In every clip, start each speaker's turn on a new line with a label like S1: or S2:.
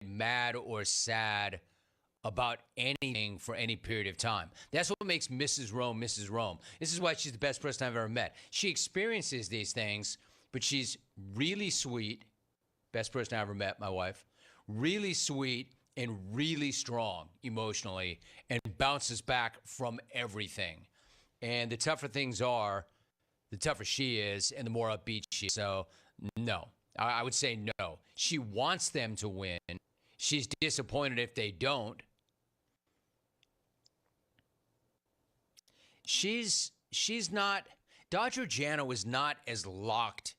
S1: mad or sad about anything for any period of time. That's what makes Mrs. Rome Mrs. Rome. This is why she's the best person I've ever met. She experiences these things, but she's really sweet. Best person I ever met, my wife. Really sweet and really strong emotionally and bounces back from everything. And the tougher things are, the tougher she is and the more upbeat she is. So, no. I would say no. She wants them to win. She's disappointed if they don't. She's not, Dodger Jano is not as locked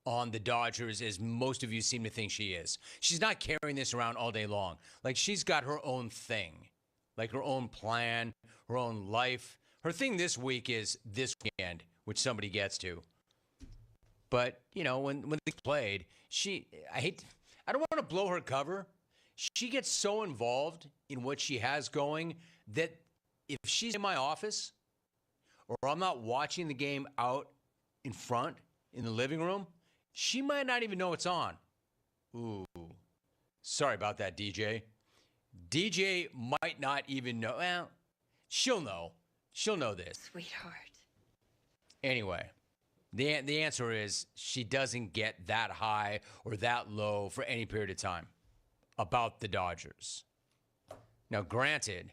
S1: on the Dodgers as most of you seem to think she is. She's not carrying this around all day long. Like, she's got her own thing, like her own plan, her own life. Her thing this week is this weekend, which somebody gets to. But, you know, when they played, I don't want to blow her cover. She gets so involved in what she has going that if she's in my office or I'm not watching the game out in front in the living room, she might not even know it's on. Ooh, sorry about that, DJ. DJ might not even know. Well, she'll know. She'll know this.
S2: Sweetheart.
S1: Anyway, the answer is she doesn't get that high or that low for any period of time about the Dodgers. Now, granted,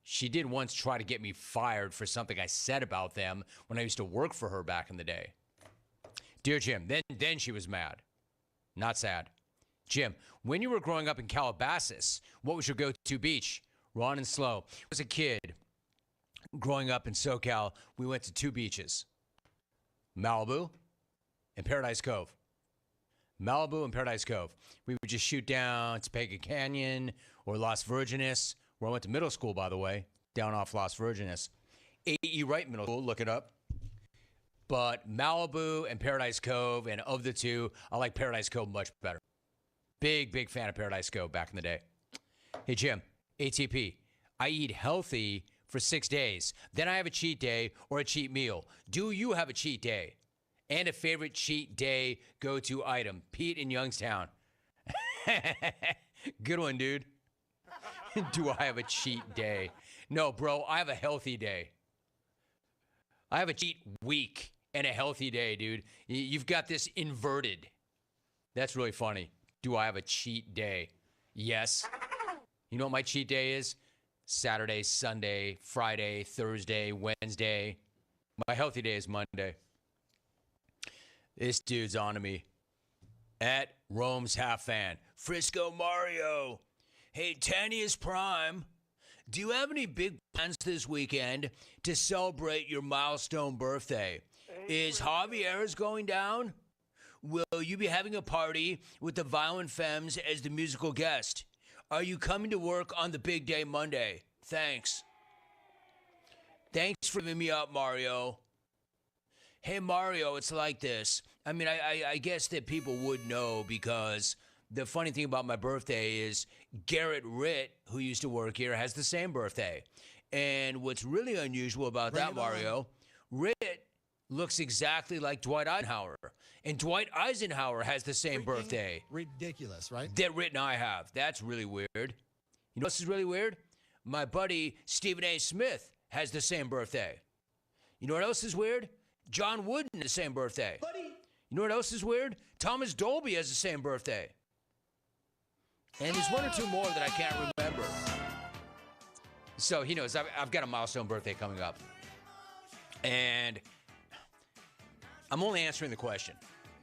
S1: she did once try to get me fired for something I said about them when I used to work for her back in the day. Dear Jim, then she was mad. Not sad. Jim, when you were growing up in Calabasas, what was your go-to beach? Ron and Slow. As a kid, growing up in SoCal, we went to 2 beaches. Malibu and Paradise Cove. Malibu and Paradise Cove. We would just shoot down Topeka Canyon or Las Virgenes, where I went to middle school, by the way, down off Las Virgenes. A.E. Wright Middle School, look it up. But Malibu and Paradise Cove, and of the two, I like Paradise Cove much better. Big fan of Paradise Cove back in the day. Hey, Jim, ATP, I eat healthy for 6 days. Then I have a cheat day or a cheat meal. Do you have a cheat day? And a favorite cheat day go-to item? Pete in Youngstown. Good one, dude. Do I have a cheat day? No, bro, I have a healthy day. I have a cheat week and a healthy day, dude. You've got this inverted. That's really funny. Do I have a cheat day? Yes. You know what my cheat day is? Saturday, Sunday, Friday, Thursday, Wednesday. My healthy day is Monday. This dude's on to me. At Rome's Half Fan. Frisco Mario. Hey, Tanya's Prime. Do you have any big plans this weekend to celebrate your milestone birthday? Is Javier's going down? Will you be having a party with the Violent Femmes as the musical guest? Are you coming to work on the big day Monday? Thanks. Thanks for giving me up, Mario. Hey, Mario, it's like this. I mean, I guess that people would know because the funny thing about my birthday is Garrett Ritt, who used to work here, has the same birthday. And what's really unusual about that, Mario, Ritt looks exactly like Dwight Eisenhower. And Dwight Eisenhower has the same birthday.
S3: Ridiculous, right?
S1: That Ritt and I have. That's really weird. You know what else is really weird? My buddy Stephen A. Smith has the same birthday. You know what else is weird? John Wooden has the same birthday. Buddy. You know what else is weird? Thomas Dolby has the same birthday. And there's one or two more that I can't remember. So he knows I've got a milestone birthday coming up. And I'm only answering the question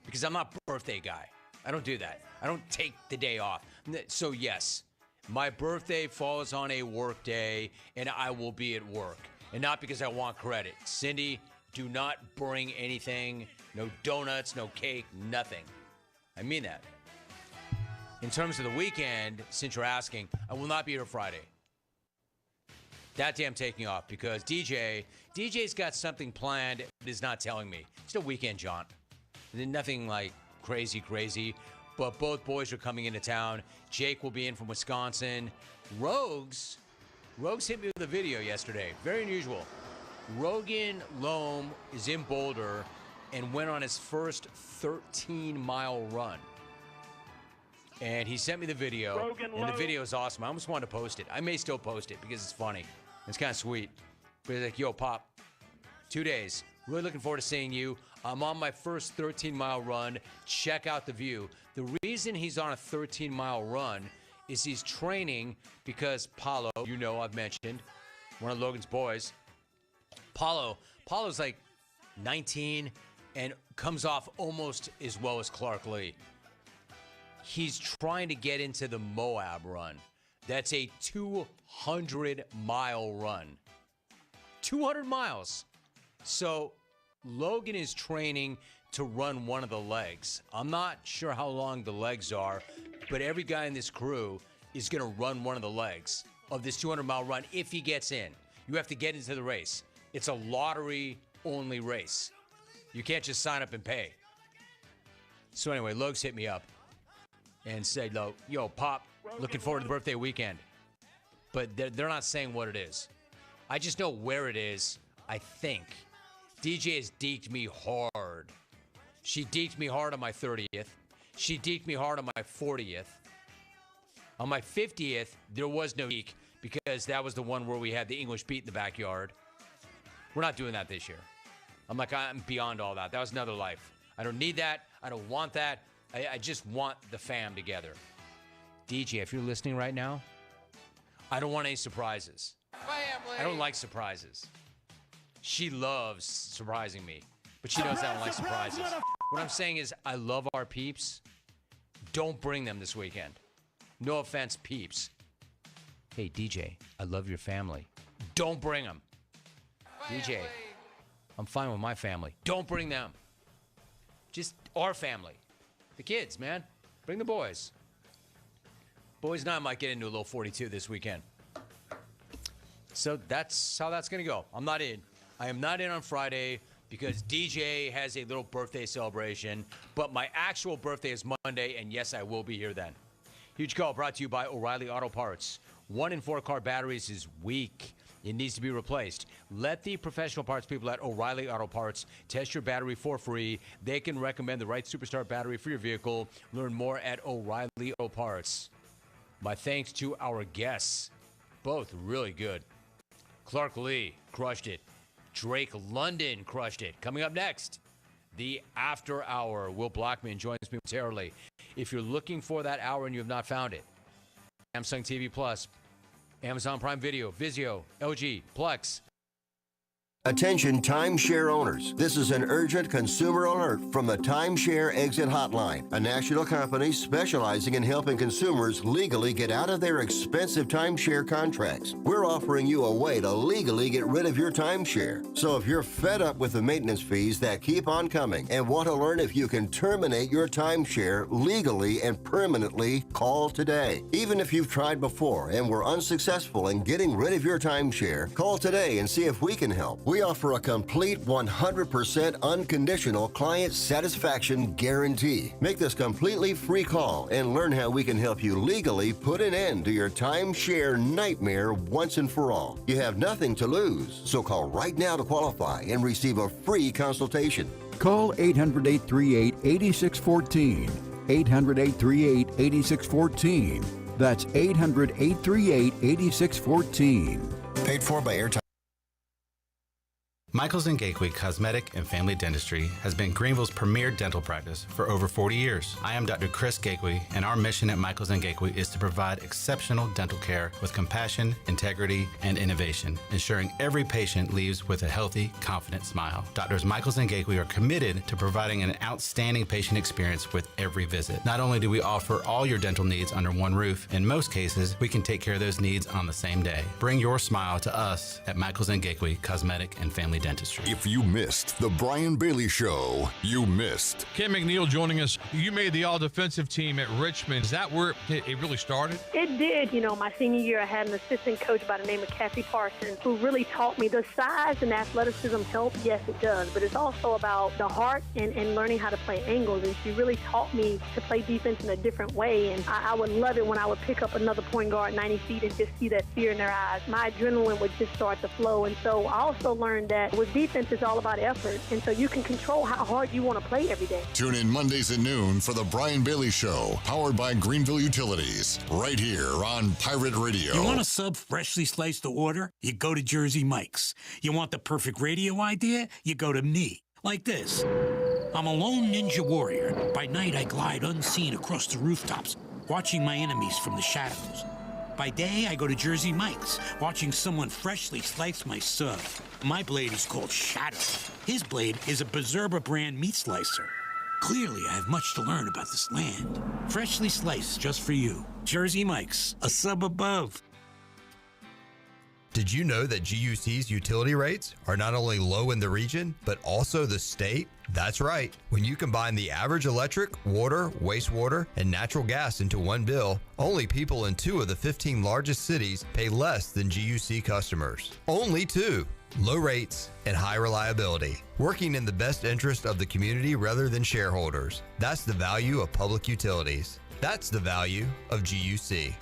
S1: because I'm not a birthday guy. I don't do that. I don't take the day off. So yes, my birthday falls on a work day and I will be at work. And not because I want credit. Cindy, do not bring anything. No donuts, no cake, nothing. I mean that. In terms of the weekend, since you're asking, I will not be here Friday. That day I'm taking off because DJ's got something planned but is not telling me. It's a weekend jaunt. Nothing like crazy, but both boys are coming into town. Jake will be in from Wisconsin. Rogues hit me with a video yesterday. Very unusual. Rogan Loam is in Boulder and went on his first 13-mile run. And he sent me the video, and the video is awesome. I almost wanted to post it. I may still post it because it's funny. It's kind of sweet. But he's like, yo, Pop, 2 days. Really looking forward to seeing you. I'm on my first 13-mile run. Check out the view. The reason he's on a 13-mile run is he's training because Paulo, you know I've mentioned, one of Logan's boys, Paulo's like 19 and comes off almost as well as Clark Lee. He's trying to get into the Moab run. That's a 200-mile run. 200 miles. So Logan is training to run one of the legs. I'm not sure how long the legs are, but every guy in this crew is going to run one of the legs of this 200-mile run if he gets in. You have to get into the race. It's a lottery-only race. You can't just sign up and pay. So anyway, Logs hit me up and said, yo, Pop, looking forward to the birthday weekend. But they're not saying what it is. I just know where it is, I think. DJ has deked me hard. She deked me hard on my 30th. She deked me hard on my 40th. On my 50th, there was no deke because that was the one where we had the English beat in the backyard. We're not doing that this year. I'm beyond all that. That was another life. I don't need that. I don't want that. I just want the fam together. DJ, if you're listening right now, I don't want any surprises. Family. I don't like surprises. She loves surprising me, but she knows I don't like surprises. What I'm saying is I love our peeps. Don't bring them this weekend. No offense, peeps. Hey, DJ, I love your family. Don't bring them. DJ, I'm fine with my family. Don't bring them. Just our family. The kids, man. Bring the boys. Boys and I might get into a little 42 this weekend. So that's how that's going to go. I'm not in. I am not in on Friday because DJ has a little birthday celebration, but my actual birthday is Monday, and yes, I will be here then. Huge call brought to you by O'Reilly Auto Parts. 1 in 4 car batteries is weak. It needs to be replaced. Let the professional parts people at O'Reilly Auto Parts test your battery for free. They can recommend the right Superstar battery for your vehicle. Learn more at O'Reilly Auto Parts. My thanks to our guests. Both really good. Clark Lee crushed it. Drake London crushed it. Coming up next, the After Hour. Will Blackman joins me momentarily. If you're looking for that hour and you have not found it, Samsung TV Plus, Amazon Prime Video, Vizio, LG, Plex.
S2: Attention timeshare owners. This is an urgent consumer alert from the Timeshare Exit Hotline, a national company specializing in helping consumers legally get out of their expensive timeshare contracts. We're offering you a way to legally get rid of your timeshare. So if you're fed up with the maintenance fees that keep on coming and want to learn if you can terminate your timeshare legally and permanently, call today. Even if you've tried before and were unsuccessful in getting rid of your timeshare, call today and see if we can help. We offer a complete 100% unconditional client satisfaction guarantee. Make this completely free call and learn how we can help you legally put an end to your timeshare nightmare once and for all. You have nothing to lose, so call right now to qualify and receive a free consultation.
S3: Call 800-838-8614. 800-838-8614. That's 800-838-8614.
S2: Paid for by Airtime.
S4: Michaels & Gateway Cosmetic and Family Dentistry has been Greenville's premier dental practice for over 40 years. I am Dr. Chris Gateway, and our mission at Michaels & Gateway is to provide exceptional dental care with compassion, integrity, and innovation, ensuring every patient leaves with a healthy, confident smile. Doctors Michaels & Gateway are committed to providing an outstanding patient experience with every visit. Not only do we offer all your dental needs under one roof, in most cases, we can take care of those needs on the same day. Bring your smile to us at Michaels & Gateway Cosmetic and Family Dentistry.
S5: If you missed the Brian Bailey Show, you missed.
S6: Ken McNeil joining us. You made the all-defensive team at Richmond. Is that where it really started?
S7: It did. You know, my senior year, I had an assistant coach by the name of Kathy Parsons who really taught me the size and athleticism help. Yes, it does. But it's also about the heart and learning how to play angles. And she really taught me to play defense in a different way. And I would love it when I would pick up another point guard 90 feet and just see that fear in their eyes. My adrenaline would just start to flow. And so I also learned that With defense, it's all about effort, and so you can control how hard you want to play every day.
S5: Tune in Mondays at noon for the Brian Bailey Show, powered by Greenville Utilities, right here on Pirate Radio.
S8: You want a sub freshly sliced to order? You go to Jersey Mike's. You want the perfect radio idea? You go to me. Like this. I'm a lone ninja warrior. By night, I glide unseen across the rooftops, watching my enemies from the shadows. By day, I go to Jersey Mike's, watching someone freshly slice my sub. My blade is called Shadow. His blade is a Berserba brand meat slicer. Clearly, I have much to learn about this land. Freshly sliced just for you. Jersey Mike's, a sub above.
S9: Did you know that GUC's utility rates are not only low in the region, but also the state? That's right. When you combine the average electric, water, wastewater, and natural gas into one bill, only people in 2 of the 15 largest cities pay less than GUC customers. Only 2. Low rates and high reliability. Working in the best interest of the community rather than shareholders. That's the value of public utilities. That's the value of GUC.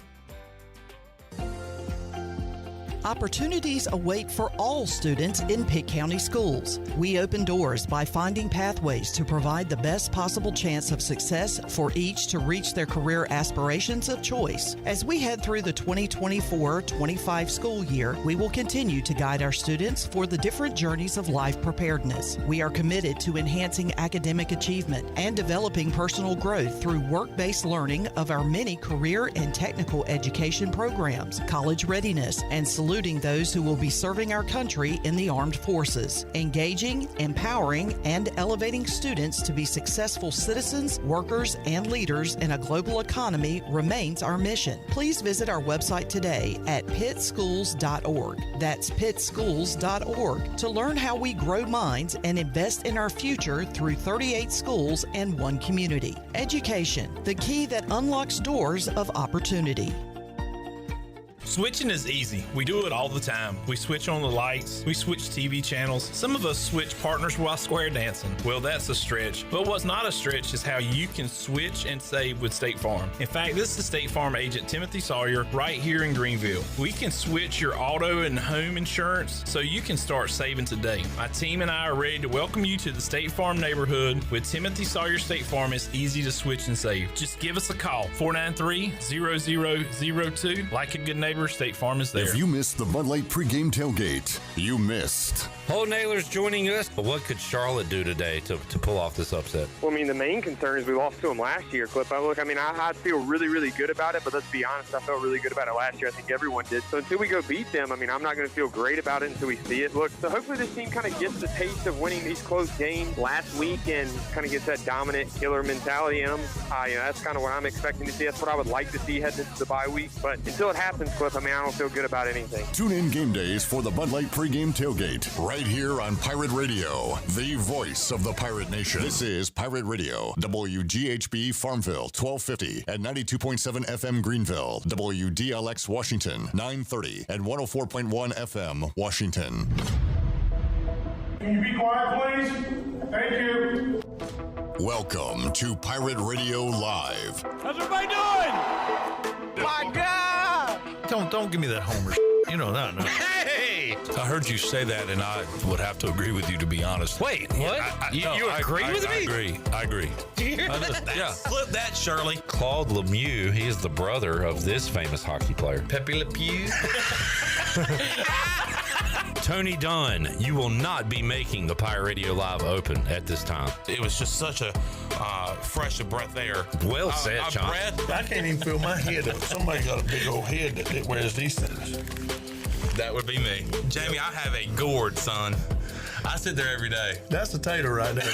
S10: Opportunities await for all students in Pitt County schools. We open doors by finding pathways to provide the best possible chance of success for each to reach their career aspirations of choice. As we head through the 2024-25 school year, we will continue to guide our students for the different journeys of life preparedness. We are committed to enhancing academic achievement and developing personal growth through work-based learning of our many career and technical education programs, college readiness, and saluting those who will be serving our country in the armed forces. Engaging, empowering, and elevating students to be successful citizens, workers, and leaders in a global economy remains our mission. Please visit our website today at pittschools.org. That's pittschools.org to learn how we grow minds and invest in our future through 38 schools and 1 community. Education, the key that unlocks doors of opportunity.
S11: Switching is easy. We do it all the time. We switch on the lights. We switch TV channels. Some of us switch partners while square dancing. Well, that's a stretch. But what's not a stretch is how you can switch and save with State Farm. In fact, this is State Farm agent Timothy Sawyer right here in Greenville. We can switch your auto and home insurance so you can start saving today. My team and I are ready to welcome you to the State Farm neighborhood. With Timothy Sawyer State Farm, it's easy to switch and save. Just give us a call, 493-0002. Like a good neighbor, State Farm is there.
S5: If you missed the Bud Light pregame tailgate, you missed.
S12: Paul Naylor's joining us. What could Charlotte do today to pull off this upset?
S13: Well, I mean, the main concern is we lost to them last year, Clip. I feel really, really good about it, but let's be honest, I felt really good about it last year. I think everyone did. So until we go beat them, I'm not going to feel great about it until we see it. Look, so hopefully this team kind of gets the taste of winning these close games last week and kind of gets that dominant killer mentality in them. That's kind of what I'm expecting to see. That's what I would like to see heading into the bye week. But until it happens, Clip, I don't feel good about anything.
S5: Tune in game days for the Bud Light pregame tailgate right here on Pirate Radio, the voice of the Pirate Nation. This is Pirate Radio, WGHB Farmville, 1250 at 92.7 FM Greenville, WDLX Washington, 930 at 104.1 FM Washington.
S14: Can you be quiet, please? Thank you.
S5: Welcome to Pirate Radio Live.
S14: How's everybody doing?
S15: My God! Don't give me that Homer. No.
S12: Hey!
S15: I heard you say that, and I would have to agree with you, to be honest.
S12: Wait, what? You agree with me?
S15: I agree.
S12: Do you hear that?
S15: Yeah.
S12: Flip that, Shirley. Claude Lemieux, he is the brother of this famous hockey player.
S15: Pepe Le Pew.
S12: Tony Dunn, you will not be making the Pirate Radio Live Open at this time.
S15: It was just such a fresh of breath air.
S12: Well said, John.
S15: I can't even feel my head up. Somebody got a big old head that wears these things.
S11: That would be me. Jamie, I have a gourd, son. I sit there every day.
S15: That's a tater right there.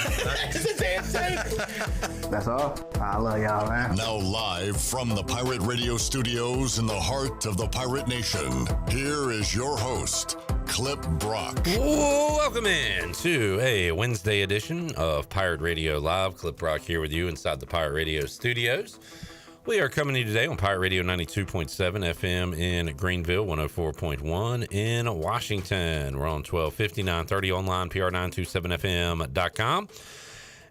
S16: That's all. I love y'all, man.
S5: Now live from the Pirate Radio studios in the heart of the Pirate Nation, here is your host, Clip Brock.
S12: Welcome in to a Wednesday edition of Pirate Radio Live. Clip Brock here with you inside the Pirate Radio studios. We are coming to you today on Pirate Radio 92.7 FM in Greenville, 104.1 in Washington. We're on 1250, 930 online, pr927fm.com.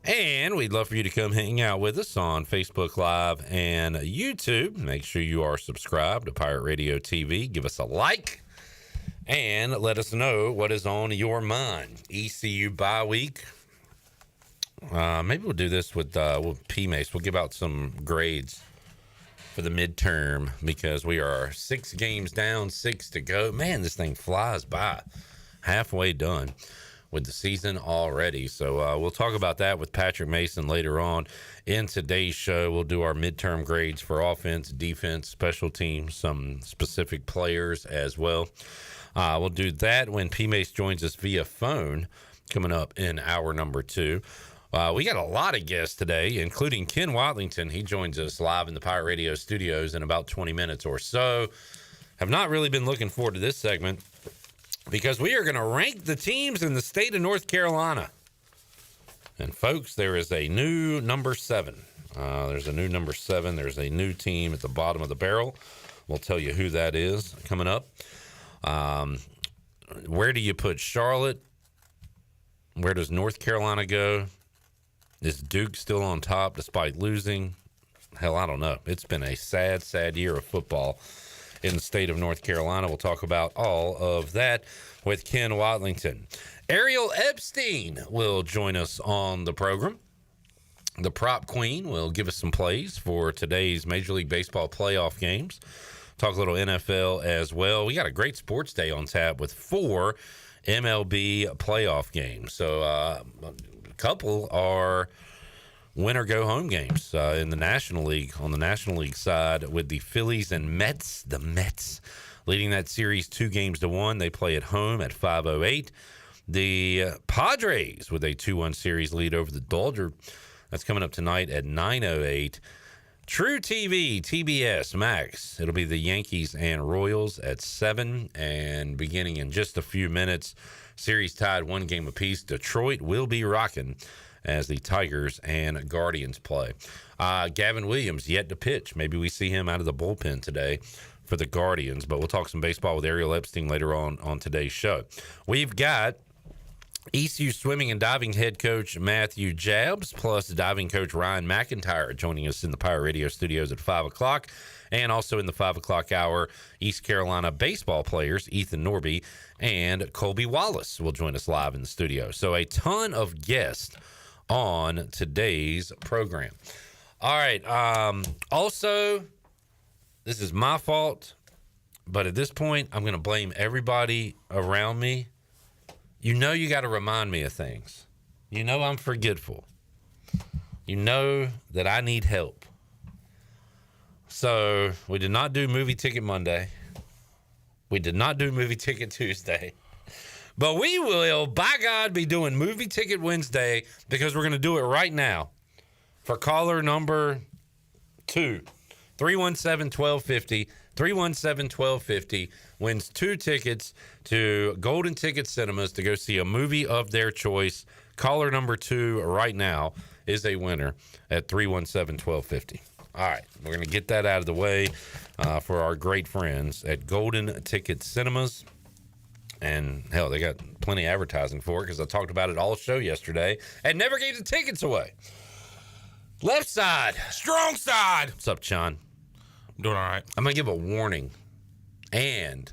S12: And we'd love for you to come hang out with us on Facebook Live and YouTube. Make sure you are subscribed to Pirate Radio TV. Give us a like. And let us know what is on your mind. ECU bye week. Maybe we'll do this with PMACE. We'll give out some grades for the midterm because we are 6 games down, 6 to go. Man, this thing flies by. Halfway done with the season already. So we'll talk about that with Patrick Mason later on in today's show. We'll do our midterm grades for offense, defense, special teams, some specific players as well. We'll do that when PMace joins us via phone coming up in hour number 2. We got a lot of guests today, including Ken Watlington. He joins us live in the Pirate Radio studios in about 20 minutes or so. Have not really been looking forward to this segment because we are going to rank the teams in the state of North Carolina. And, folks, there is a new number 7. There's a new number 7. There's a new team at the bottom of the barrel. We'll tell you who that is coming up. Where do you put Charlotte? Where does North Carolina go? Is Duke still on top despite losing? Hell, I don't know. It's been a sad, sad year of football in the state of North Carolina. We'll talk about all of that with Ken Watlington. Ariel Epstein will join us on the program. The prop queen will give us some plays for today's Major League Baseball playoff games. Talk a little NFL as well. We got a great sports day on tap with 4 MLB playoff games. So a couple are win or go home games in the National League. On the National League side with the Phillies and Mets. The Mets leading that series 2-1. They play at home at 5:08. The Padres with a 2-1 series lead over the Dodgers. That's coming up tonight at 9:08. True TV, TBS, Max. It'll be the Yankees and Royals at 7. And beginning in just a few minutes, series tied 1 game apiece. Detroit will be rocking as the Tigers and Guardians play. Gavin Williams yet to pitch. Maybe we see him out of the bullpen today for the Guardians. But we'll talk some baseball with Ariel Epstein later on today's show. We've got ECU swimming and diving head coach Matthew Jabs, plus diving coach Ryan McIntire joining us in the Pirate Radio studios at 5 o'clock. And also in the 5 o'clock hour, East Carolina baseball players Ethan Norby and Colby Wallace will join us live in the studio. So a ton of guests on today's program. All right. Also, this is my fault, but at this point, I'm going to blame everybody around me. You know you got to remind me of things. You know I'm forgetful. You know that I need help. So we did not do Movie Ticket Monday. We did not do Movie Ticket Tuesday. But we will, by God, be doing Movie Ticket Wednesday because we're going to do it right now for caller number 2. 317-1250. 317-1250 wins 2 tickets to Golden Ticket Cinemas to go see a movie of their choice. Caller number 2 right now is a winner at 317-1250. All right, we're going to get that out of the way for our great friends at Golden Ticket Cinemas. And, hell, they got plenty of advertising for it because I talked about it all show yesterday and never gave the tickets away. Left side.
S17: Strong side.
S12: What's up, Sean?
S17: Doing all right.
S12: I'm going to give a warning and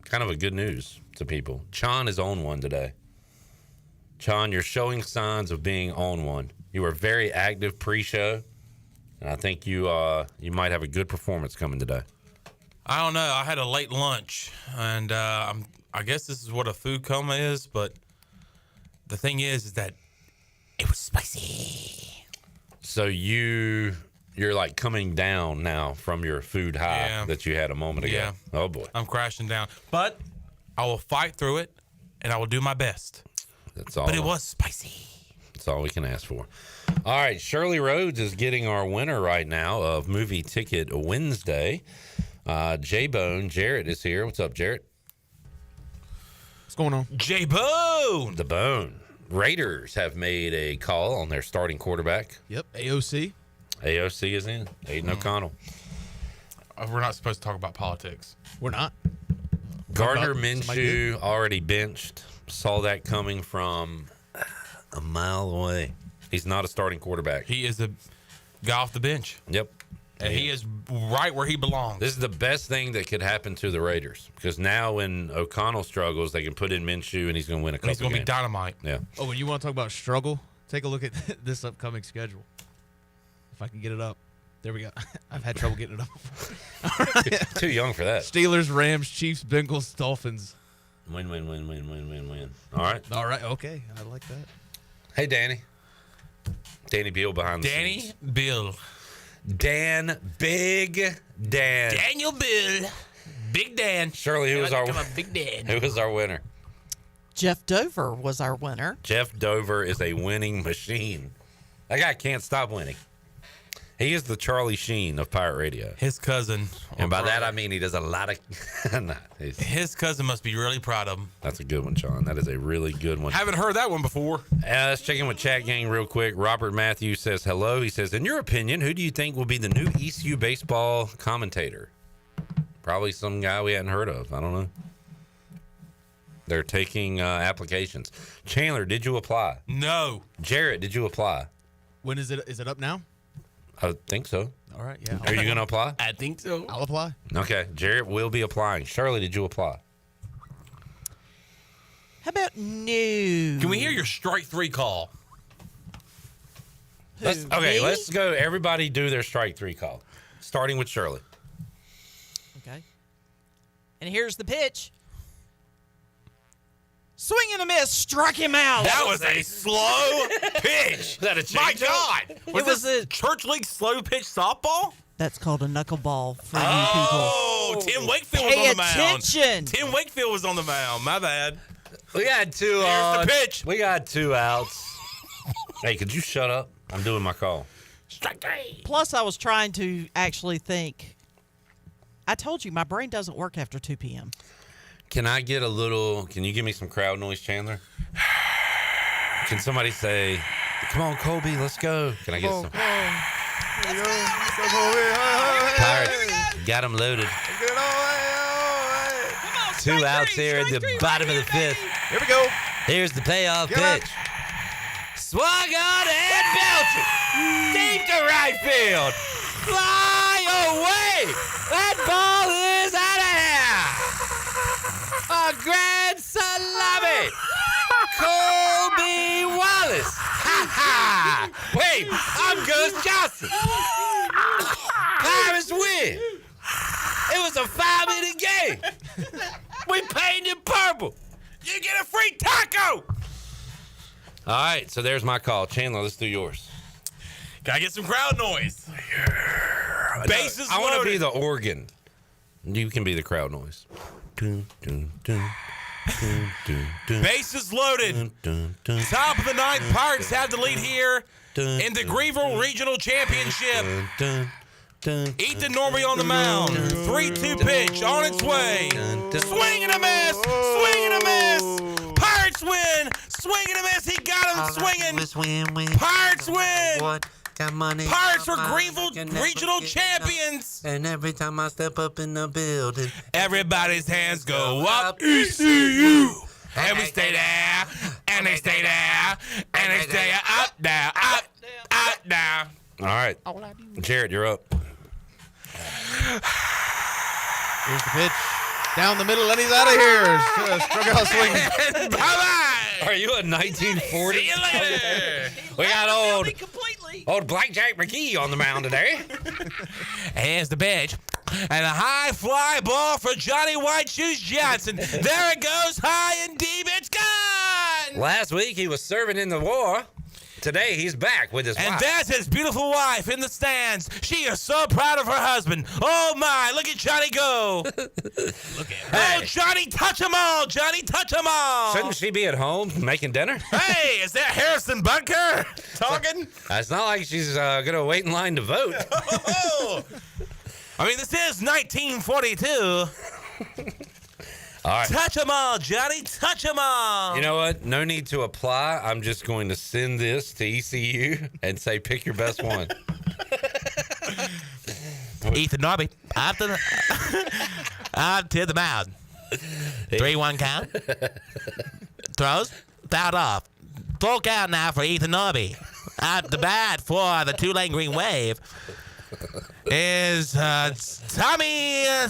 S12: kind of a good news to people. Chon is on one today. Chon, you're showing signs of being on one. You were very active pre-show, and I think you might have a good performance coming today.
S17: I don't know. I had a late lunch, and I guess this is what a food coma is, but the thing is that it was spicy.
S12: So you're like coming down now from your food high that you had a moment ago.
S17: Yeah.
S12: Oh, boy.
S17: I'm crashing down. But I will fight through it, and I will do my best.
S12: That's all.
S17: But it was spicy.
S12: That's all we can ask for. All right. Shirley Rhodes is getting our winner right now of Movie Ticket Wednesday. J-Bone, Jarrett is here. What's up, Jarrett?
S6: What's going on?
S17: J-Bone.
S12: The Bone. Raiders have made a call on their starting quarterback.
S6: Yep, AOC.
S12: AOC is in. Aiden O'Connell.
S17: We're not supposed to talk about politics.
S6: We're not.
S12: Gardner Minshew already benched. Saw that coming from a mile away. He's not a starting quarterback.
S17: He is a guy off the bench.
S12: Yep.
S17: And he is right where he belongs.
S12: This is the best thing that could happen to the Raiders because now when O'Connell struggles, they can put in Minshew and he's going to win a couple
S17: He's going to be
S12: games.
S17: dynamite.
S12: Yeah.
S6: Oh, when you want to talk about struggle, take a look at this upcoming schedule. If I can get it up. There we go. I've had trouble getting it up before.
S12: Too young for that.
S6: Steelers, Rams, Chiefs, Bengals, Dolphins.
S12: Win. All right.
S6: All right. Okay. I like that.
S12: Hey, Danny. Danny Beal behind the scenes.
S17: Danny Bill.
S12: Dan, Big Dan.
S17: Daniel Bill. Big Dan.
S12: Shirley, who was our
S17: Big Dan?
S12: Who was our winner?
S10: Jeff Dover was our winner.
S12: Jeff Dover is a winning machine. That guy can't stop winning. He is the Charlie Sheen of Pirate Radio.
S17: His cousin.
S12: And by that, I mean he does a lot of...
S17: His cousin must be really proud of him.
S12: That's a good one, Sean. That is a really good one.
S17: Haven't heard that one before.
S12: Let's check in with Chat Gang real quick. Robert Matthews says hello. He says, in your opinion, who do you think will be the new ECU baseball commentator? Probably some guy we hadn't heard of. I don't know. They're taking applications. Chandler, did you apply?
S17: No.
S12: Jarrett, did you apply?
S6: When is it? Is it up now?
S12: I think so.
S6: All right. Yeah.
S12: Are you going to apply?
S17: I think so.
S6: I'll apply.
S12: Okay. Jarrett will be applying. Shirley, did you apply?
S10: How about no?
S17: Can we hear your strike three call?
S12: Let's go. Everybody do their strike three call, starting with Shirley.
S10: Okay. And here's the pitch. Swing and a miss, struck him out.
S17: That was a slow pitch.
S12: Is that a
S17: My
S12: changeup?
S17: God. Was this a church league slow pitch softball?
S10: That's called a knuckleball for you
S17: Oh, Tim Wakefield was on the mound.
S10: attention.
S17: Tim Wakefield was on the mound. My bad.
S12: We got two.
S17: Here's the pitch.
S12: We got 2 outs. Hey, could you shut up? I'm doing my call.
S17: Strike three.
S10: Plus, I was trying to actually think. I told you, my brain doesn't work after 2 p.m.
S12: Can I get a little? Can you give me some crowd noise, Chandler? Can somebody say, "Come on, Colby, let's go"? Can I get some? Pirates got him loaded. 2 outs here at the bottom of the 5th.
S6: Here we go.
S12: Here's the payoff pitch. Swung on and belted deep to right field. Fly away! That ball is out of here. A grand salami. Colby Wallace. Ha ha! Wait, I'm Gus Johnson. Pirates win. It was a 5-inning game. We painted purple.
S17: You get a free taco.
S12: All right, so there's my call. Chandler, let's do yours.
S17: Gotta get some crowd noise. Bases
S12: I want to
S17: loaded.
S12: be the organ. You can be the crowd noise. Dun, dun, dun, dun, dun, dun.
S17: Bases loaded.
S12: Dun, dun,
S17: Top of the 9th, Pirates have the lead here
S12: dun,
S17: in the Greenville Regional Championship.
S12: dun, dun, dun.
S17: Ethan Norby on the mound. 3-2 pitch on its way. Swing and a miss. Swing and a miss. Pirates win. Swing and a miss. He got him swinging. Pirates win.
S12: Got money.
S17: Pirates are Greenville Regional Champions.
S12: And every time I step up in the building,
S17: Everybody's hands go up. ECU. And we stay there. And they stay there. And they stay up, down, up, down.
S12: all right. Jared, you're up.
S6: Here's the pitch. Down the middle, and he's out of here. Struck out swinging.
S17: Bye-bye.
S12: Are you a 1940?
S17: See you later.
S12: We got old Blackjack McGee on the mound today.
S17: Here's the pitch. And a high fly ball for Johnny White Shoes Johnson. There it goes, high and deep. It's gone.
S12: Last week he was serving in the war. Today he's back with his
S17: And
S12: wife.
S17: that's his beautiful wife in the stands. She is so proud of her husband. Oh, my. Look at Johnny go. Look at her. Oh, Johnny, touch them all. Johnny, touch them all.
S12: Shouldn't she be at home making dinner?
S17: Hey, is that Harrison Bunker talking?
S12: It's not like she's going to wait in line to vote.
S17: I mean, this is 1942.
S12: All right.
S17: Touch them all, Johnny. Touch them all.
S12: You know what? No need to apply. I'm just going to send this to ECU and say, pick your best one.
S17: Ethan Norby, up to the mound. 3-1 count. Throws, fouled off. Full count now for Ethan Norby. Up the bat for the Tulane Green Wave. is Tommy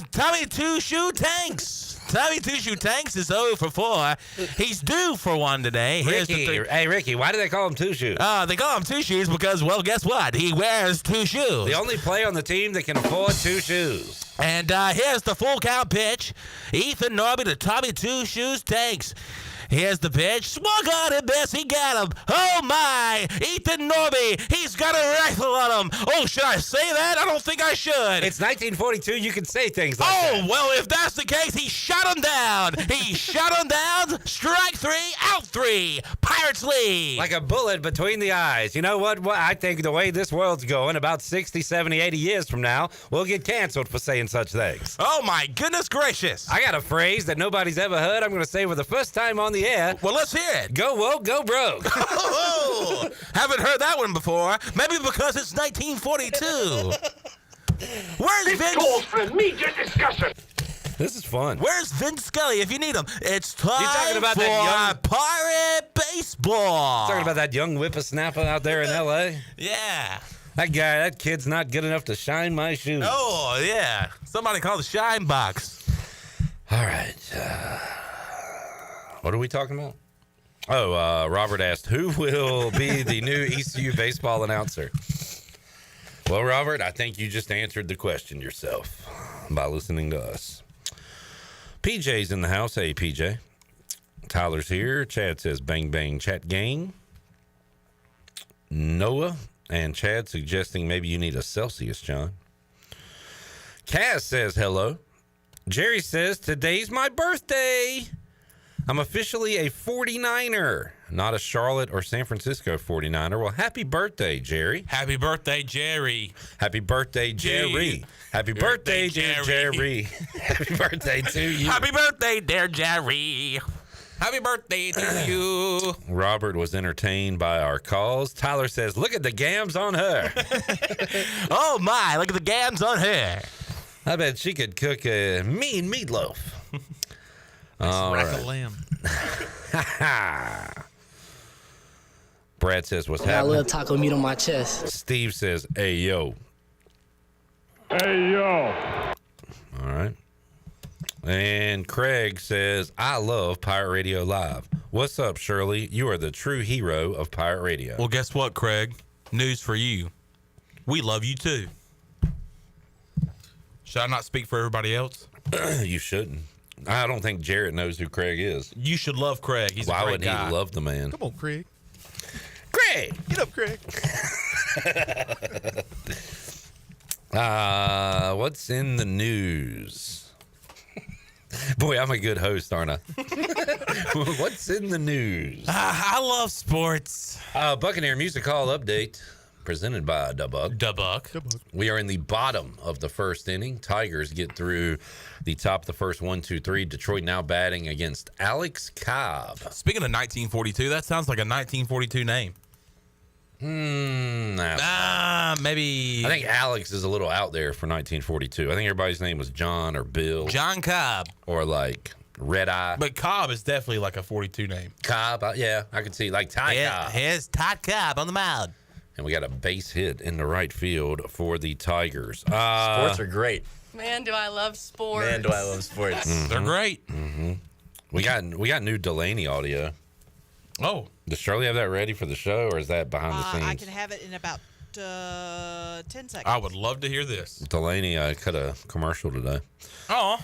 S17: Two Shoe Tanks. Tommy Two Shoe Tanks is 0 for 4. He's due for one today.
S12: Ricky, why do they call him Two Shoes?
S17: They call him Two Shoes because, well, guess what? He wears two shoes.
S12: The only player on the team that can afford two shoes.
S17: And here's the full count pitch. Ethan Norby to Tommy Two Shoes Tanks. Here's the pitch. Swung on and miss. He got him. Oh, my. Ethan Norby. He's got a rifle on him. Oh, should I say that? I don't think I should.
S12: It's 1942. You can say things like that.
S17: Oh, well, if that's the case, he shot him down. He shot him down. Strike 3, out 3. Pirates lead.
S12: Like a bullet between the eyes. You know what? I think the way this world's going, about 60, 70, 80 years from now, we'll get canceled for saying such things.
S17: Oh, my goodness gracious.
S12: I got a phrase that nobody's ever heard. I'm going to say for the first time on the air.
S17: Well, let's hear it.
S12: Go woke, go broke.
S17: Oh, haven't heard that one before. Maybe because it's 1942. Where's Vince?
S14: calls for immediate discussion.
S12: This is fun.
S17: Where's Vince Scully if you need him? It's time
S12: talking about
S17: for
S12: that
S17: Pirate Baseball.
S12: Talking about that young whippersnapper out there in L.A.?
S17: Yeah.
S12: That kid's not good enough to shine my shoes.
S17: Oh, yeah. Somebody call the shine box.
S12: All right. What are we talking about? Oh, Robert asked, who will be the new ECU baseball announcer? Well, Robert, I think you just answered the question yourself by listening to us. PJ's in the house. Hey, PJ. Tyler's here. Chad says, bang, bang, chat gang. Noah and Chad suggesting maybe you need a Celsius, John. Cass says, hello. Jerry says, today's my birthday. I'm officially a 49er, not a Charlotte or San Francisco 49er. Well, happy birthday, Jerry.
S17: Happy birthday, Jerry.
S12: Happy birthday, Jerry. Happy birthday, dear Jerry. Happy birthday to you.
S17: Happy birthday, dear Jerry. Happy birthday to you.
S12: Robert was entertained by our calls. Tyler says, look at the gams on her.
S17: Oh, my. Look at the gams on her.
S12: I bet she could cook a mean meatloaf. All
S6: Rack
S12: right.
S6: of lamb.
S12: Brad says, what's
S18: I got a
S12: happening?
S18: little taco meat on my chest.
S12: Steve says, hey, yo.
S14: Hey, yo.
S12: All right. And Craig says, I love Pirate Radio Live. What's up, Shirley? You are the true hero of Pirate Radio.
S17: Well, guess what, Craig? News for you. We love you, too. Should I not speak for everybody else?
S12: You shouldn't. I don't think Jarrett knows who Craig is.
S17: You should love Craig. He's
S12: Why
S17: a great
S12: wouldn't
S17: guy.
S12: he love the man?
S6: Come on, Craig.
S12: Craig!
S6: Get up, Craig.
S12: What's in the news? Boy, I'm a good host, aren't I? What's in the news?
S17: I love sports.
S12: Buccaneer Music Hall update presented by Dubuck.
S17: Dubuck.
S12: We are in the bottom of the first inning. Tigers get through the top of the first 1-2-3. Detroit now batting against Alex Cobb.
S17: Speaking of 1942, that sounds like a 1942 name. Maybe.
S12: I think Alex is a little out there for 1942. I think everybody's name was John or Bill.
S17: John Cobb.
S12: Or like Red Eye.
S17: But Cobb is definitely like a 42 name.
S12: Cobb, yeah, I could see like Ty Cobb.
S17: Here's Todd Cobb on the mound.
S12: And we got a base hit in the right field for the Tigers.
S19: Sports are great.
S20: Man, do I love sports.
S19: Man, do I love sports.
S12: Mm-hmm.
S17: They're great.
S12: Mm-hmm. We got new Delaney audio.
S17: Oh.
S12: Does Shirley have that ready for the show, or is that behind the scenes?
S21: I can have it in about 10 seconds.
S17: I would love to hear this.
S12: Delaney cut a commercial today.
S17: Oh.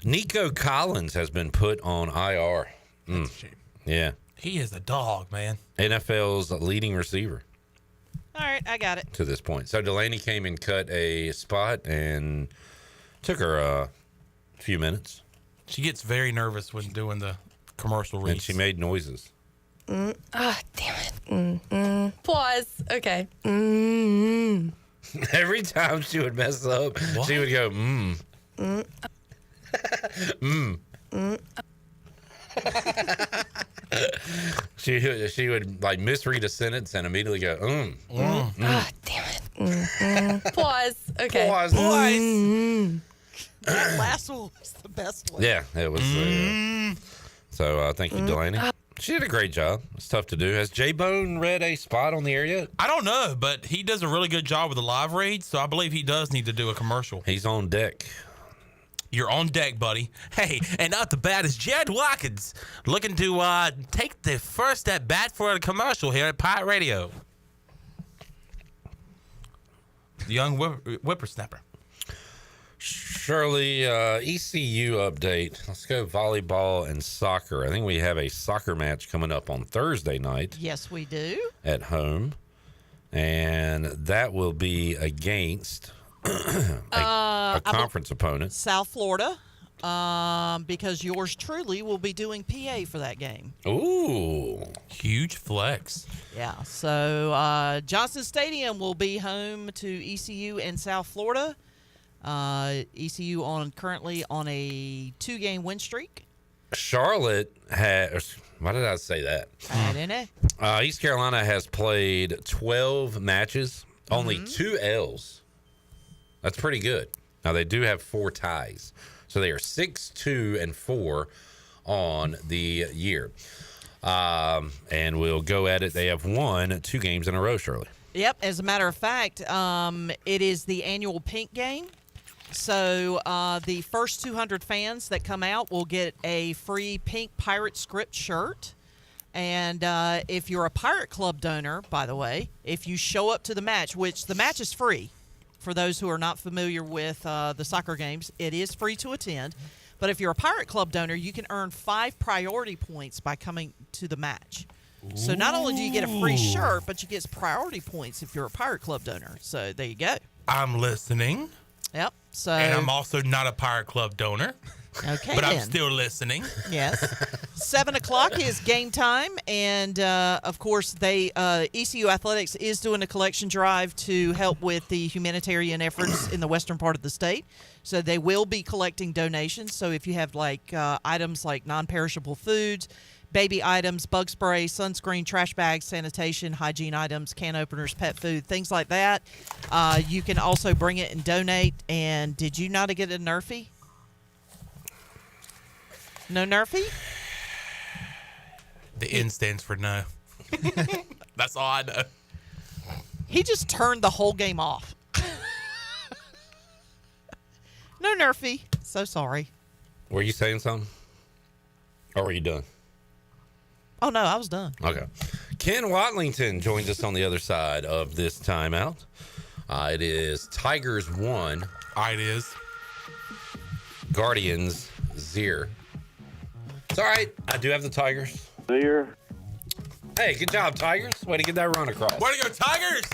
S12: Nico Collins has been put on IR.
S17: That's a shame.
S12: Yeah.
S17: He is a dog, man.
S12: NFL's leading receiver.
S21: All right, I got it.
S12: To this point. So Delaney came and cut a spot and took her a few minutes.
S17: She gets very nervous when doing the commercial reads.
S12: And she made noises.
S20: Damn it. Pause. Okay.
S12: Every time she would mess up, she would go, She would like misread a sentence and immediately go,
S20: Damn it. Pause. Okay.
S12: Pause.
S21: That last one was the best one.
S12: Yeah, it was. So thank you, Delaney. She did a great job. It's tough to do. Has J-Bone read a spot on the air yet?
S17: I don't know, but he does a really good job with the live reads, so I believe he does need to do a commercial.
S12: He's on deck.
S17: You're on deck, buddy. Hey, and up the bat is Jed Watkins, looking to take the first at bat for a commercial here at Pirate Radio. The young whippersnapper.
S12: Shirley, ECU update. Let's go volleyball and soccer. I think we have a soccer match coming up on Thursday night.
S21: Yes, we do.
S12: At home. And that will be against a conference opponent.
S21: South Florida, because yours truly will be doing PA for that game.
S12: Ooh.
S17: Huge flex.
S21: Yeah, so Johnson Stadium will be home to ECU in South Florida. ECU currently on a 2-game win streak.
S12: Charlotte has. Why did I say that?
S21: I didn't know.
S12: East Carolina has played 12 matches, only 2 L's. That's pretty good. Now they do have 4 ties, so they are 6-2-4 on the year. And we'll go at it. They have won 2 games in a row, Shirley.
S21: Yep. As a matter of fact, it is the annual Pink Game. So the first 200 fans that come out will get a free pink Pirate script shirt. And if you're a Pirate Club donor, by the way, if you show up to the match, which the match is free for those who are not familiar with the soccer games, it is free to attend. But if you're a Pirate Club donor, you can earn 5 priority points by coming to the match. So not only do you get a free shirt, but you get priority points if you're a Pirate Club donor. So there you go.
S17: I'm listening.
S21: Yep. So
S17: and I'm also not a Pirate Club donor.
S21: Okay,
S17: but
S21: then.
S17: I'm still listening.
S21: Yes. 7 o'clock is game time, and of course, ECU Athletics is doing a collection drive to help with the humanitarian efforts in the western part of the state. So they will be collecting donations. So if you have items like non-perishable foods, baby items, bug spray, sunscreen, trash bags, sanitation, hygiene items, can openers, pet food, things like that, you can also bring it and donate. And did you not get a Nerfie? No Nerfie?
S17: The N stands for no. That's all I know.
S21: He just turned the whole game off. No Nerfie. So sorry.
S12: Were you saying something? Or were you done?
S21: Oh, no, I was done.
S12: Okay. Ken Watlington joins us on the other side of this timeout. It is Tigers 1.
S17: It is.
S12: Guardians 0. It's all right. I do have the Tigers.
S18: Here.
S12: Hey, good job, Tigers. Way to get that run across.
S17: Way to go, Tigers!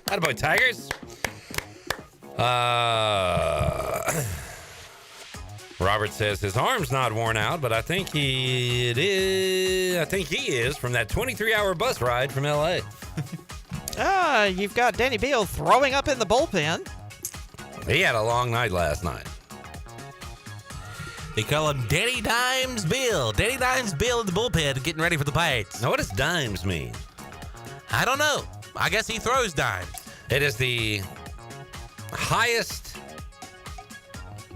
S12: Attaboy, Tigers. Robert says his arm's not worn out, but I think he is from that 23-hour bus ride from L.A.
S21: You've got Danny Beal throwing up in the bullpen.
S12: He had a long night last night.
S17: They call him Danny Dimes Bill. Danny Dimes Bill in the bullpen getting ready for the Pirates.
S12: Now, what does dimes mean?
S17: I don't know. I guess he throws dimes.
S12: It is the highest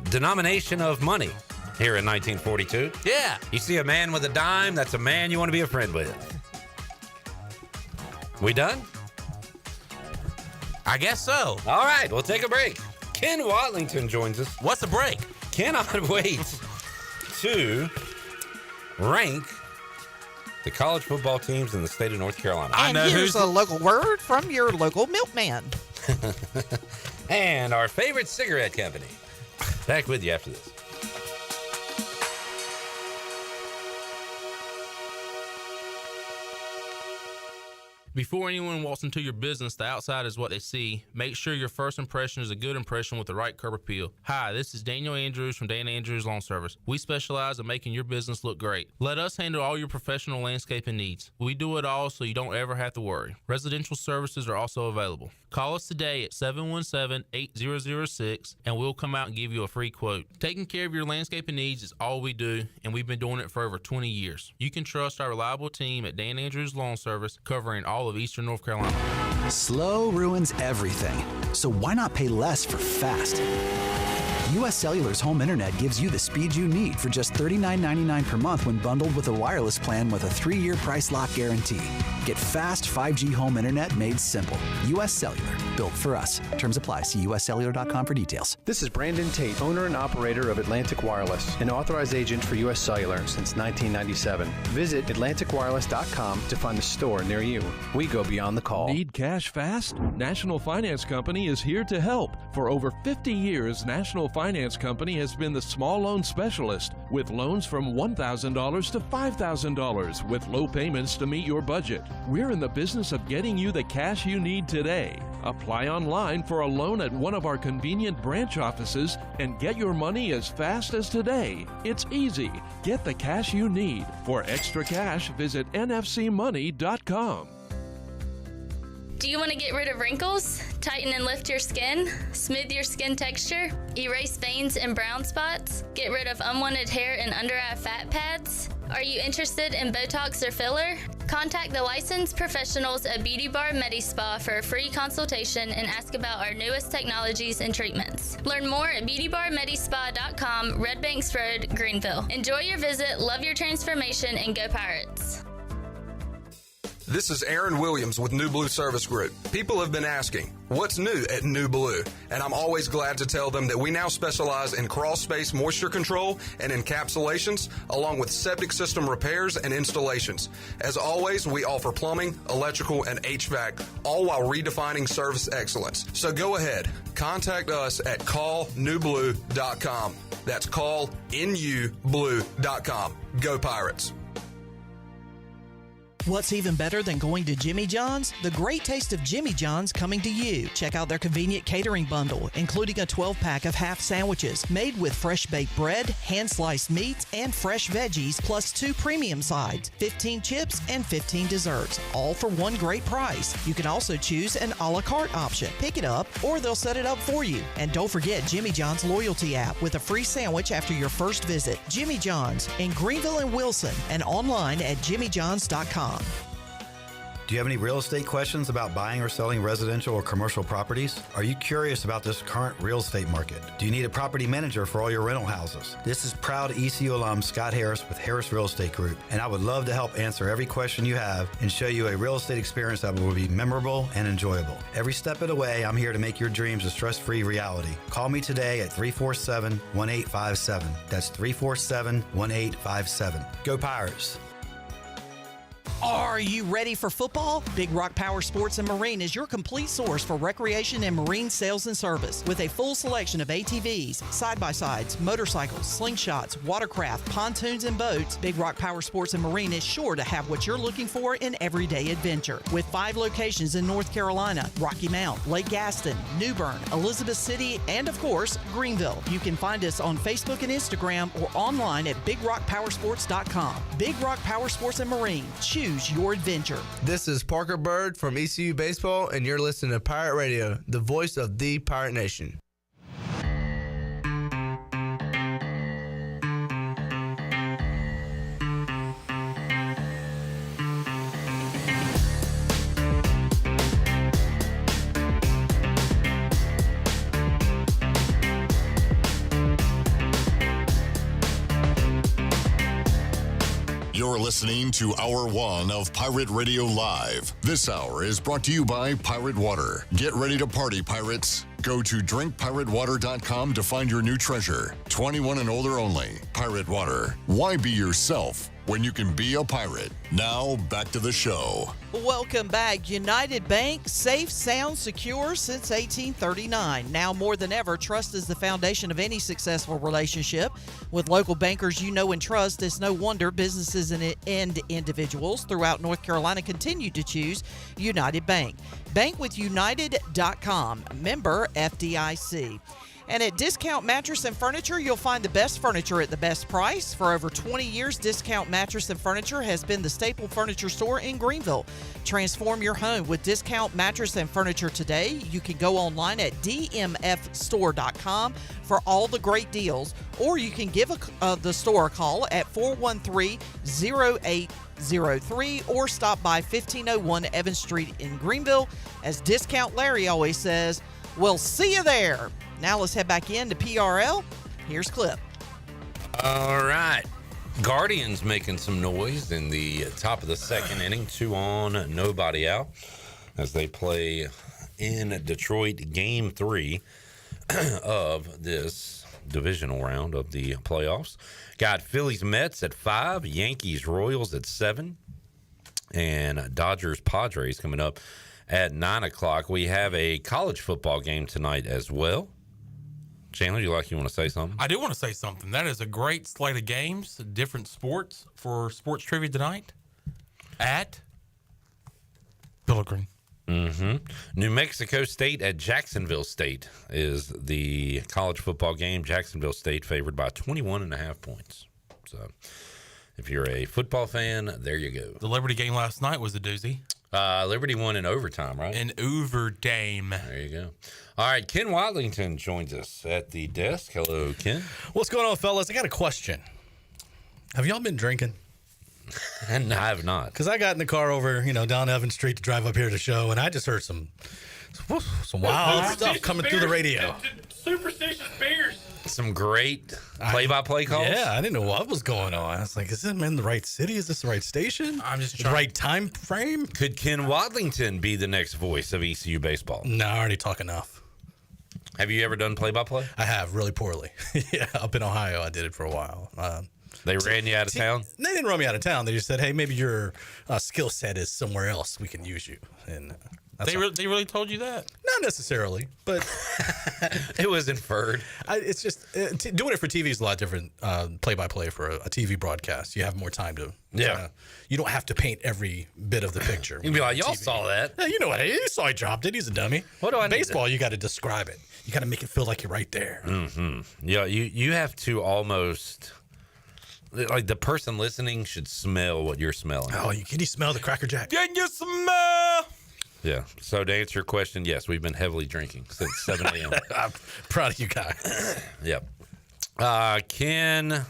S12: denomination of money here in 1942.
S17: Yeah.
S12: You see a man with a dime, that's a man you want to be a friend with. We done?
S17: I guess so.
S12: All right, we'll take a break. Ken Watlington joins us.
S17: What's the break?
S12: Cannot wait to rank the college football teams in the state of North Carolina.
S21: And here's a local word from your local milkman.
S12: And our favorite cigarette company. Back with you after this.
S11: Before anyone walks into your business, the outside is what they see. Make sure your first impression is a good impression with the right curb appeal. Hi, this is Daniel Andrews from Dan Andrews Lawn Service. We specialize in making your business look great. Let us handle all your professional landscaping needs. We do it all so you don't ever have to worry. Residential services are also available. Call us today at 717-8006 and we'll come out and give you a free quote. Taking care of your landscaping needs is all we do, and we've been doing it for over 20 years. You can trust our reliable team at Dan Andrews Lawn Service, covering all of Eastern North Carolina.
S22: Slow ruins everything, so why not pay less for fast?
S18: U.S. Cellular's home internet gives you the speed you need for just $39.99 per month when bundled with a wireless plan with a 3-year price lock guarantee. Get fast 5G home internet made simple. U.S. Cellular, built for us. Terms apply. See uscellular.com for details.
S22: This is Brandon Tate, owner and operator of Atlantic Wireless, an authorized agent for U.S. Cellular since 1997. Visit AtlanticWireless.com to find a store near you. We go beyond the call.
S23: Need cash fast? National Finance Company is here to help. For over 50 years, National Finance Company has been the small loan specialist with loans from $1,000 to $5,000 with low payments to meet your budget. We're in the business of getting you the cash you need today. Apply online for a loan at one of our convenient branch offices and get your money as fast as today. It's easy. Get the cash you need. For extra cash, visit nfcmoney.com.
S24: Do you want to get rid of wrinkles, tighten and lift your skin, smooth your skin texture, erase veins and brown spots, get rid of unwanted hair and under-eye fat pads? Are you interested in Botox or filler? Contact the licensed professionals at Beauty Bar MediSpa for a free consultation and ask about our newest technologies and treatments. Learn more at beautybarmedispa.com, Red Banks Road, Greenville. Enjoy your visit, love your transformation, and go Pirates.
S25: This is Aaron Williams with New Blue Service Group. People have been asking, what's new at New Blue? And I'm always glad to tell them that we now specialize in crawl space moisture control and encapsulations, along with septic system repairs and installations. As always, we offer plumbing, electrical, and HVAC, all while redefining service excellence. So go ahead, contact us at callnewblue.com. That's callnublue.com. Go Pirates.
S10: What's even better than going to Jimmy John's? The great taste of Jimmy John's coming to you. Check out their convenient catering bundle, including a 12-pack of half sandwiches made with fresh baked bread, hand-sliced meats, and fresh veggies, plus 2 premium sides, 15 chips, and 15 desserts, all for one great price. You can also choose an a la carte option. Pick it up, or they'll set it up for you. And don't forget Jimmy John's loyalty app with a free sandwich after your first visit. Jimmy John's in Greenville and Wilson, and online at jimmyjohns.com.
S4: Do you have any real estate questions about buying or selling residential or commercial properties? Are you curious about this current real estate market? Do you need a property manager for all your rental houses? This is proud ECU alum Scott Harris with Harris Real Estate Group, and I would love to help answer every question you have and show you a real estate experience that will be memorable and enjoyable. Every step of the way, I'm here to make your dreams a stress-free reality. Call me today at 347-1857. That's 347-1857. Go Pirates!
S10: Are you ready for football? Big Rock Power Sports and Marine is your complete source for recreation and marine sales and service. With a full selection of ATVs, side-by-sides, motorcycles, slingshots, watercraft, pontoons, and boats, Big Rock Power Sports and Marine is sure to have what you're looking for in everyday adventure. With 5 locations in North Carolina, Rocky Mount, Lake Gaston, New Bern, Elizabeth City, and of course, Greenville. You can find us on Facebook and Instagram or online at BigRockPowersports.com. Big Rock Power Sports and Marine. Choose your adventure.
S26: This is Parker Bird from ECU Baseball, and you're listening to Pirate Radio, the voice of the Pirate Nation.
S5: You're listening to Hour 1 of Pirate Radio Live. This hour is brought to you by Pirate Water. Get ready to party, pirates. Go to drinkpiratewater.com to find your new treasure. 21 and older only. Pirate Water. Why be yourself when you can be a pirate? Now, back to the show.
S10: Welcome back. United Bank, safe, sound, secure since 1839. Now more than ever, trust is the foundation of any successful relationship. With local bankers you know and trust, it's no wonder businesses and individuals throughout North Carolina continue to choose United Bank. Bankwithunited.com. Member FDIC. And at Discount Mattress and Furniture, you'll find the best furniture at the best price. For over 20 years, Discount Mattress and Furniture has been the staple furniture store in Greenville. Transform your home with Discount Mattress and Furniture today. You can go online at dmfstore.com for all the great deals, or you can give the store a call at 413-0803 or stop by 1501 Evans Street in Greenville. As Discount Larry always says, we'll see you there.
S21: Now let's head back into PRL. Here's Clip.
S12: All right. Guardians making some noise in the top of the second inning. 2 on, nobody out as they play in Detroit game 3 of this divisional round of the playoffs. Got Phillies Mets at 5, Yankees Royals at 7, and Dodgers Padres coming up at 9 o'clock. We have a college football game tonight as well. Chandler, you want to say something?
S17: I do want to say something. That is a great slate of games, different sports for sports trivia tonight at Pilgrim.
S12: Mm-hmm. New Mexico State at Jacksonville State is the college football game. Jacksonville State favored by 21.5 points. So if you're a football fan, there you go.
S17: The Liberty game last night was a doozy.
S12: Liberty won in overtime, right?
S17: In overtime.
S12: There you go. All right, Ken Wadlington joins us at the desk. Hello, Ken.
S1: What's going on, fellas? I got a question. Have y'all been drinking?
S12: And I have not.
S1: Because I got in the car over, down Evans Street to drive up here to the show, and I just heard some wild stuff coming through the radio.
S17: Superstitious bears.
S12: Some great play-by-play calls?
S1: Yeah, I didn't know what was going on. I was like, is this in the right city? Is this the right station?
S17: I'm just
S1: the right time frame?
S12: Could Ken Wadlington be the next voice of ECU baseball?
S1: No, I already talk enough.
S12: Have you ever done play-by-play?
S1: I have, really poorly. Yeah, up in Ohio, I did it for a while.
S12: They ran you out of town?
S1: They didn't run me out of town. They just said, hey, maybe your skill set is somewhere else. We can use you. And
S17: they really told you that?
S1: Not necessarily, but
S12: it was inferred.
S1: It's just doing it for TV is a lot different. Play-by-play for a TV broadcast, you have more time to. You don't have to paint every bit of the picture.
S12: You can be like, y'all saw that.
S1: Yeah, you know what? You saw he dropped it. He's a dummy.
S12: What do I need?
S1: Baseball, you got to describe it. You got to make it feel like you're right there.
S12: Mm-hmm. Yeah, you have to almost. Like the person listening should smell what you're smelling.
S1: Oh, can you smell the Cracker Jack?
S17: Can you smell?
S12: Yeah. So to answer your question, yes, we've been heavily drinking since 7 a.m.
S1: I'm proud of you guys.
S12: Yep. Ken,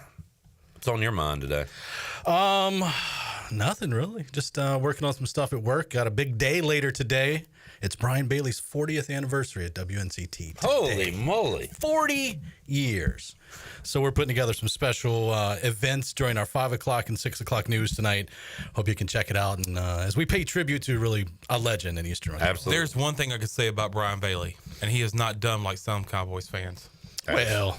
S12: what's on your mind today?
S1: Nothing really. Just working on some stuff at work. Got a big day later today. It's Brian Bailey's 40th anniversary at WNCT today.
S12: Holy moly.
S1: 40 years. So we're putting together some special events during our 5 o'clock and 6 o'clock news tonight. Hope you can check it out. And as we pay tribute to really a legend in Eastern North Carolina.
S12: Absolutely.
S17: There's one thing I could say about Brian Bailey, and he is not dumb like some Cowboys fans.
S1: Well.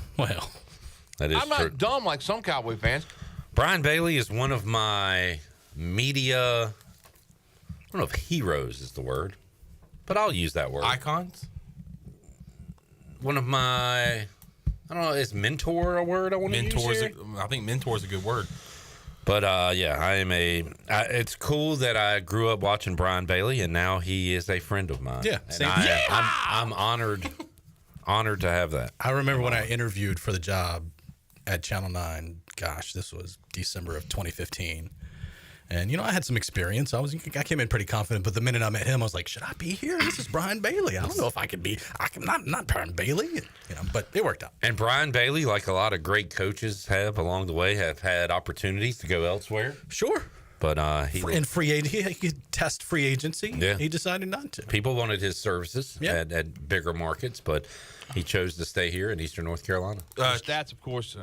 S12: That is
S2: I'm not dumb like some Cowboy fans.
S12: Brian Bailey is one of my media, I don't know if heroes is the word, but I'll use that word.
S17: Icons?
S12: One of my, I don't know, is mentor a word I want to use here?
S17: I think mentor is a good word.
S12: But I am it's cool that I grew up watching Brian Bailey, and now he is a friend of mine.
S1: Yeah,
S12: and I'm honored to have that.
S1: I remember when I interviewed for the job at Channel 9. Gosh, this was December of 2015. And, I had some experience. I came in pretty confident, but the minute I met him, I was like, should I be here? This is Brian Bailey. I don't know if I could be. I'm not Brian Bailey, but it worked out.
S12: And Brian Bailey, like a lot of great coaches have along the way, have had opportunities to go elsewhere.
S1: Sure.
S12: But he
S1: could test free agency.
S12: Yeah.
S1: He decided not to.
S12: People wanted his services at bigger markets, but he chose to stay here in Eastern North Carolina.
S2: Stats, of course,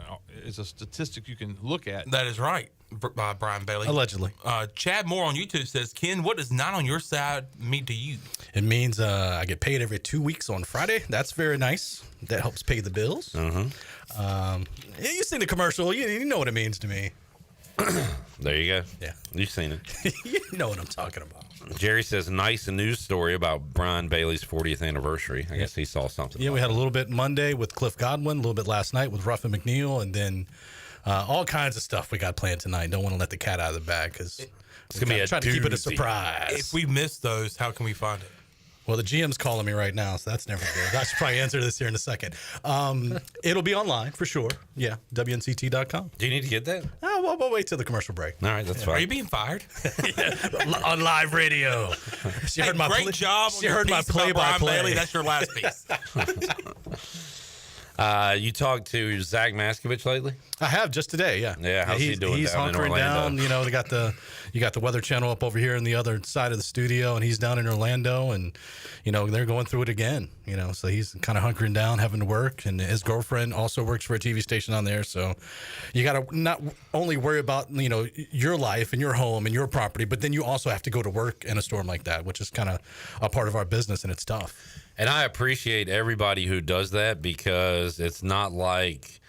S2: is a statistic you can look at.
S17: That is right, Brian Bailey.
S1: Allegedly.
S17: Chad Moore on YouTube says, Ken, what does not on your side mean to you?
S1: It means I get paid every 2 weeks on Friday. That's very nice. That helps pay the bills.
S12: Mm-hmm.
S1: You've seen the commercial. You know what it means to me.
S12: There you go.
S1: Yeah.
S12: You've seen it.
S1: You know what I'm talking about.
S12: Jerry says, nice news story about Brian Bailey's 40th anniversary. I guess he saw something.
S1: Yeah, we had a little bit Monday with Cliff Godwin, a little bit last night with Ruffin McNeil, and then all kinds of stuff we got planned tonight. Don't want to let the cat out of the bag because
S12: it's going to be
S1: try to keep it a surprise.
S17: If we miss those, how can we find it?
S1: Well, the GM's calling me right now, so that's never good. I should probably answer this here in a second. It'll be online for sure. Yeah, WNCT.com.
S12: Do you need to get that?
S1: We'll wait till the commercial break.
S12: All right, that's fine.
S17: Are you being fired?
S1: On live radio. She heard my
S17: great job.
S1: She heard my
S17: play-by-play.
S1: play-by-play.
S17: That's your last piece.
S12: You talked to Zach Maskovich lately?
S1: I have just today, yeah.
S12: Yeah, how's he doing
S1: He's
S12: down in
S1: hunkering
S12: Orlando?
S1: down. You know, you got the Weather Channel up over here on the other side of the studio, and he's down in Orlando, and you know they're going through it again. You know, so he's kind of hunkering down, having to work, and his girlfriend also works for a TV station on there. So you got to not only worry about your life and your home and your property, but then you also have to go to work in a storm like that, which is kind of a part of our business, and it's tough.
S12: And I appreciate everybody who does that, because it's not like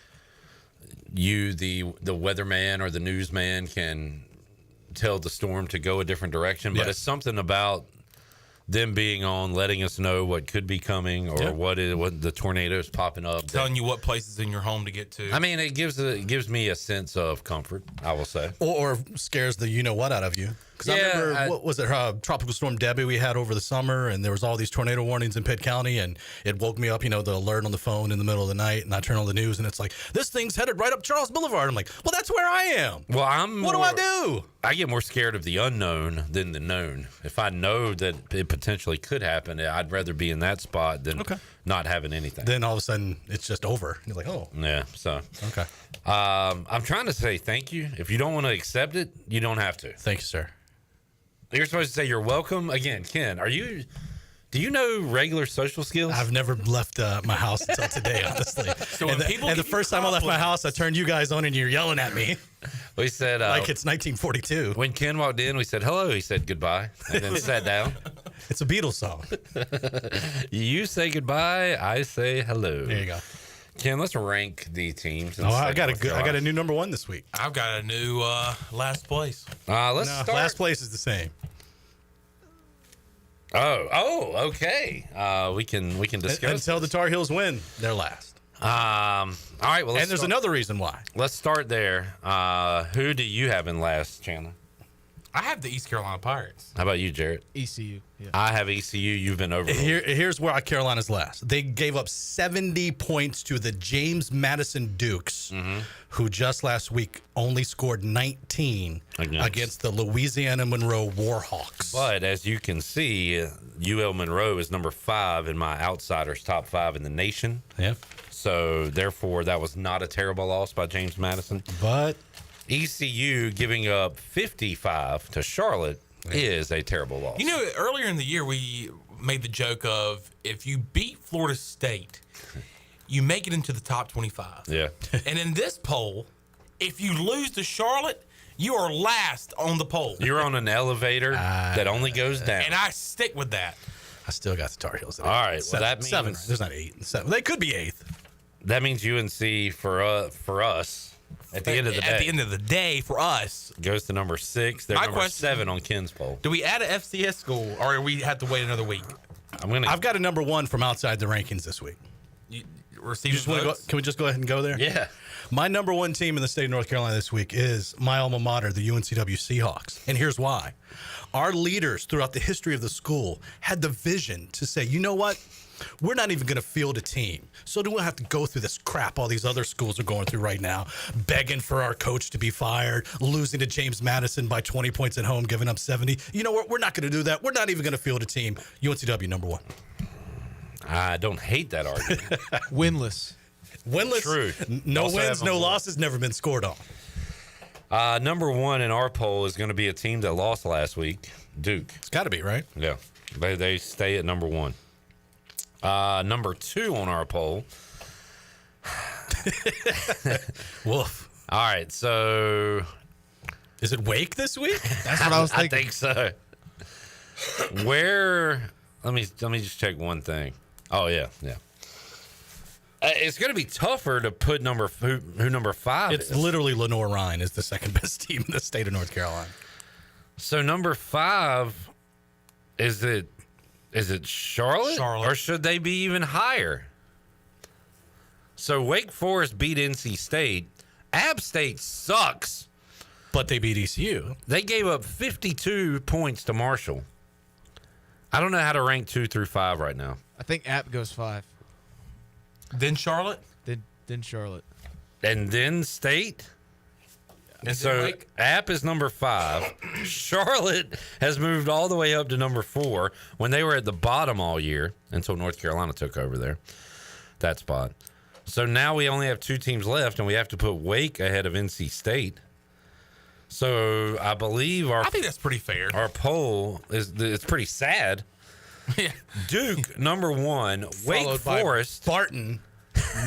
S12: you, the weatherman or the newsman, can tell the storm to go a different direction, but it's something about them being on, letting us know what could be coming, or what the tornado is popping up,
S17: telling you what places in your home to get to.
S12: I mean, it gives me a sense of comfort, I will say,
S1: or scares the what out of you. Because I remember, what was it, Tropical Storm Debbie we had over the summer, and there was all these tornado warnings in Pitt County, and it woke me up, the alert on the phone in the middle of the night, and I turn on the news, and it's like, this thing's headed right up Charles Boulevard. I'm like, well, that's where I am.
S12: Well,
S1: what do I do?
S12: I get more scared of the unknown than the known. If I know that it potentially could happen, I'd rather be in that spot than not having anything.
S1: Then all of a sudden, it's just over. You're like, oh.
S12: Yeah, so.
S1: Okay.
S12: I'm trying to say thank you. If you don't want to accept it, you don't have to.
S1: Thank you, sir.
S12: You're supposed to say you're welcome. Again, Ken, do you know regular social skills?
S1: I've never left my house until today, honestly.
S17: So
S1: and the first time I left my house, I turned you guys on and you're yelling at me.
S12: We said...
S1: like it's 1942.
S12: When Ken walked in, we said hello. He said goodbye and then sat down.
S1: It's a Beatles song.
S12: You say goodbye, I say hello.
S1: There you go.
S12: Ken, let's rank the teams.
S1: I got a new number one this week.
S17: I've got a new last place.
S12: Let's start.
S1: Last place is the same.
S12: Oh, okay. We can discuss
S1: until the Tar Heels win. They're last.
S12: All right. Well,
S1: and there's another reason why.
S12: Let's start there. Who do you have in last, Chandler?
S17: I have the East Carolina Pirates.
S12: How about you, Jarrett?
S6: ECU. Yeah.
S12: I have ECU. You've been over.
S1: Here's where Carolina's last. They gave up 70 points to the James Madison Dukes, who just last week only scored 19 against the Louisiana Monroe Warhawks.
S12: But as you can see, UL Monroe is number 5 in my Outsiders top 5 in the nation.
S1: Yeah.
S12: So therefore, that was not a terrible loss by James Madison.
S1: But
S12: ECU giving up 55 to Charlotte is a terrible loss.
S17: Earlier in the year, we made the joke of if you beat Florida State, you make it into the top 25.
S12: Yeah.
S17: And in this poll, if you lose to Charlotte, you are last on the poll.
S12: You're on an elevator that only goes down.
S17: And I stick with that.
S1: I still got the Tar Heels.
S12: All right. Well, that means
S1: 7. There's not 8. 7. They could be 8th.
S12: That means UNC for us. At the end of the day.
S17: At the end of the day, for us,
S12: goes to number 6. They're number 7 on Ken's poll.
S17: Do we add an FCS school, or do we have to wait another week?
S1: I've got a number 1 from outside the rankings this week.
S17: Can
S1: we just go ahead and go there?
S12: Yeah.
S1: My number 1 team in the state of North Carolina this week is my alma mater, the UNCW Seahawks. And here's why. Our leaders throughout the history of the school had the vision to say, you know what? We're not even going to field a team. So do we have to go through this crap all these other schools are going through right now, begging for our coach to be fired, losing to James Madison by 20 points at home, giving up 70. You know what? We're not going to do that. We're not even going to field a team. UNCW number 1.
S12: I don't hate that argument.
S6: Winless.
S12: True.
S1: No wins, no losses, never been scored on.
S12: Number 1 in our poll is going to be a team that lost last week, Duke.
S1: It's got to be, right?
S12: Yeah. They stay at number 1. Number 2 on our poll.
S1: Woof.
S12: All right, so
S1: is it Wake this week?
S6: That's what I was thinking.
S12: I think so. Where? Let me just check one thing. Oh yeah. It's going to be tougher to put who number 5
S1: It's
S12: is.
S1: literally Lenore Ryan is the second best team in the state of North Carolina.
S12: So number 5, is it Charlotte? Or should they be even higher? So Wake Forest beat NC State. App State sucks.
S1: But they beat ECU.
S12: They gave up 52 points to Marshall. I don't know how to rank 2 through 5 right now.
S6: I think App goes 5.
S17: Then Charlotte?
S6: Then Charlotte.
S12: And then State?
S17: And
S12: so
S17: Wake?
S12: App is number 5. Charlotte has moved all the way up to number 4 when they were at the bottom all year until North Carolina took over there. That spot. So now we only have 2 teams left, and we have to put Wake ahead of NC State. So I believe
S17: I think that's pretty fair.
S12: Our poll it's pretty sad.
S17: Yeah.
S12: Duke number 1, Wake
S1: Followed by
S12: Forest,
S1: Barton,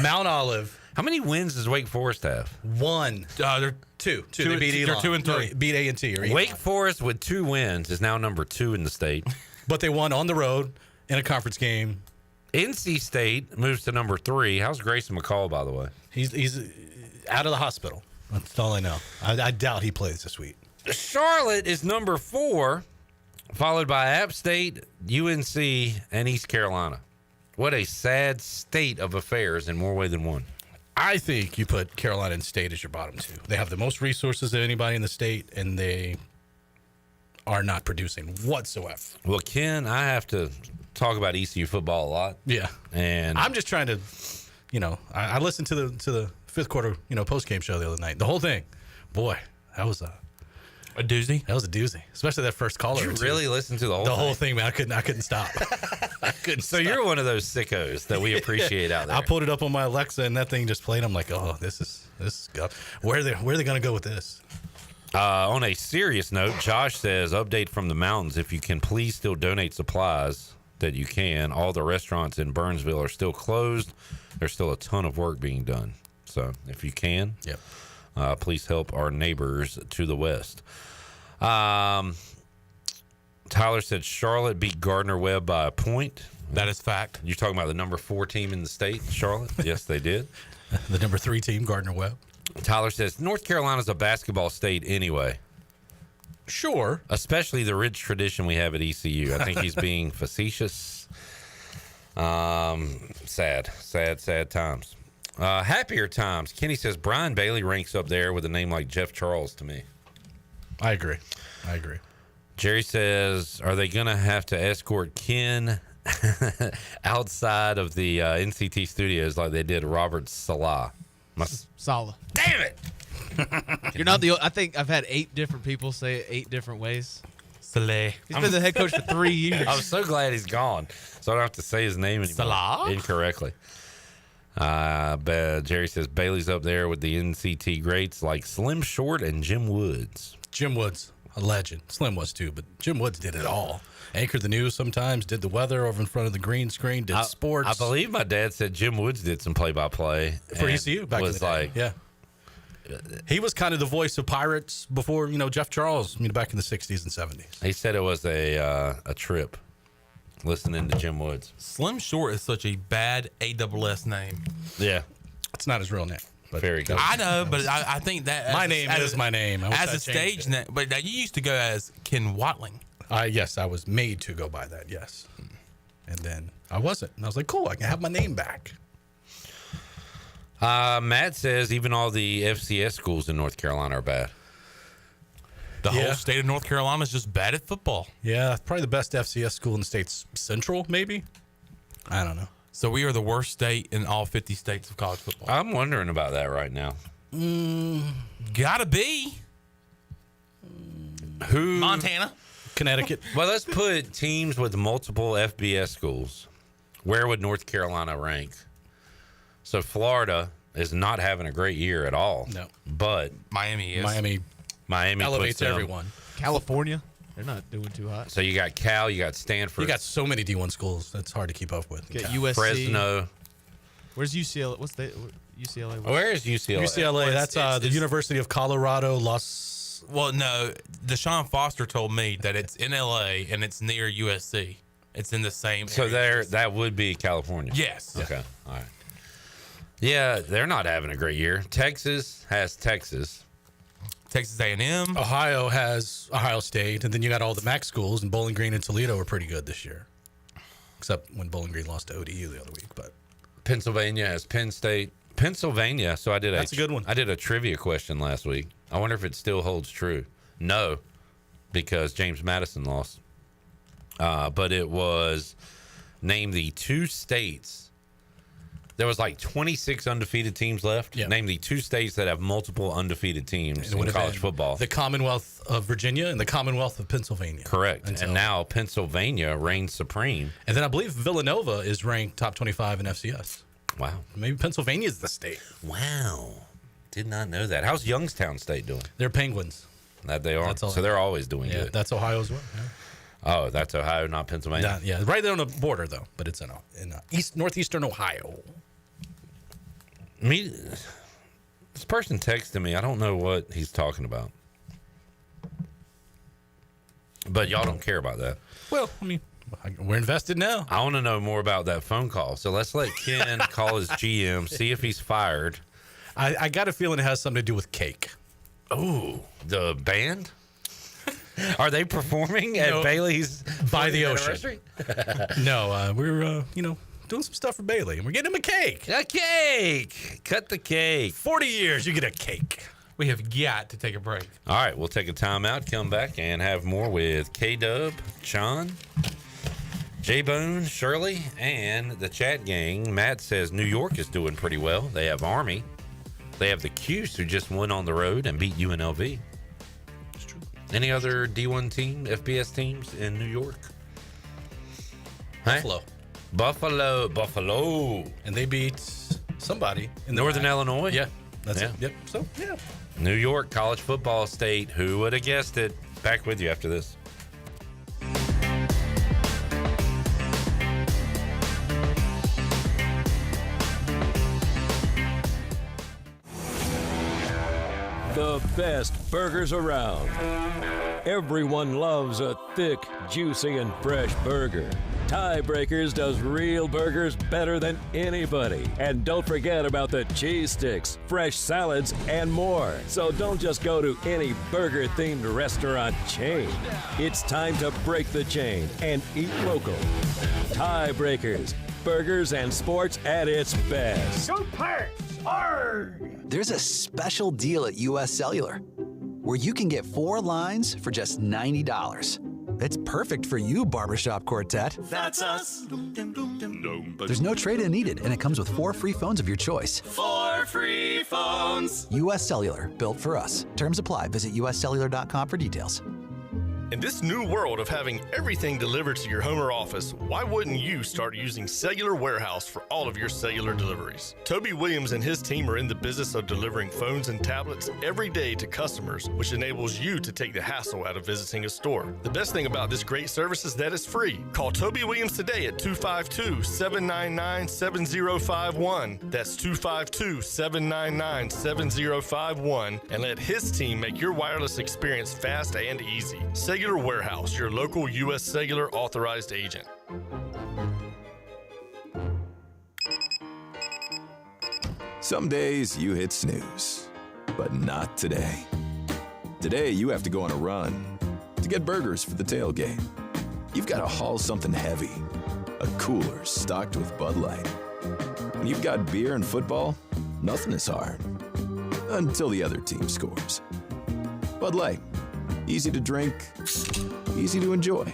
S1: Mount Olive.
S12: How many wins does Wake Forest have?
S1: 1.
S17: They're
S1: Two.
S17: Two-
S1: They beat
S17: they're
S1: Elon.
S17: 2 and 3.
S1: No, beat A&T. Or
S12: Wake
S1: Elon.
S12: Forest with 2 wins is now number 2 in the state.
S1: But they won on the road in a conference game.
S12: NC State moves to number 3. How's Grayson McCall, by the way?
S1: He's out of the hospital. That's all I know. I doubt he plays this week.
S12: Charlotte is number 4, followed by App State, UNC, and East Carolina. What a sad state of affairs in more ways than one.
S1: I think you put Carolina and State as your bottom 2. They have the most resources of anybody in the state, and they are not producing whatsoever.
S12: Well, Ken, I have to talk about ECU football a lot.
S1: Yeah,
S12: and
S1: I'm just trying to, I listened to the fifth quarter, post game show the other night. The whole thing, boy, that was a
S17: doozy.
S1: That was a doozy, especially that first caller.
S12: Did you really listen to the whole
S1: thing, man? I couldn't stop. I couldn't.
S12: So you're one of those sickos that we appreciate out there.
S1: I pulled it up on my Alexa, and that thing just played. I'm like, oh, this is good. Where are they going to go with this?
S12: On a serious note, Josh says, update from the mountains. If you can please still donate supplies that you can. All the restaurants in Burnsville are still closed. There's still a ton of work being done. So if you can, please help our neighbors to the west. Tyler said Charlotte beat Gardner-Webb by a point.
S17: That is fact.
S12: You're talking about the number 4 team in the state, Charlotte? Yes, they did.
S1: The number 3 team, Gardner-Webb.
S12: Tyler says North Carolina's a basketball state anyway.
S1: Sure.
S12: Especially the rich tradition we have at ECU. I think he's being facetious. Sad times. Happier times. Kenny says Brian Bailey ranks up there with a name like Jeff Charles to me.
S1: I agree.
S12: Jerry says, are they going to have to escort Ken outside of the NCT studios like they did Robert Salah?
S6: Salah.
S12: Damn it!
S6: You're not the. I think I've had 8 different people say it 8 different ways.
S17: Salah.
S6: He's been the head coach for 3 years.
S12: I'm so glad he's gone, so I don't have to say his name anymore
S17: Salah?
S12: incorrectly. Jerry says Bailey's up there with the NCT greats like Slim Short and Jim Woods.
S1: Jim Woods, a legend. Slim was too, but Jim Woods did it all. Anchored the news sometimes, did the weather over in front of the green screen, did sports.
S12: I believe my dad said Jim Woods did some play-by-play.
S1: For ECU back in the day. Yeah. He was kind of the voice of Pirates before, Jeff Charles, back in the 60s and 70s.
S12: He said it was a trip listening to Jim Woods.
S17: Slim Short is such a bad ASS name.
S12: Yeah.
S1: It's not his real name. But
S12: very good.
S17: I know, but I think that
S1: my name is my name.
S17: As a stage name, but now you used to go as Ken Watling.
S1: Yes, I was made to go by that. Yes, and then I wasn't, and I was like, cool, I can have my name back.
S12: Matt says even all the FCS schools in North Carolina are bad.
S17: The whole state of North Carolina is just bad at football.
S1: Yeah, probably the best FCS school in the state's Central, maybe. I don't know.
S17: So we are the worst state in all 50 states of college football.
S12: I'm wondering about that right now.
S17: Gotta be.
S12: Who?
S17: Montana.
S1: Connecticut.
S12: Well, let's put teams with multiple FBS schools. Where would North Carolina rank? So Florida is not having a great year at all.
S1: No.
S12: But
S17: Miami is.
S12: Miami
S1: elevates
S12: puts
S1: everyone.
S6: California, they're not doing too hot.
S12: So you got Cal, you got Stanford.
S1: You got so many D1 schools. That's hard to keep up with.
S6: Get USC.
S12: Fresno.
S6: Where's UCLA? What's the UCLA?
S12: Where is UCLA?
S1: UCLA.
S17: Well,
S1: that's the University of Colorado.
S17: Well, no. Deshaun Foster told me that it's in LA and it's near USC. It's in the same.
S12: So that would be California.
S17: Yes.
S12: Okay. All right. Yeah, they're not having a great year. Texas has Texas.
S17: Texas A&M.
S1: Ohio has Ohio State, and then you got all the MAC schools, and Bowling Green and Toledo are pretty good this year, except when Bowling Green lost to ODU the other week. But
S12: Pennsylvania has Penn State. Pennsylvania. So that's
S1: a good one.
S12: I did a trivia question last week. I wonder if it still holds true. No, because James Madison lost. But it was name the 2 states. There was like 26 undefeated teams left.
S1: Yeah.
S12: Name the 2 states that have multiple undefeated teams in college football.
S1: The Commonwealth of Virginia and the Commonwealth of Pennsylvania.
S12: Correct. And now Pennsylvania reigns supreme.
S1: And then I believe Villanova is ranked top 25 in FCS.
S12: Wow.
S1: Maybe Pennsylvania's the state.
S12: Wow. Did not know that. How's Youngstown State doing?
S1: They're Penguins.
S12: That they are.
S1: That's all
S12: So they're always doing
S1: Yeah,
S12: good.
S1: that's Ohio as well. Yeah.
S12: Oh, that's Ohio, not Pennsylvania.
S1: Yeah, right there on the border though, but it's in northeastern Ohio.
S12: This person texted me. I don't know what he's talking about, but y'all don't care about that.
S1: Well, I mean, we're invested now.
S12: I want to know more about that phone call. So let's let Ken call his GM, see if he's fired.
S1: I got a feeling it has something to do with cake.
S12: Oh, the band? Are they performing at Bailey's
S1: by the
S12: 40th
S1: ocean?
S12: anniversary?
S1: No, we're doing some stuff for Bailey, and we're getting him a cake.
S12: A cake. Cut the cake.
S1: 40 years, you get a cake.
S17: We have got to take a break.
S12: All right, we'll take a timeout, come back, and have more with K-Dub, Sean, J-Bone, Shirley, and the chat gang. Matt says New York is doing pretty well. They have Army. They have the Cuse, who just went on the road and beat UNLV. It's true. Any other D1 team, FBS teams in New York?
S1: Buffalo.
S12: Buffalo.
S1: And they beat somebody in the
S12: Northern
S1: back.
S12: Illinois?
S1: Yeah, that's
S12: Yeah.
S1: it. Yep. So, yeah.
S12: New York college football state. Who would have guessed it? Back with you after this.
S3: The best burgers around. Everyone loves a thick, juicy, and fresh burger. Tiebreakers does real burgers better than anybody. And don't forget about the cheese sticks, fresh salads, and more. So don't just go to any burger-themed restaurant chain. It's time to break the chain and eat local. Tiebreakers, burgers and sports at its best.
S14: Go Pirates! Arrgh!
S18: There's a special deal at US Cellular where you can get 4 lines for just $90. It's perfect for you, barbershop quartet.
S7: That's us.
S18: There's no trade-in needed, and it comes with 4 free phones of your choice.
S7: 4 free phones.
S18: US Cellular, built for us. Terms apply. Visit uscellular.com for details.
S8: In this new world of having everything delivered to your home or office, why wouldn't you start using Cellular Warehouse for all of your cellular deliveries? Toby Williams and his team are in the business of delivering phones and tablets every day to customers, which enables you to take the hassle out of visiting a store. The best thing about this great service is that it's free. Call Toby Williams today at 252-799-7051. That's 252-799-7051, and let his team make your wireless experience fast and easy. Cellular Warehouse, your local U.S. Cellular authorized agent.
S9: Some days you hit snooze, but not today. Today you have to go on a run to get burgers for the tailgate. You've got to haul something heavy, a cooler stocked with Bud Light. When you've got beer and football, nothing is hard. Until the other team scores. Bud Light. Easy to drink, easy to enjoy.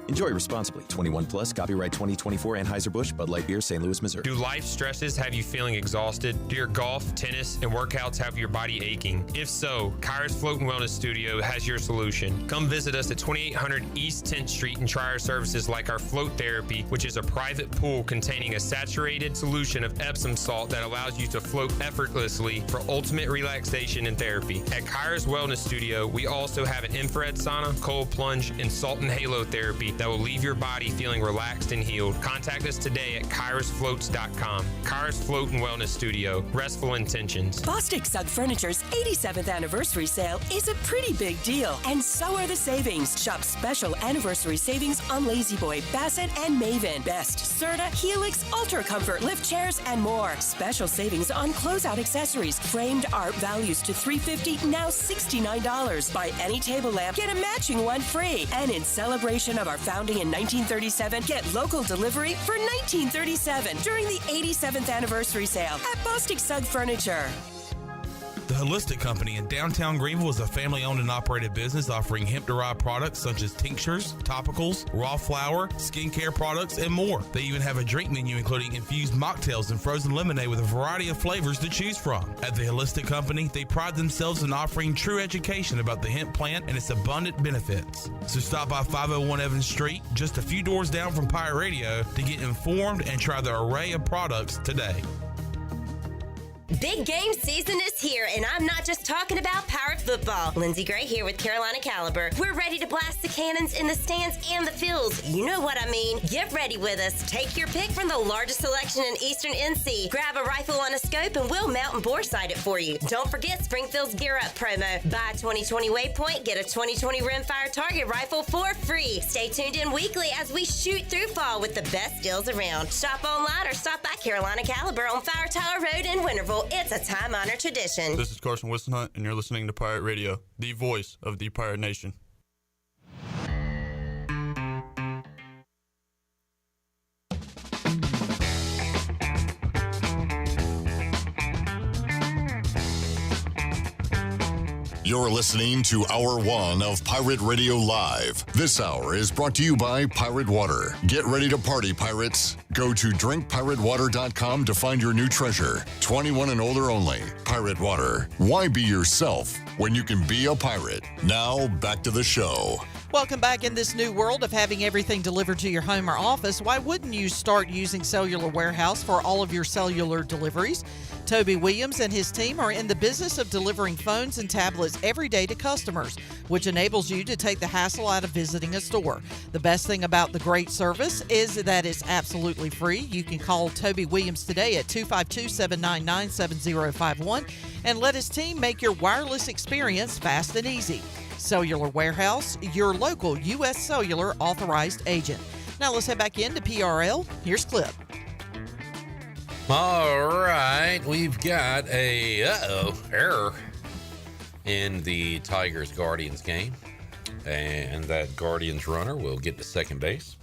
S9: Enjoy responsibly. 21 plus. Copyright 2024 Anheuser-Busch, Bud Light Beer, St. Louis, Missouri.
S13: Do life stresses have you feeling exhausted? Do your golf, tennis, and workouts have your body aching? If so, Kyra's Float and Wellness Studio has your solution. Come visit us at 2800 East 10th Street and try our services like our float therapy, which is a private pool containing a saturated solution of Epsom salt that allows you to float effortlessly for ultimate relaxation and therapy. At Kyra's Wellness Studio, we also have an infrared sauna, cold plunge, and salt and halo therapy that will leave your body feeling relaxed and healed. Contact us today at KyrosFloats.com. Kyra's Float and Wellness Studio. Restful intentions.
S15: Bostic Sugg Furniture's 87th anniversary sale is a pretty big deal, and so are the savings. Shop special anniversary savings on Lazy Boy, Bassett, and Maven, Best, Serta, Helix, Ultra Comfort lift chairs, and more. Special savings on closeout accessories. Framed art values to $350, now $69. Buy any table lamp, get a matching one free. And in celebration of our founding in 1937, get local delivery for $19.37 during the 87th anniversary sale at Bostic Sugg Furniture.
S17: The Holistic Company in downtown Greenville is a family-owned and operated business offering hemp-derived products such as tinctures, topicals, raw flour, skincare products, and more. They even have a drink menu including infused mocktails and frozen lemonade with a variety of flavors to choose from. At the Holistic Company, they pride themselves in offering true education about the hemp plant and its abundant benefits. So stop by 501 Evans Street, just a few doors down from Pirate Radio, to get informed and try the array of products today.
S11: Big game season is here, and I'm not just talking about Pirate football. Lindsey Gray here with Carolina Caliber. We're ready to blast the cannons in the stands and the fields. You know what I mean. Get ready with us. Take your pick from the largest selection in Eastern NC. Grab a rifle on a scope, and we'll mount and bore sight it for you. Don't forget Springfield's Gear Up promo. Buy a 2020 Waypoint, get a 2020 Rimfire Target rifle for free. Stay tuned in weekly as we shoot through fall with the best deals around. Shop online or stop by Carolina Caliber on Fire Tower Road in Winterville. It's a time-honored tradition.
S16: This is Carson Wissenhunt, and you're listening to Pirate Radio, the voice of the Pirate Nation.
S5: You're listening to Hour 1 of Pirate Radio Live. This hour is brought to you by Pirate Water. Get ready to party, pirates. Go to drinkpiratewater.com to find your new treasure. 21 and older only. Pirate Water. Why be yourself when you can be a pirate? Now, back to the show.
S21: Welcome back. In this new world of having everything delivered to your home or office, why wouldn't you start using Cellular Warehouse for all of your cellular deliveries? Toby Williams and his team are in the business of delivering phones and tablets every day to customers, which enables you to take the hassle out of visiting a store. The best thing about the great service is that it's absolutely free. You can call Toby Williams today at 252-799-7051 and let his team make your wireless experience fast and easy. Cellular Warehouse, your local U.S. Cellular authorized agent. Now let's head back into PRL. Here's Clip.
S12: All right, we've got a error in the Tigers-Guardians game, and that Guardians runner will get to second base.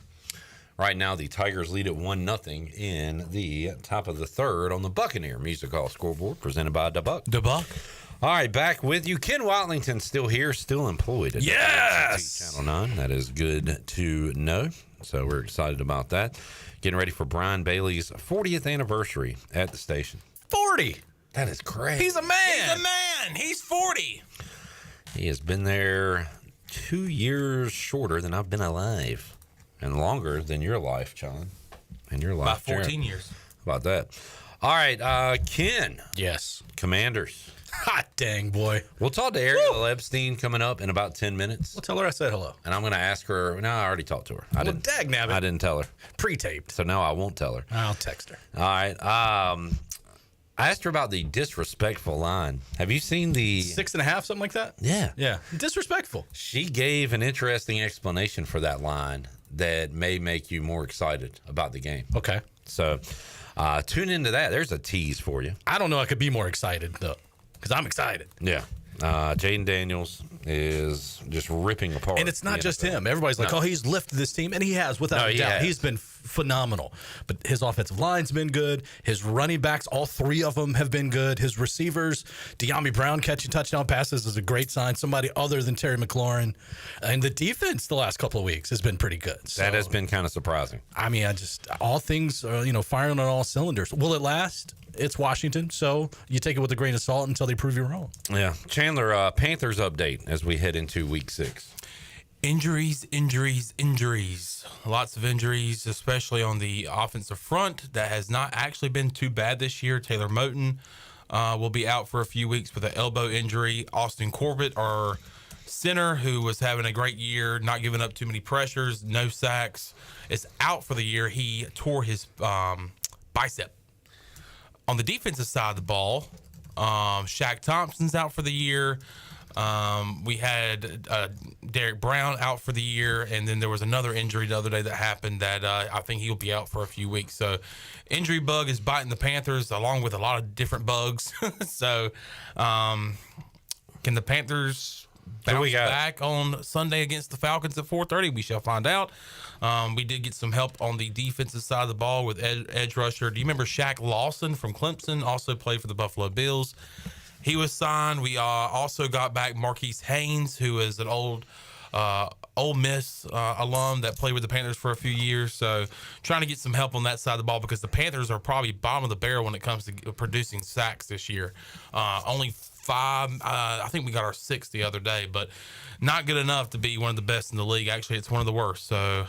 S12: Right now, the Tigers lead at 1-0 in the top of the third on the Buccaneer Music Hall scoreboard, presented by Da Buck.
S1: Da Buck.
S12: All right, back with you. Ken Watlington's still here, still employed at
S1: Yes!
S12: Channel 9. That is good to know. So we're excited about that. Getting ready for Brian Bailey's 40th anniversary at the station.
S1: 40!
S12: That is crazy.
S1: He's a man!
S17: He's a man! He's 40!
S12: He has been there 2 years shorter than I've been alive. And longer than your life, John. And your life,
S17: About 14
S12: Jared.
S17: years.
S12: How about that? All right, Ken.
S1: Yes.
S12: Commanders.
S1: Hot dang, boy.
S12: We'll talk to Ariel Epstein coming up in about 10 minutes.
S1: We'll tell her I said hello.
S12: And I'm going to ask her. No, I already talked to her. I didn't tell her.
S1: Pre-taped.
S12: So no, I won't tell her.
S1: I'll text her.
S12: All right. I asked her about the disrespectful line. Have you seen the
S1: 6.5, something like that?
S12: Yeah.
S1: Yeah. Disrespectful.
S12: She gave an interesting explanation for that line that may make you more excited about the game.
S1: Okay.
S12: So tune into that. There's a tease for you.
S1: I don't know I could be more excited, though, because I'm excited.
S12: Yeah. Jaden Daniels is just ripping apart.
S1: And it's not just him. Everybody's like, he's lifted this team. And he has, without a doubt. He's been phenomenal. But his offensive line's been good. His running backs, all three of them have been good. His receivers, De'Ami Brown catching touchdown passes is a great sign. Somebody other than Terry McLaurin. And the defense the last couple of weeks has been pretty good. So,
S12: that has been kind of surprising.
S1: I mean, all things are, firing on all cylinders. Will it last? It's Washington, so you take it with a grain of salt until they prove you wrong.
S12: Yeah. Chandler, Panthers update as we head into week 6.
S17: Injuries. Lots of injuries, especially on the offensive front. That has not actually been too bad this year. Taylor Moton will be out for a few weeks with an elbow injury. Austin Corbett, our center, who was having a great year, not giving up too many pressures, no sacks, is out for the year. He tore his bicep. On the defensive side of the ball, Shaq Thompson's out for the year. We had Derek Brown out for the year, and then there was another injury the other day that happened that I think he'll be out for a few weeks. So injury bug is biting the Panthers along with a lot of different bugs. So can the Panthers bounce back on Sunday against the Falcons at 4:30? We shall find out. We did get some help on the defensive side of the ball with edge rusher. Do you remember Shaq Lawson from Clemson? Also played for the Buffalo Bills. He was signed. We also got back Marquise Haynes, who is an old Ole Miss alum that played with the Panthers for a few years. So trying to get some help on that side of the ball because the Panthers are probably bottom of the barrel when it comes to producing sacks this year. Only 5. I think we got our 6th the other day, but not good enough to be one of the best in the league. Actually, it's one of the worst. So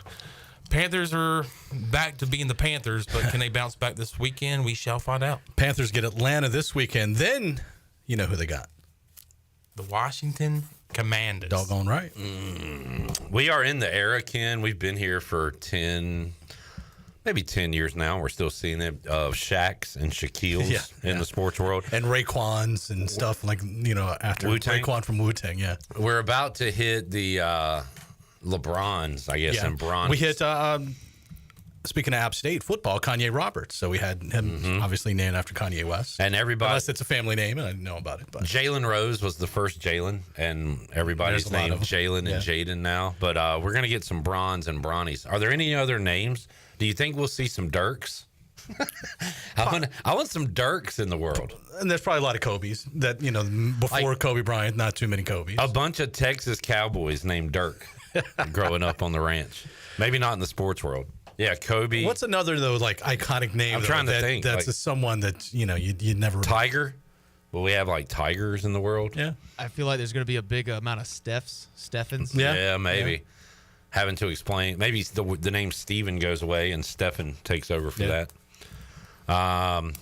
S17: Panthers are back to being the Panthers, but can they bounce back this weekend? We shall find out.
S1: Panthers get Atlanta this weekend. Then you know who they got.
S17: The Washington Commanders.
S1: Doggone right.
S12: We are in the era, Ken. We've been here for maybe 10 years now. We're still seeing it of Shaqs and Shaquille's in the sports world.
S1: And Raekwons and stuff like, after
S12: Wu-Tang?
S1: Raekwon from Wu-Tang, yeah.
S12: We're about to hit the LeBrons, I guess, and Bron.
S1: We hit, speaking of App State football, Kanye Roberts. So we had him obviously named after Kanye West.
S12: And everybody.
S1: Unless it's a family name, and I didn't know about it. But
S12: Jalen Rose was the first Jalen, and everybody's
S1: There's a lot
S12: named
S1: of them.
S12: Jalen and Jaden now. But we're going to get some Brons and Bronnies. Are there any other names? Do you think we'll see some Dirks? I want some Dirks in the world.
S1: And there's probably a lot of Kobe's that, before Kobe Bryant, not too many Kobe's.
S12: A bunch of Texas Cowboys named Dirk growing up on the ranch. Maybe not in the sports world. Yeah, Kobe.
S1: What's another, though, like iconic name?
S12: I'm trying to think.
S1: That's
S12: like,
S1: someone that, you'd never.
S12: Tiger? Will we have like tigers in the world?
S1: Yeah.
S6: I feel like there's going to be a big amount of Steffens.
S12: Yeah, maybe. Yeah. Having to explain. Maybe the name Steven goes away and Stephen takes over for that.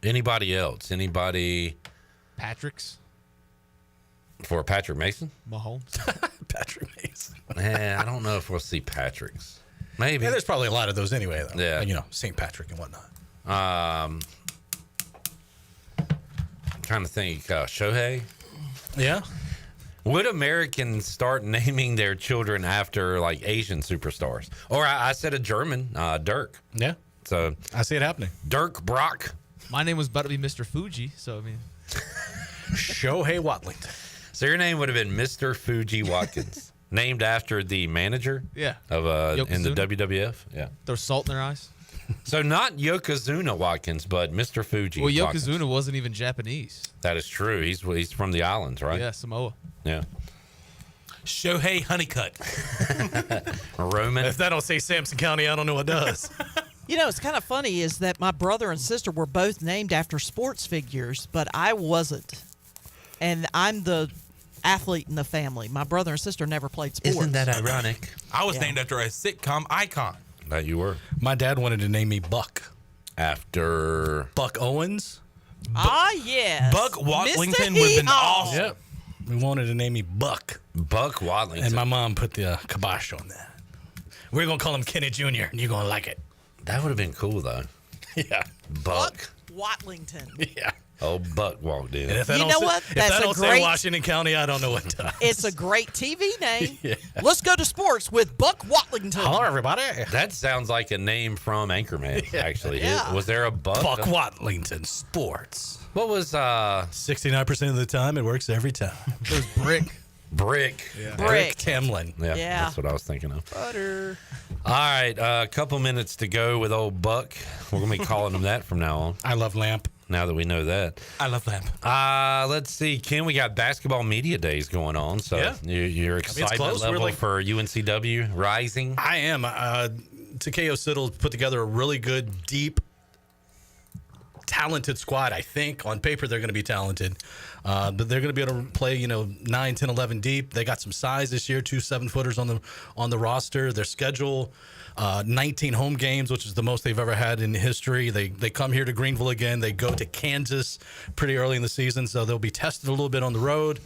S12: Anybody else? Anybody?
S6: Patrick's.
S12: For Patrick Mason?
S6: Mahomes.
S1: Patrick Mason.
S12: I don't know if we'll see Patrick's. Maybe.
S1: Yeah, there's probably a lot of those anyway, though.
S12: Yeah.
S1: And, St. Patrick and whatnot.
S12: I'm trying to think. Shohei?
S1: Yeah.
S12: Would Americans start naming their children after like Asian superstars? Or I said a German, Dirk.
S1: Yeah.
S12: So
S1: I see it happening.
S12: Dirk Brock.
S6: My name was about to be Mr. Fuji, so I mean.
S1: Shohei Watlington.
S12: So your name would have been Mr. Fuji Watkins, named after the manager.
S6: Yeah.
S12: Of in the WWF. Yeah.
S6: Throw salt in their eyes.
S12: So not Yokozuna Watkins, but Mr. Fuji.
S6: Well,
S12: Watkins.
S6: Yokozuna wasn't even Japanese.
S12: That is true. He's from the islands, right?
S6: Yeah, Samoa.
S12: Yeah.
S17: Shohei Honeycutt.
S12: Roman.
S1: If that don't say Sampson County, I don't know what does.
S21: It's kind of funny is that my brother and sister were both named after sports figures, but I wasn't. And I'm the athlete in the family. My brother and sister never played sports.
S12: Isn't that ironic?
S17: I was named after a sitcom icon.
S12: That you were.
S1: My dad wanted to name me Buck.
S12: After
S1: Buck Owens.
S21: Yes.
S17: Buck Watlington would have been awesome.
S1: Yep. We wanted to name me Buck.
S12: Buck Watlington.
S1: And my mom put the kibosh on that. We're going to call him Kenny Jr., and you're going to like it.
S12: That would have been cool, though.
S1: Yeah.
S12: Buck.
S21: Watlington.
S1: Yeah.
S12: Oh, Buck walked in.
S1: And if that
S21: You
S1: don't
S21: know
S1: say,
S21: what?
S1: If
S21: That's
S1: that
S21: a
S1: don't say
S21: great-
S1: Washington County, I don't know what does.
S21: It's a great TV name.
S1: Yeah.
S21: Let's go to sports with Buck Watlington.
S1: Hello, everybody.
S12: That sounds like a name from Anchorman, actually.
S21: Yeah.
S12: Was there a Buck?
S1: Buck Watlington Sports.
S12: What was
S1: 69% of the time, it works every time.
S6: It was Brick.
S12: Brick?
S1: Yeah.
S21: Brick.
S1: Tamlin.
S12: Yeah,
S21: Yeah.
S12: that's what I was thinking of.
S21: Butter.
S12: All right, a couple minutes to go with old Buck. We're going to be calling him that from now on.
S1: I love Lamp.
S12: Now that we know that.
S17: I love Lamp.
S12: Let's see, Ken, we got basketball media days going on. So
S1: Yeah.
S12: your excitement
S1: close. We're
S12: level
S1: like-
S12: for UNCW rising.
S1: I am. Takeo Siddle put together a really good, deep, talented squad, I think. On paper, they're going to be talented. But they're going to be able to play, 9, 10, 11 deep. They got some size this year, 2 7-footers on the roster. Their schedule, 19 home games, which is the most they've ever had in history. They come here to Greenville again. They go to Kansas pretty early in the season, so they'll be tested a little bit on the road.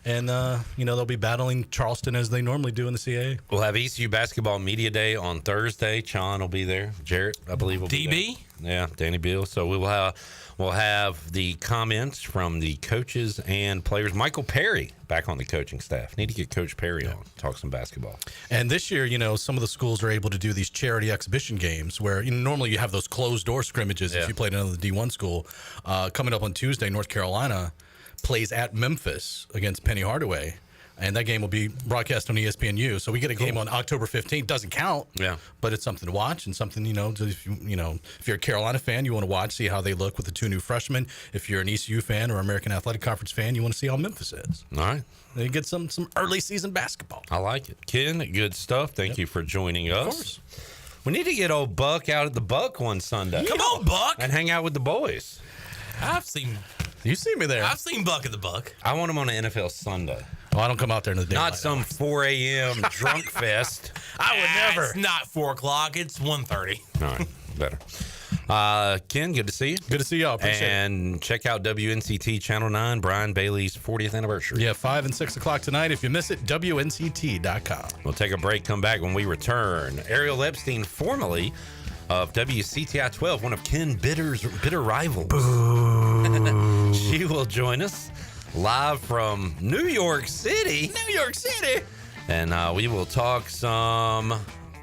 S1: And, they'll be battling Charleston as they normally do in the CAA.
S12: We'll have ECU Basketball Media Day on Thursday. Chon will be there. Jarrett, I believe, will be
S17: DB?
S12: there. Yeah, Danny Beal. So we'll have the comments from the coaches and players. Michael Perry back on the coaching staff. Need to get Coach Perry on, talk some basketball.
S1: And this year, some of the schools are able to do these charity exhibition games where normally you have those closed-door scrimmages if you played another D1 school. Coming up on Tuesday, North Carolina plays at Memphis against Penny Hardaway, and that game will be broadcast on ESPNU. So we get a game on October 15th. Doesn't count, but it's something to watch and something, if you're a Carolina fan, you want to watch, see how they look with the 2 new freshmen. If you're an ECU fan or American Athletic Conference fan, you want to see how Memphis is.
S12: All right.
S1: They get some early season basketball.
S12: I like it. Ken, good stuff. Thank you for joining us.
S1: Of course.
S12: We need to get old Buck out at the Buck one Sunday.
S17: Come on, Buck.
S12: And hang out with the boys.
S17: I've seen
S1: You see me there.
S17: Buck at the Buck.
S12: I want him on an NFL Sunday.
S1: Oh, I don't come out there in the daylight.
S12: Not some 4 a.m. drunk fest.
S1: I would never.
S17: It's not 4 o'clock. It's 1:30.
S12: All right, better. Ken, good to see you.
S1: Good to see y'all. Appreciate it.
S12: And check out WNCT Channel 9, Brian Bailey's 40th anniversary.
S1: Yeah, 5 and 6 o'clock tonight. If you miss it, WNCT.com.
S12: We'll take a break, come back when we return. Ariel Epstein, formerly of WCTI 12, one of Ken Bitter's bitter rivals. She will join us live from New York City.
S1: New York City.
S12: And we will talk some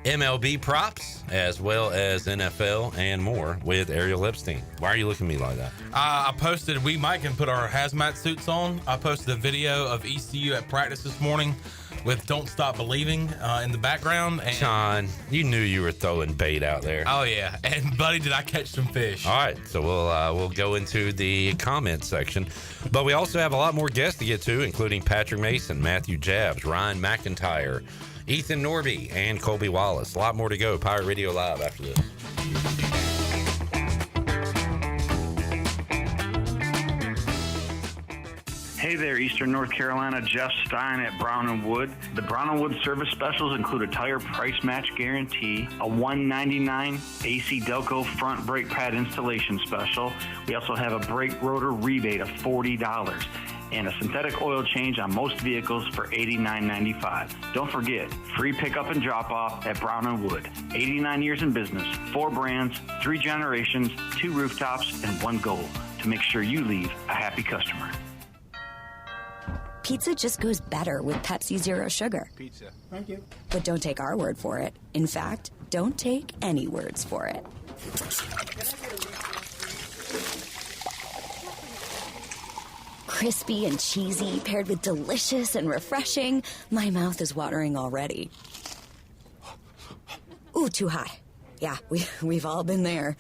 S12: MLB props as well as NFL and more with Ariel Epstein. Why are you looking at me like that?
S17: I posted, we might can put our hazmat suits on. I posted a video of ECU at practice this morning with Don't Stop Believing in the background. And
S12: Sean, you knew you were throwing bait out there.
S17: oh, yeah. And, buddy, did I catch some fish.
S12: All right, so we'll go into the comment section. But we also have a lot more guests to get to, including Patrick Mason, Matthew Jabs, Ryan McIntire, Ethan Norby, and Colby Wallace. A lot more to go. Pirate Radio Live after this.
S19: Hey there, Eastern North Carolina. Jeff Stein at Brown & Wood. The Brown & Wood service specials include a tire price match guarantee, a $199 AC Delco front brake pad installation special. We also have a brake rotor rebate of $40 and a synthetic oil change on most vehicles for $89.95. Don't forget, free pickup and drop-off at Brown & Wood. 89 years in business, 4 brands, 3 generations, 2 rooftops, and 1 goal: to make sure you leave a happy customer.
S20: Pizza just goes better with Pepsi Zero Sugar.
S19: Pizza. Thank you.
S20: But don't take our word for it. In fact, don't take any words for it. Crispy and cheesy, paired with delicious and refreshing. My mouth is watering already. Ooh, too high. Yeah, we've all been there.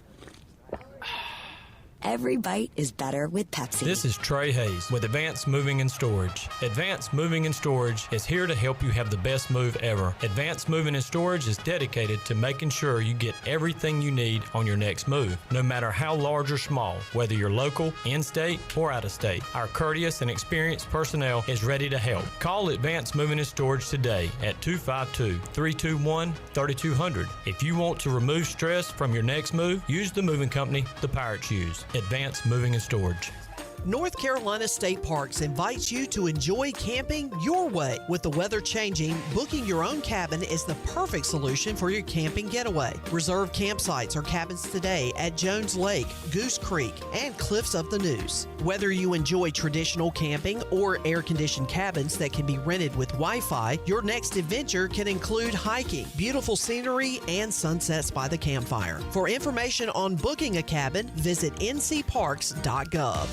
S20: Every bite is better with Pepsi.
S22: This is Trey Hayes with Advanced Moving and Storage. Advanced Moving and Storage is here to help you have the best move ever. Advanced Moving and Storage is dedicated to making sure you get everything you need on your next move, no matter how large or small, whether you're local, in-state, or out-of-state. Our courteous and experienced personnel is ready to help. Call Advanced Moving and Storage today at 252-321-3200. If you want to remove stress from your next move, use the moving company the Pirates use. Advanced Moving and Storage.
S10: North Carolina State Parks invites you to enjoy camping your way. With the weather changing, booking your own cabin is the perfect solution for your camping getaway. Reserve campsites or cabins today at Jones Lake, Goose Creek, and Cliffs of the Neuse. Whether you enjoy traditional camping or air-conditioned cabins that can be rented with Wi-Fi, your next adventure can include hiking, beautiful scenery, and sunsets by the campfire. For information on booking a cabin, visit ncparks.gov.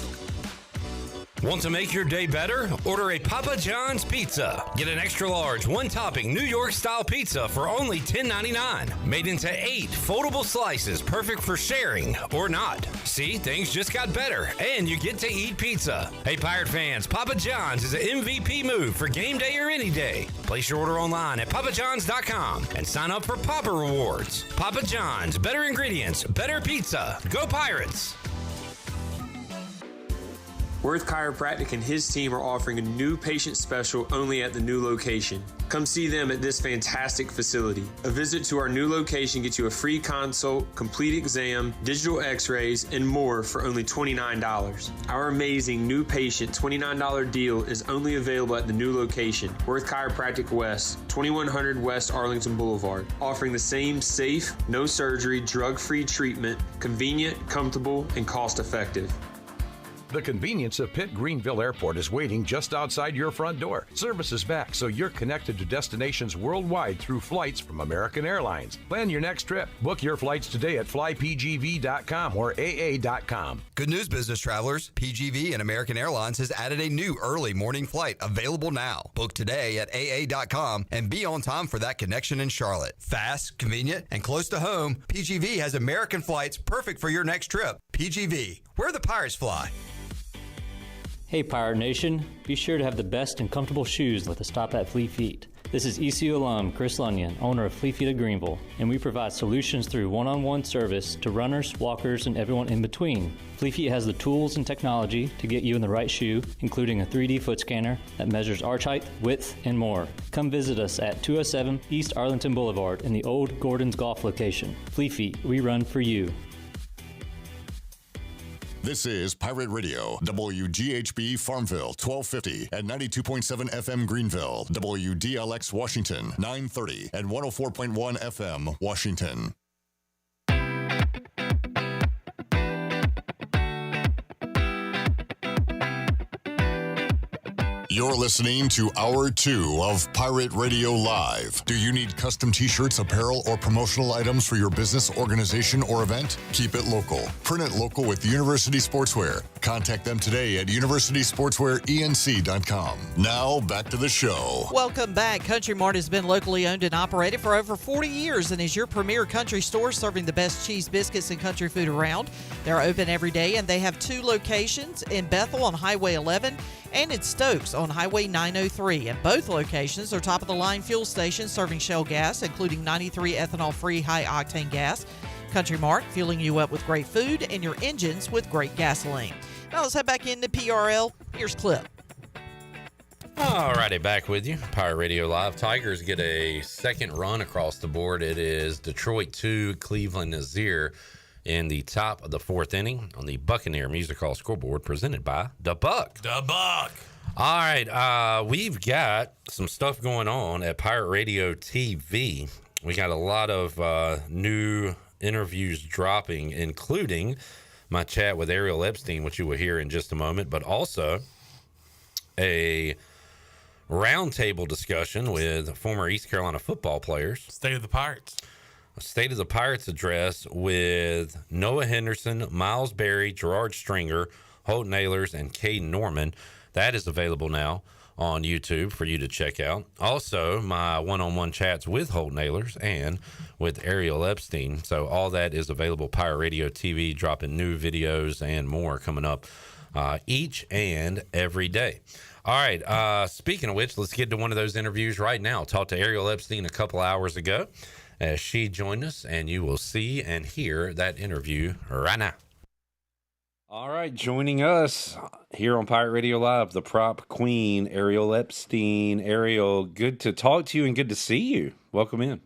S12: Want to make your day better? Order a Papa John's pizza. Get an extra large, one-topping New York-style pizza for only $10.99. Made into 8 foldable slices, perfect for sharing or not. See, things just got better, and you get to eat pizza. Hey, Pirate fans, Papa John's is an MVP move for game day or any day. Place your order online at papajohns.com and sign up for Papa Rewards. Papa John's, better ingredients, better pizza. Go Pirates!
S13: Worth Chiropractic and his team are offering a new patient special only at the new location. Come see them at this fantastic facility. A visit to our new location gets you a free consult, complete exam, digital x-rays, and more for only $29. Our amazing new patient $29 deal is only available at the new location, Worth Chiropractic West, 2100 West Arlington Boulevard, offering the same safe, no surgery, drug-free treatment, convenient, comfortable, and cost-effective.
S23: The convenience of Pitt Greenville Airport is waiting just outside your front door. Service is back, so you're connected to destinations worldwide through flights from American Airlines. Plan your next trip. Book your flights today at flypgv.com or aa.com.
S24: Good news, business travelers. PGV and American Airlines has added a new early morning flight available now. Book today at aa.com and be on time for that connection in Charlotte. Fast, convenient, and close to home, PGV has American flights perfect for your next trip. PGV, where the Pirates fly.
S25: Hey Pirate Nation, be sure to have the best and comfortable shoes with a stop at Fleet Feet.
S2: This is ECU alum Chris Lunyon, owner of Flea Feet of Greenville, and we provide solutions through one-on-one service to runners, walkers, and everyone in between. Flea Feet has the tools and technology to get you in the right shoe, including a 3D foot scanner that measures arch height, width, and more. Come visit us at 207 East Arlington Boulevard in the old Gordon's Golf location. Flea Feet, we run for you.
S5: This is Pirate Radio, WGHB Farmville, 1250 and 92.7 FM Greenville, WDLX Washington, 930 and 104.1 FM Washington. You're listening to Hour 2 of Pirate Radio Live. Do you need custom t-shirts, apparel, or promotional items for your business, organization, or event? Keep it local. Print it local with University Sportswear. Contact them today at universitysportswearenc.com. Now, back to the show.
S21: Welcome back. Country Mart has been locally owned and operated for over 40 years and is your premier country store serving the best cheese, biscuits, and country food around. They're open every day, and they have 2 locations in Bethel on Highway 11 and in Stokes on Highway 903. And both locations are top-of-the-line fuel stations serving Shell gas, including 93 ethanol-free high-octane gas. Country Mart, fueling you up with great food and your engines with great gasoline. Now let's head back into PRL. Here's Clip.
S12: All righty, back with you. Pirate Radio Live. Tigers get a second run across the board. It is Detroit 2, Cleveland 0 in the top of the 4th inning on the Buccaneer Music Hall scoreboard, presented by The Buck.
S17: The Buck.
S12: All right, we've got some stuff going on at Pirate Radio TV. We got a lot of new interviews dropping, including my chat with Ariel Epstein, which you will hear in just a moment, but also a roundtable discussion with former East Carolina football players.
S17: State of the Pirates.
S12: A State of the Pirates address with Noah Henderson, Miles Berry, Gerard Stringer, Holt Nailers, and Caden Norman. That is available now on YouTube for you to check out. Also, my one-on-one chats with Holt Nailers and with Ariel Epstein. So all that is available. Pirate Radio TV, dropping new videos and more coming up each and every day. All right, speaking of which, let's get to one of those interviews right now. Talked to Ariel Epstein a couple hours ago as she joined us, and you will see and hear that interview right now. All right, joining us here on Pirate Radio Live, the prop queen, Ariel Epstein. Ariel, good to talk to you and good to see you. Welcome in.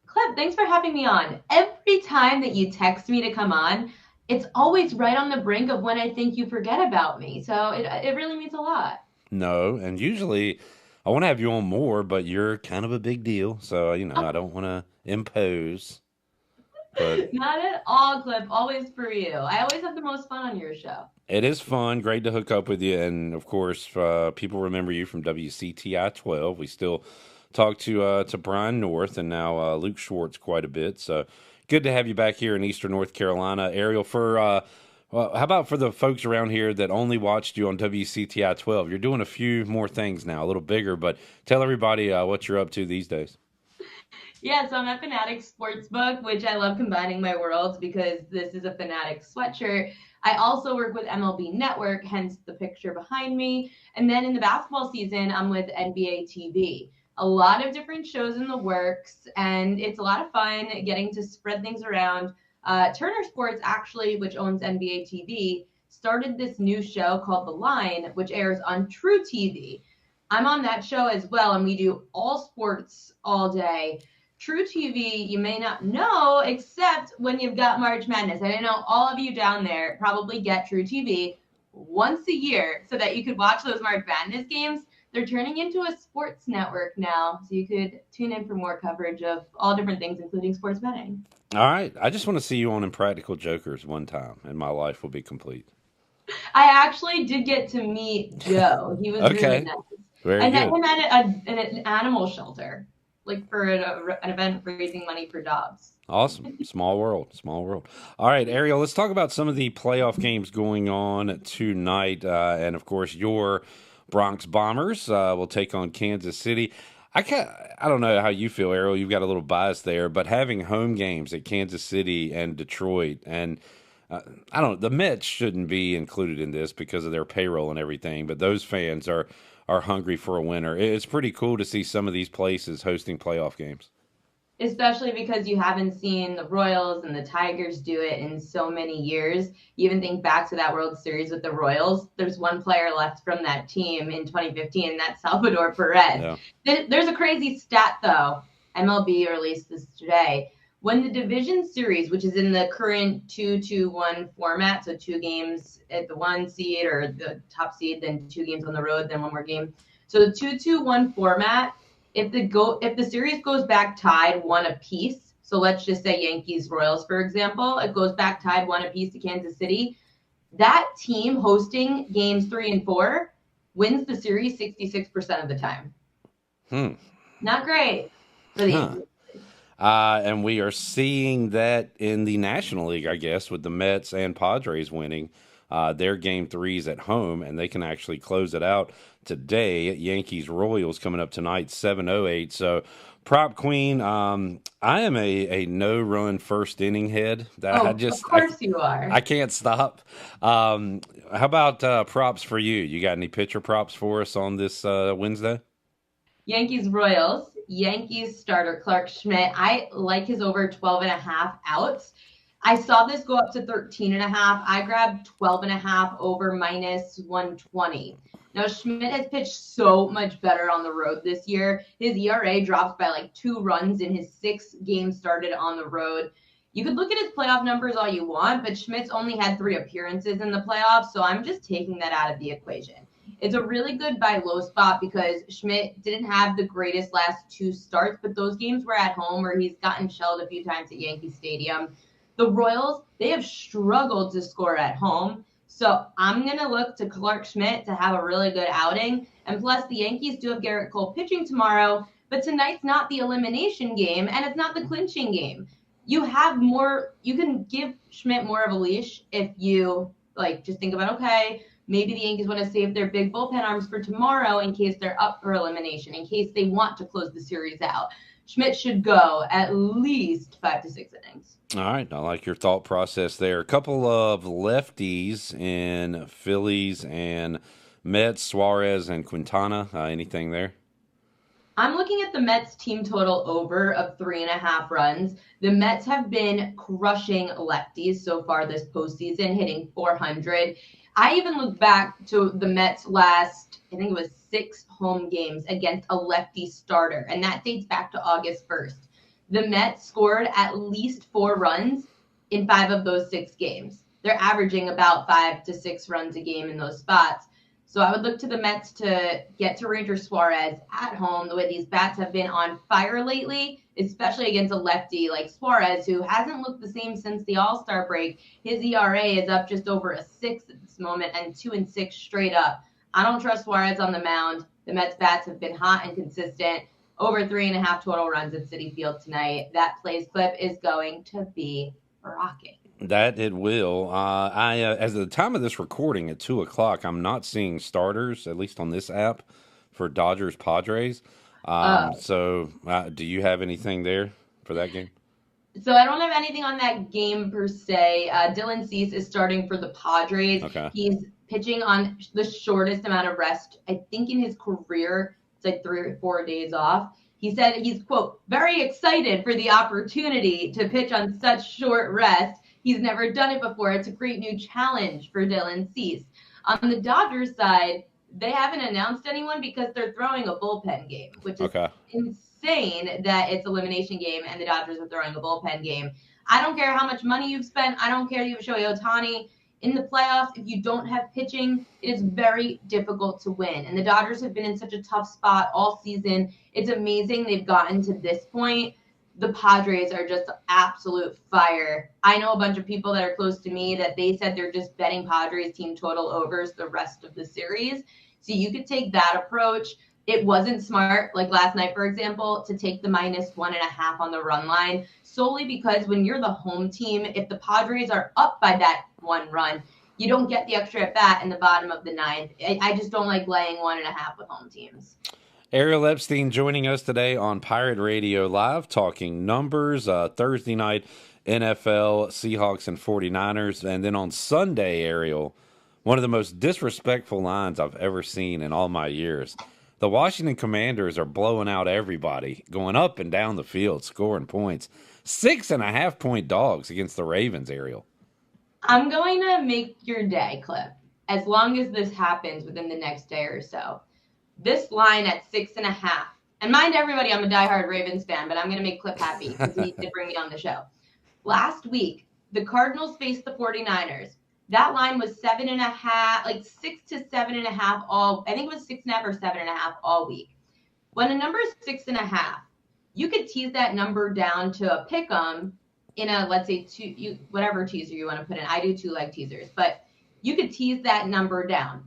S3: Clip, thanks for having me on. Every time that you text me to come on, it's always right on the brink of when I think you forget about me. So it really means a lot.
S12: No, and usually I want to have you on more, but you're kind of a big deal. So, I don't want to impose. But
S3: not at all, Clip. Always for you. I always have the most fun on your show.
S12: It is fun. Great to hook up with you. And, of course, people remember you from WCTI 12. We still talk to Brian North and now Luke Schwartz quite a bit. So good to have you back here in Eastern North Carolina. Ariel, how about for the folks around here that only watched you on WCTI 12? You're doing a few more things now, a little bigger, but tell everybody what you're up to these days.
S3: Yeah, so I'm at Fanatics Sportsbook, which I love combining my worlds because this is a Fanatics sweatshirt. I also work with MLB Network, hence the picture behind me. And then in the basketball season, I'm with NBA TV. A lot of different shows in the works, and it's a lot of fun getting to spread things around. Turner Sports, actually, which owns NBA TV, started this new show called The Line, which airs on True TV. I'm on that show as well, and we do all sports all day. True TV, you may not know, except when you've got March Madness. And I know all of you down there probably get True TV once a year so that you could watch those March Madness games. They're turning into a sports network now, so you could tune in for more coverage of all different things, including sports betting.
S12: All right. I just want to see you on Impractical Jokers one time, and my life will be complete.
S3: I actually did get to meet Joe. He was really nice.
S12: Very
S3: I met
S12: good.
S3: him at an animal shelter, like for an event raising money for dogs.
S12: Awesome. Small world. Small world. All right, Ariel, let's talk about some of the playoff games going on tonight. And, of course, your Bronx Bombers will take on Kansas City. I don't know how you feel, Ariel. You've got a little bias there. But having home games at Kansas City and Detroit, and I don't. The Mets shouldn't be included in this because of their payroll and everything, but those fans are hungry for a winner. It's pretty cool to see some of these places hosting playoff games.
S3: Especially because you haven't seen the Royals and the Tigers do it in so many years. You even think back to that World Series with the Royals. There's one player left from that team in 2015, and that's Salvador Perez. Yeah. There's a crazy stat, though. MLB released this today. When the division series, which is in the current 2-2-1 format, so 2 games at the 1 seed or the top seed, then 2 games on the road, then 1 more game. So the 2-2-1 format, if the series goes back tied 1 apiece, so let's just say Yankees Royals, for example, it goes back tied 1 apiece to Kansas City, that team hosting games 3 and 4 wins the series 66% of the time. Not great for the Yankees.
S12: And we are seeing that in the National League, I guess, with the Mets and Padres winning their game 3s at home, and they can actually close it out today. Yankees Royals coming up tonight, 7:08. So, Prop Queen, I am a no-run first inning head.
S3: Of course you are.
S12: I can't stop. How about props for you? You got any pitcher props for us on this Wednesday?
S3: Yankees Royals. Yankees starter Clark Schmidt. I like his over 12.5 outs. I saw this go up to 13.5. I grabbed 12.5 over -120. Now, Schmidt has pitched so much better on the road this year. His ERA dropped by like 2 runs in his 6 games started on the road. You could look at his playoff numbers all you want, but Schmidt's only had 3 appearances in the playoffs, so I'm just taking that out of the equation. It's a really good buy low spot because Schmidt didn't have the greatest last 2 starts, but those games were at home where he's gotten shelled a few times at Yankee Stadium. The Royals, they have struggled to score at home. So I'm going to look to Clark Schmidt to have a really good outing. And plus, the Yankees do have Garrett Cole pitching tomorrow, but tonight's not the elimination game, and it's not the clinching game. You can give Schmidt more of a leash if you just think about, okay, maybe the Yankees want to save their big bullpen arms for tomorrow in case they're up for elimination, in case they want to close the series out. Schmidt should go at least 5 to 6 innings.
S12: All right. I like your thought process there. A couple of lefties in Phillies and Mets, Suarez and Quintana. Anything there?
S3: I'm looking at the Mets team total over of 3.5 runs. The Mets have been crushing lefties so far this postseason, hitting 400. I even look back to the Mets last, I think it was 6 home games against a lefty starter, and that dates back to August 1st. The Mets scored at least 4 runs in 5 of those 6 games. They're averaging about 5 to 6 runs a game in those spots. So I would look to the Mets to get to Ranger Suarez at home, the way these bats have been on fire lately, especially against a lefty like Suarez, who hasn't looked the same since the All-Star break. His ERA is up just over a 6 at this moment and 2-6 straight up. I don't trust Suarez on the mound. The Mets bats have been hot and consistent. Over 3.5 total runs at Citi Field tonight. That plays clip is going to be rocking.
S12: That it will. As of the time of this recording at 2:00, I'm not seeing starters, at least on this app, for Dodgers Padres. So do you have anything there for that game?
S3: So I don't have anything on that game per se. Dylan Cease is starting for the Padres.
S12: Okay.
S3: He's pitching on the shortest amount of rest, I think, in his career. It's like 3 or 4 days off. He said he's, quote, very excited for the opportunity to pitch on such short rest. He's never done it before. It's a great new challenge for Dylan Cease. On the Dodgers side, they haven't announced anyone because they're throwing a bullpen game, which is insane that it's elimination game and the Dodgers are throwing a bullpen game. I don't care how much money you've spent. I don't care if you have Shohei Ohtani. In the playoffs, if you don't have pitching, it is very difficult to win. And the Dodgers have been in such a tough spot all season. It's amazing they've gotten to this point. The Padres are just absolute fire. I know a bunch of people that are close to me that they said they're just betting Padres team total overs the rest of the series. So you could take that approach. It wasn't smart, like last night, for example, to take the -1.5 on the run line, solely because when you're the home team, if the Padres are up by that 1 run, you don't get the extra at bat in the bottom of the 9th. I just don't like laying 1.5 with home teams.
S12: Ariel Epstein joining us today on Pirate Radio Live, talking numbers. Thursday night NFL, Seahawks, and 49ers. And then on Sunday, Ariel, one of the most disrespectful lines I've ever seen in all my years. The Washington Commanders are blowing out everybody, going up and down the field, scoring points. 6.5-point dogs against the Ravens, Ariel.
S3: I'm going to make your day, Clip, as long as this happens within the next day or so. This line at 6.5. And mind everybody, I'm a diehard Ravens fan, but I'm going to make Clip happy because he did bring me on the show. Last week, the Cardinals faced the 49ers. That line was 7.5, like 6 to 7.5 all. I think it was 6.5 or 7.5 all week. When a number is 6.5, you could tease that number down to a pick 'em in a, let's say, whatever teaser you want to put in. I do 2-leg teasers, but you could tease that number down.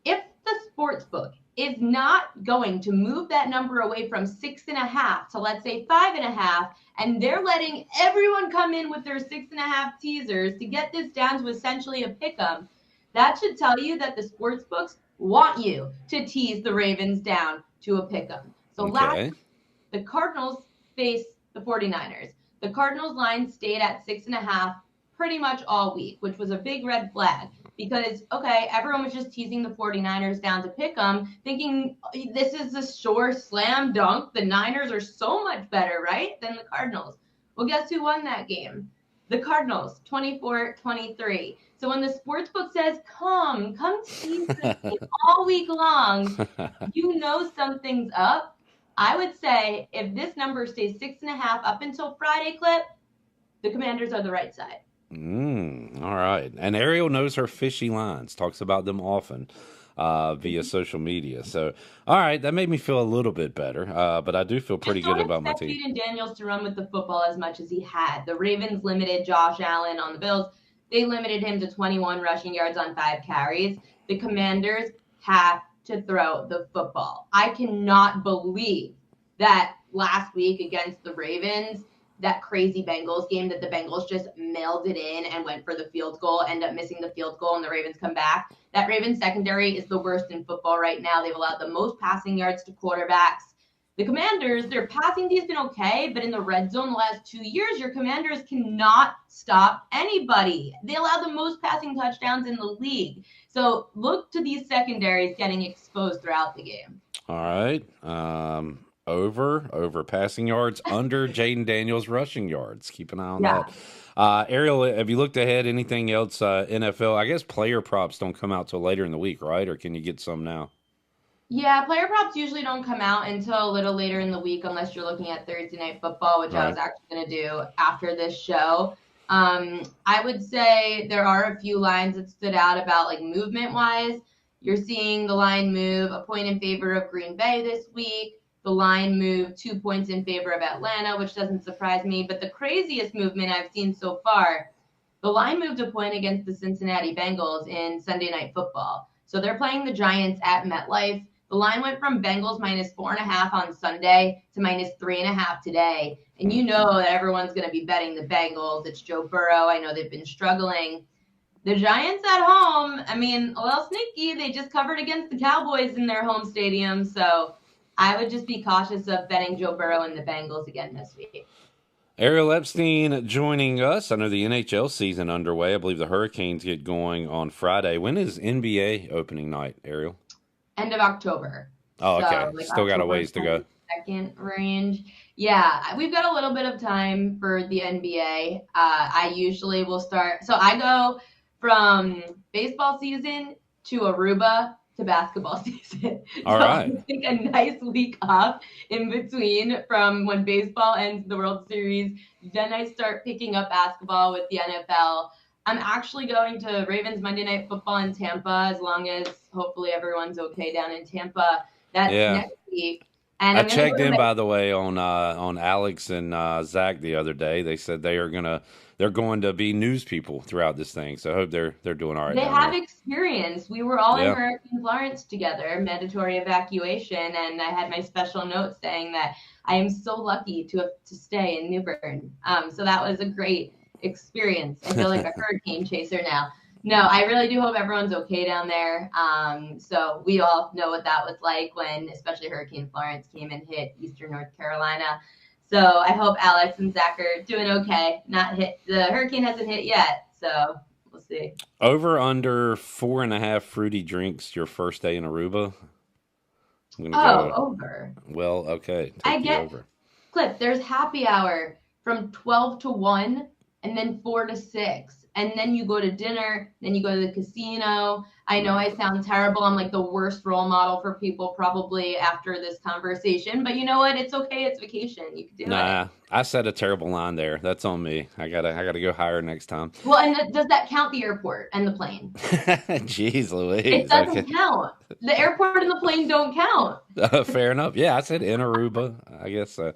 S3: If the sports book is not going to move that number away from 6.5 to, let's say, 5.5, and they're letting everyone come in with their 6.5 teasers to get this down to essentially a pick 'em, that should tell you that the sports books want you to tease the Ravens down to a pick 'em. So last week, the Cardinals faced the 49ers. The Cardinals line stayed at 6.5 pretty much all week, which was a big red flag because, okay, everyone was just teasing the 49ers down to pick them, thinking this is a sure slam dunk. The Niners are so much better, right, than the Cardinals. Well, guess who won that game? The Cardinals, 24-23. So when the sportsbook says, come tease this game all week long, you know something's up. I would say if this number stays 6.5 up until Friday, Clip, the Commanders are the right side.
S12: All right. And Ariel knows her fishy lines, talks about them often via social media. So, all right, that made me feel a little bit better, but I do feel pretty good about my team.
S3: Jaden Daniels to run with the football as much as he had. The Ravens limited Josh Allen on the Bills. They limited him to 21 rushing yards on 5 carries. The Commanders have to throw the football. I cannot believe that last week against the Ravens, that crazy Bengals game that the Bengals just mailed it in and went for the field goal, end up missing the field goal, and the Ravens come back. That Ravens secondary is the worst in football right now. They've allowed the most passing yards to quarterbacks. The Commanders, their passing D has been okay, but in the red zone the last 2 years, your Commanders cannot stop anybody. They allow the most passing touchdowns in the league. So look to these secondaries getting exposed throughout the game.
S12: All right. Over passing yards, under Jaden Daniels rushing yards. Keep an eye on that. Ariel, have you looked ahead? Anything else? NFL, I guess player props don't come out till later in the week, right? Or can you get some now?
S3: Yeah, player props usually don't come out until a little later in the week unless you're looking at Thursday Night Football, which I was actually going to do after this show. I would say there are a few lines that stood out about like movement-wise. You're seeing the line move a point in favor of Green Bay this week. The line moved 2 points in favor of Atlanta, which doesn't surprise me. But the craziest movement I've seen so far, the line moved a point against the Cincinnati Bengals in Sunday Night Football. So they're playing the Giants at MetLife. The line went from Bengals -4.5 on Sunday to -3.5 today. And you know that everyone's going to be betting the Bengals. It's Joe Burrow. I know they've been struggling. The Giants at home, I mean, a little sneaky. They just covered against the Cowboys in their home stadium. So I would just be cautious of betting Joe Burrow and the Bengals again this week.
S12: Ariel Epstein joining us. I know the NHL season underway. I believe the Hurricanes get going on Friday. When is NBA opening night, Ariel?
S3: End of October.
S12: Oh, okay. So, still got a ways to go.
S3: Second range. Yeah, we've got a little bit of time for the NBA. I usually will start. So I go from baseball season to Aruba to basketball season.
S12: All right.
S3: I take a nice week off in between from when baseball ends the World Series. Then I start picking up basketball with the NFL. I'm actually going to Ravens Monday Night Football in Tampa, as long as hopefully everyone's okay down in Tampa. That's next week. And
S12: I checked in, by the way, on Alex and Zach the other day. They said they're going to be news people throughout this thing. So I hope they're doing all right.
S3: They have experience. We were all in Hurricane Florence together, mandatory evacuation, and I had my special note saying that I am so lucky to stay in New Bern. So that was a great experience. I feel like a hurricane chaser now. No, I really do hope everyone's okay down there. So we all know what that was like when especially Hurricane Florence came and hit eastern North Carolina. So I hope Alex and Zach are doing okay. The hurricane hasn't hit yet, so we'll see.
S12: Over under 4.5 fruity drinks your first day in Aruba. I'm gonna go
S3: over.
S12: Well, okay.
S3: I
S12: Take the
S3: get
S12: over.
S3: Cliff. There's happy hour from 12 to 1, and then 4 to 6. And then you go to dinner, then you go to the casino. I know I sound terrible. I'm like the worst role model for people probably after this conversation. But you know what? It's okay. It's vacation. You can do it.
S12: I said a terrible line there. That's on me. I gotta go higher next time.
S3: Well, and does that count the airport and the plane?
S12: Jeez Louise.
S3: It doesn't count. The airport and the plane don't count.
S12: Fair enough. Yeah, I said in Aruba. I guess so.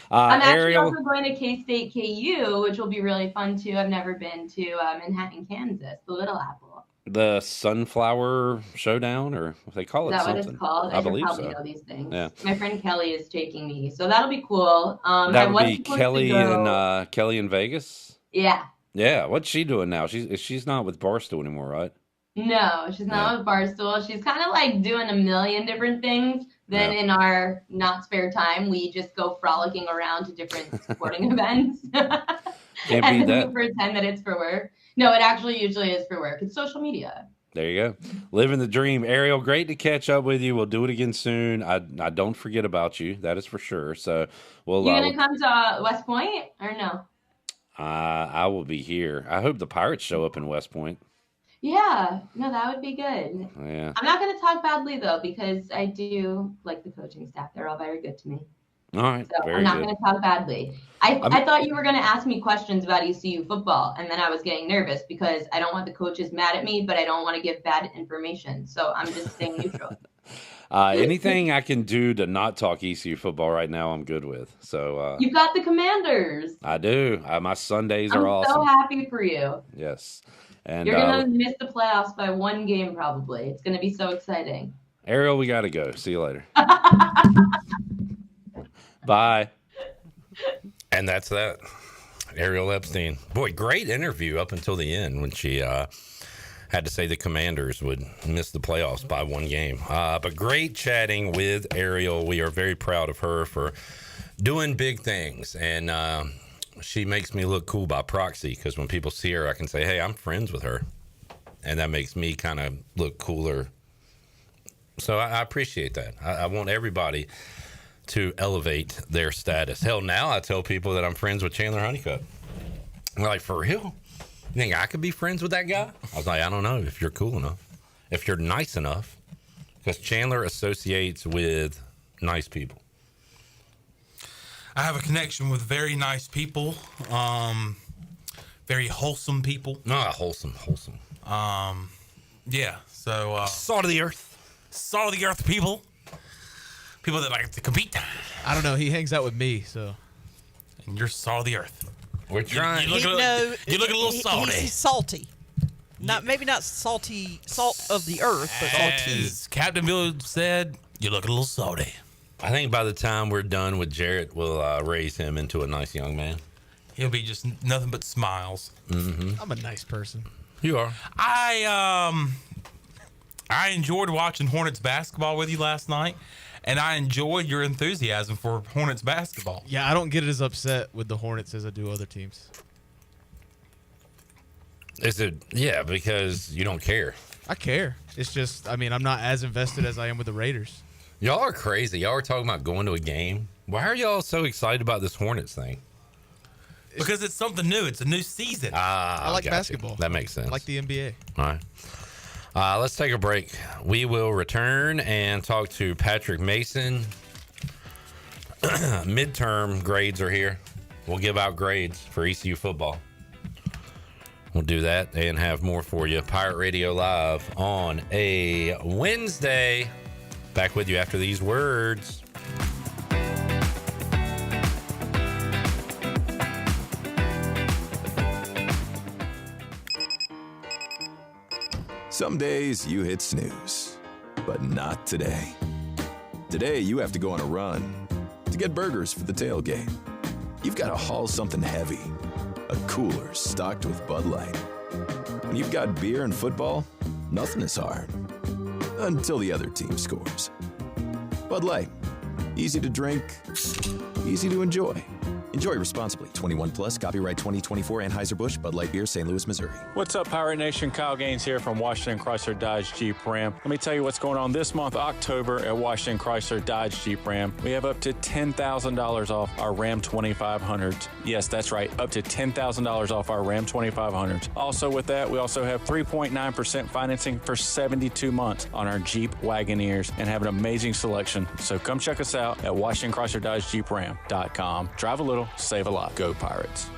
S3: I'm actually
S12: Ariel,
S3: also going to K-State KU, which will be really fun too. I've never been to Manhattan, Kansas, the Little Apple.
S12: the Sunflower Showdown, or they call it
S3: Is that
S12: something.
S3: what it's called? I should
S12: believe
S3: probably
S12: so.
S3: know these things.
S12: Yeah.
S3: My friend Kelly is taking me, so that'll be cool.
S12: That would be Kelly in Vegas.
S3: Yeah.
S12: Yeah, what's she doing now? She's not with Barstool anymore, right?
S3: No, she's not with Barstool. She's kind of like doing a million different things. Then in our not spare time, we just go frolicking around to different sporting events.
S12: Can't
S3: and
S12: beat
S3: then
S12: that.
S3: for 10 minutes for work. No, it actually usually is for work. It's social media.
S12: There you go. Living the dream. Ariel, great to catch up with you. We'll do it again soon. I don't forget about you. That is for sure. So we'll.
S3: You gonna come to West Point or no?
S12: I will be here. I hope the Pirates show up in West Point.
S3: Yeah, no, that would be good.
S12: Yeah.
S3: I'm not going to talk badly though, because I do like the coaching staff. They're all very good to me.
S12: All right.
S3: So
S12: Very
S3: I'm not
S12: good.
S3: going to talk badly. I thought you were going to ask me questions about ECU football, and then I was getting nervous because I don't want the coaches mad at me, but I don't want to give bad information. So I'm just staying neutral.
S12: Anything I can do to not talk ECU football right now, I'm good with. So
S3: You've got the Commanders.
S12: I do. My Sundays
S3: I'm
S12: are awesome.
S3: so happy for you.
S12: Yes. And
S3: You're going to miss the playoffs by one game probably. It's going to be so exciting.
S12: Ariel, we got to go. See you later. Bye.
S8: And that's that. Ariel Epstein. Boy, great interview up until the end when she had to say the Commanders would miss the playoffs by one game. But great chatting with Ariel. We are very proud of her for doing big things. And she makes me look cool by proxy, because when people see her, I can say, hey, I'm friends with her. And that makes me kind of look cooler. So I appreciate that. I want everybody to elevate their status. Hell, now I tell people that I'm friends with Chandler Honeycutt. They're like, for real? You think I could be friends with that guy? I was like, I don't know if you're cool enough, if you're nice enough, because Chandler associates with nice people.
S17: I have a connection with very nice people, very wholesome people.
S12: Wholesome.
S17: Yeah, so
S8: salt of the earth people that like to compete.
S6: I don't know. He hangs out with me, so.
S17: And you're salt of the earth.
S12: We're trying.
S17: You look a little salty.
S21: He's salty. Maybe not salty, salt of the earth, but salty.
S17: As Captain Bill said, you look a little salty.
S12: I think by the time we're done with Jarrett, we'll raise him into a nice young man.
S17: He'll be just nothing but smiles.
S12: Mm-hmm.
S6: I'm a nice person.
S12: You are.
S17: I enjoyed watching Hornets basketball with you last night, and I enjoyed your enthusiasm for Hornets basketball.
S6: Yeah, I don't get as upset with the Hornets as I do other teams.
S12: Is it? Yeah, because you don't care.
S6: I care. It's just, I'm not as invested as I am with the Raiders.
S12: Y'all are crazy. Y'all are talking about going to a game. Why are y'all so excited about this Hornets thing?
S17: Because it's something new. It's a new season.
S6: I like
S12: Gotcha.
S6: basketball.
S12: That makes sense.
S6: I like the NBA.
S12: All right. Let's take a break. We will return and talk to Patrick Mason. Midterm grades are here. We'll give out grades for ECU football. We'll do that and have more for you. Pirate Radio Live on a Wednesday. Back with you after these words.
S9: Some days you hit snooze, but not today. Today you have to go on a run to get burgers for the tailgate. You've got to haul something heavy, a cooler stocked with Bud Light. When you've got beer and football, nothing is hard. Until the other team scores. Bud Light, Easy to drink, easy to enjoy. Enjoy responsibly. 21 plus, copyright 2024 Anheuser-Busch, Bud Light Beer, St. Louis, Missouri.
S4: What's up, Pirate Nation? Kyle Gaines here from Washington Chrysler Dodge Jeep Ram. Let me tell you what's going on this month, October, at Washington Chrysler Dodge Jeep Ram. We have up to $10,000 off our Ram 2500s. Yes, that's right, up to $10,000 off our Ram 2500s. Also with that, we also have 3.9% financing for 72 months on our Jeep Wagoneers and have an amazing selection. So come check us out at Washington Chrysler Dodge Jeep Ram.com. Drive a little, save a lot. Go Pirates.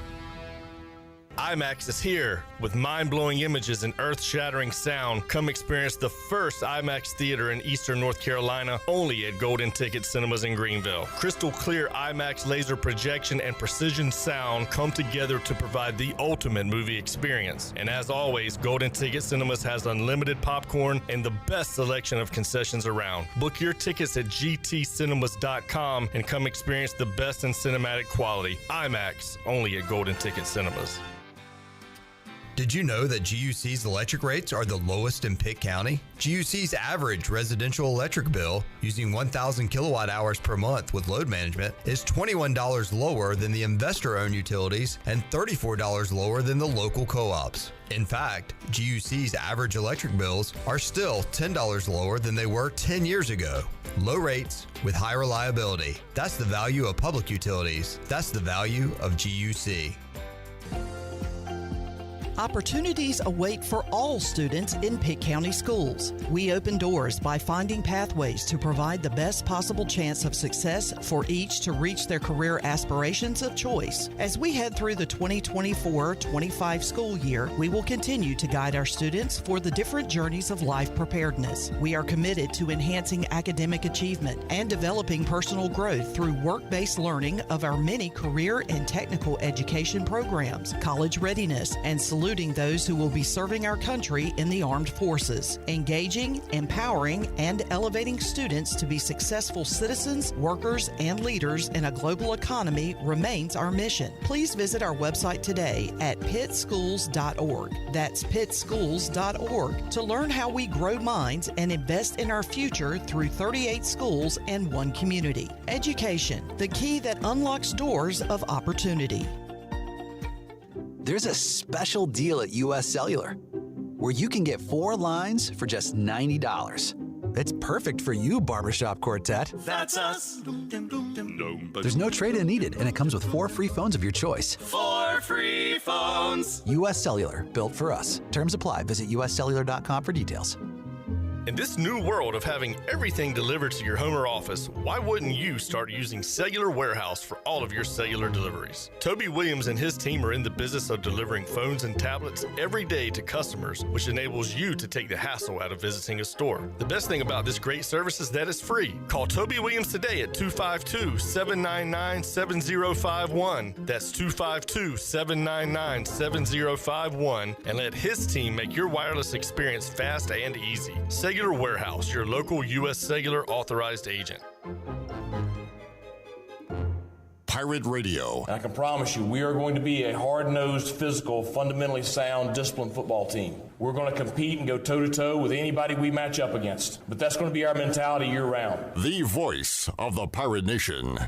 S8: IMAX is here with mind-blowing images and earth-shattering sound. Come experience the first IMAX theater in Eastern North Carolina, only at Golden Ticket Cinemas in Greenville. Crystal clear IMAX laser projection and precision sound come together to provide the ultimate movie experience. And as always, Golden Ticket Cinemas has unlimited popcorn and the best selection of concessions around. Book your tickets at gtcinemas.com and come experience the best in cinematic quality. IMAX, only at Golden Ticket Cinemas.
S24: Did you know that GUC's electric rates are the lowest in Pitt County? GUC's average residential electric bill using 1,000 kilowatt hours per month with load management is $21 lower than the investor-owned utilities and $34 lower than the local co-ops. In fact, GUC's average electric bills are still $10 lower than they were 10 years ago. Low rates with high reliability. That's the value of public utilities. That's the value of GUC.
S10: Opportunities await for all students in Pitt County schools. We open doors by finding pathways to provide the best possible chance of success for each to reach their career aspirations of choice. As we head through the 2024-25 school year, we will continue to guide our students for the different journeys of life preparedness. We are committed to enhancing academic achievement and developing personal growth through work-based learning of our many career and technical education programs, college readiness, and solutions those who will be serving our country in the armed forces. Engaging, empowering, and elevating students to be successful citizens, workers, and leaders in a global economy remains our mission. Please visit our website today at pittschools.org. That's pittschools.org to learn how we grow minds and invest in our future through 38 schools and one community. Education, the key that unlocks doors of opportunity.
S7: There's a special deal at U.S. Cellular where you can get 4 lines for just $90. It's perfect for you, barbershop quartet.
S14: That's us.
S7: There's no trade-in needed, and it comes with 4 free phones of your choice.
S14: 4 free phones.
S7: U.S. Cellular, built for us. Terms apply. Visit uscellular.com for details.
S8: In this new world of having everything delivered to your home or office, why wouldn't you start using Cellular Warehouse for all of your cellular deliveries? Toby Williams and his team are in the business of delivering phones and tablets every day to customers, which enables you to take the hassle out of visiting a store. The best thing about this great service is that it's free. Call Toby Williams today at 252-799-7051. That's 252-799-7051, and let his team make your wireless experience fast and easy. Cellular Warehouse, your local U.S. Cellular authorized agent.
S5: Pirate Radio.
S18: I can promise you, we are going to be a hard-nosed, physical, fundamentally sound, disciplined football team. We're going to compete and go toe-to-toe with anybody we match up against. But that's going to be our mentality year-round.
S5: The voice of the Pirate Nation.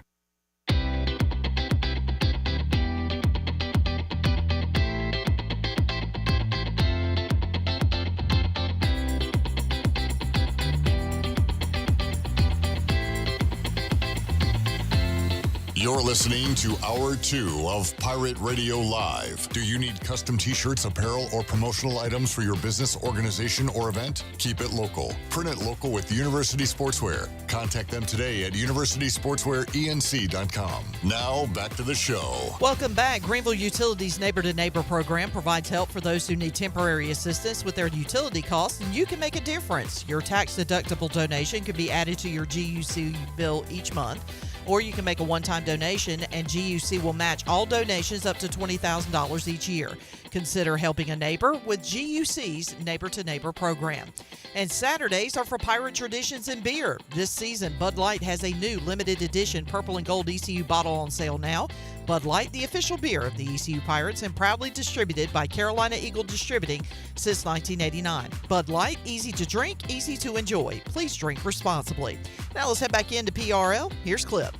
S5: You're listening to Hour 2 of Pirate Radio Live. Do you need custom t-shirts, apparel, or promotional items for your business, organization, or event? Keep it local. Print it local with University Sportswear. Contact them today at universitysportswearenc.com. Now, back to the show.
S21: Welcome back. Greenville Utilities Neighbor to Neighbor program provides help for those who need temporary assistance with their utility costs, and you can make a difference. Your tax-deductible donation can be added to your GUC bill each month, or you can make a one-time donation, and GUC will match all donations up to $20,000 each year. Consider helping a neighbor with GUC's Neighbor to Neighbor program. And Saturdays are for Pirate Traditions and Beer. This season, Bud Light has a new limited edition purple and gold ECU bottle on sale now. Bud Light, the official beer of the ECU Pirates and proudly distributed by Carolina Eagle Distributing since 1989. Bud Light, easy to drink, easy to enjoy. Please drink responsibly. Now let's head back into PRL. Here's Clip.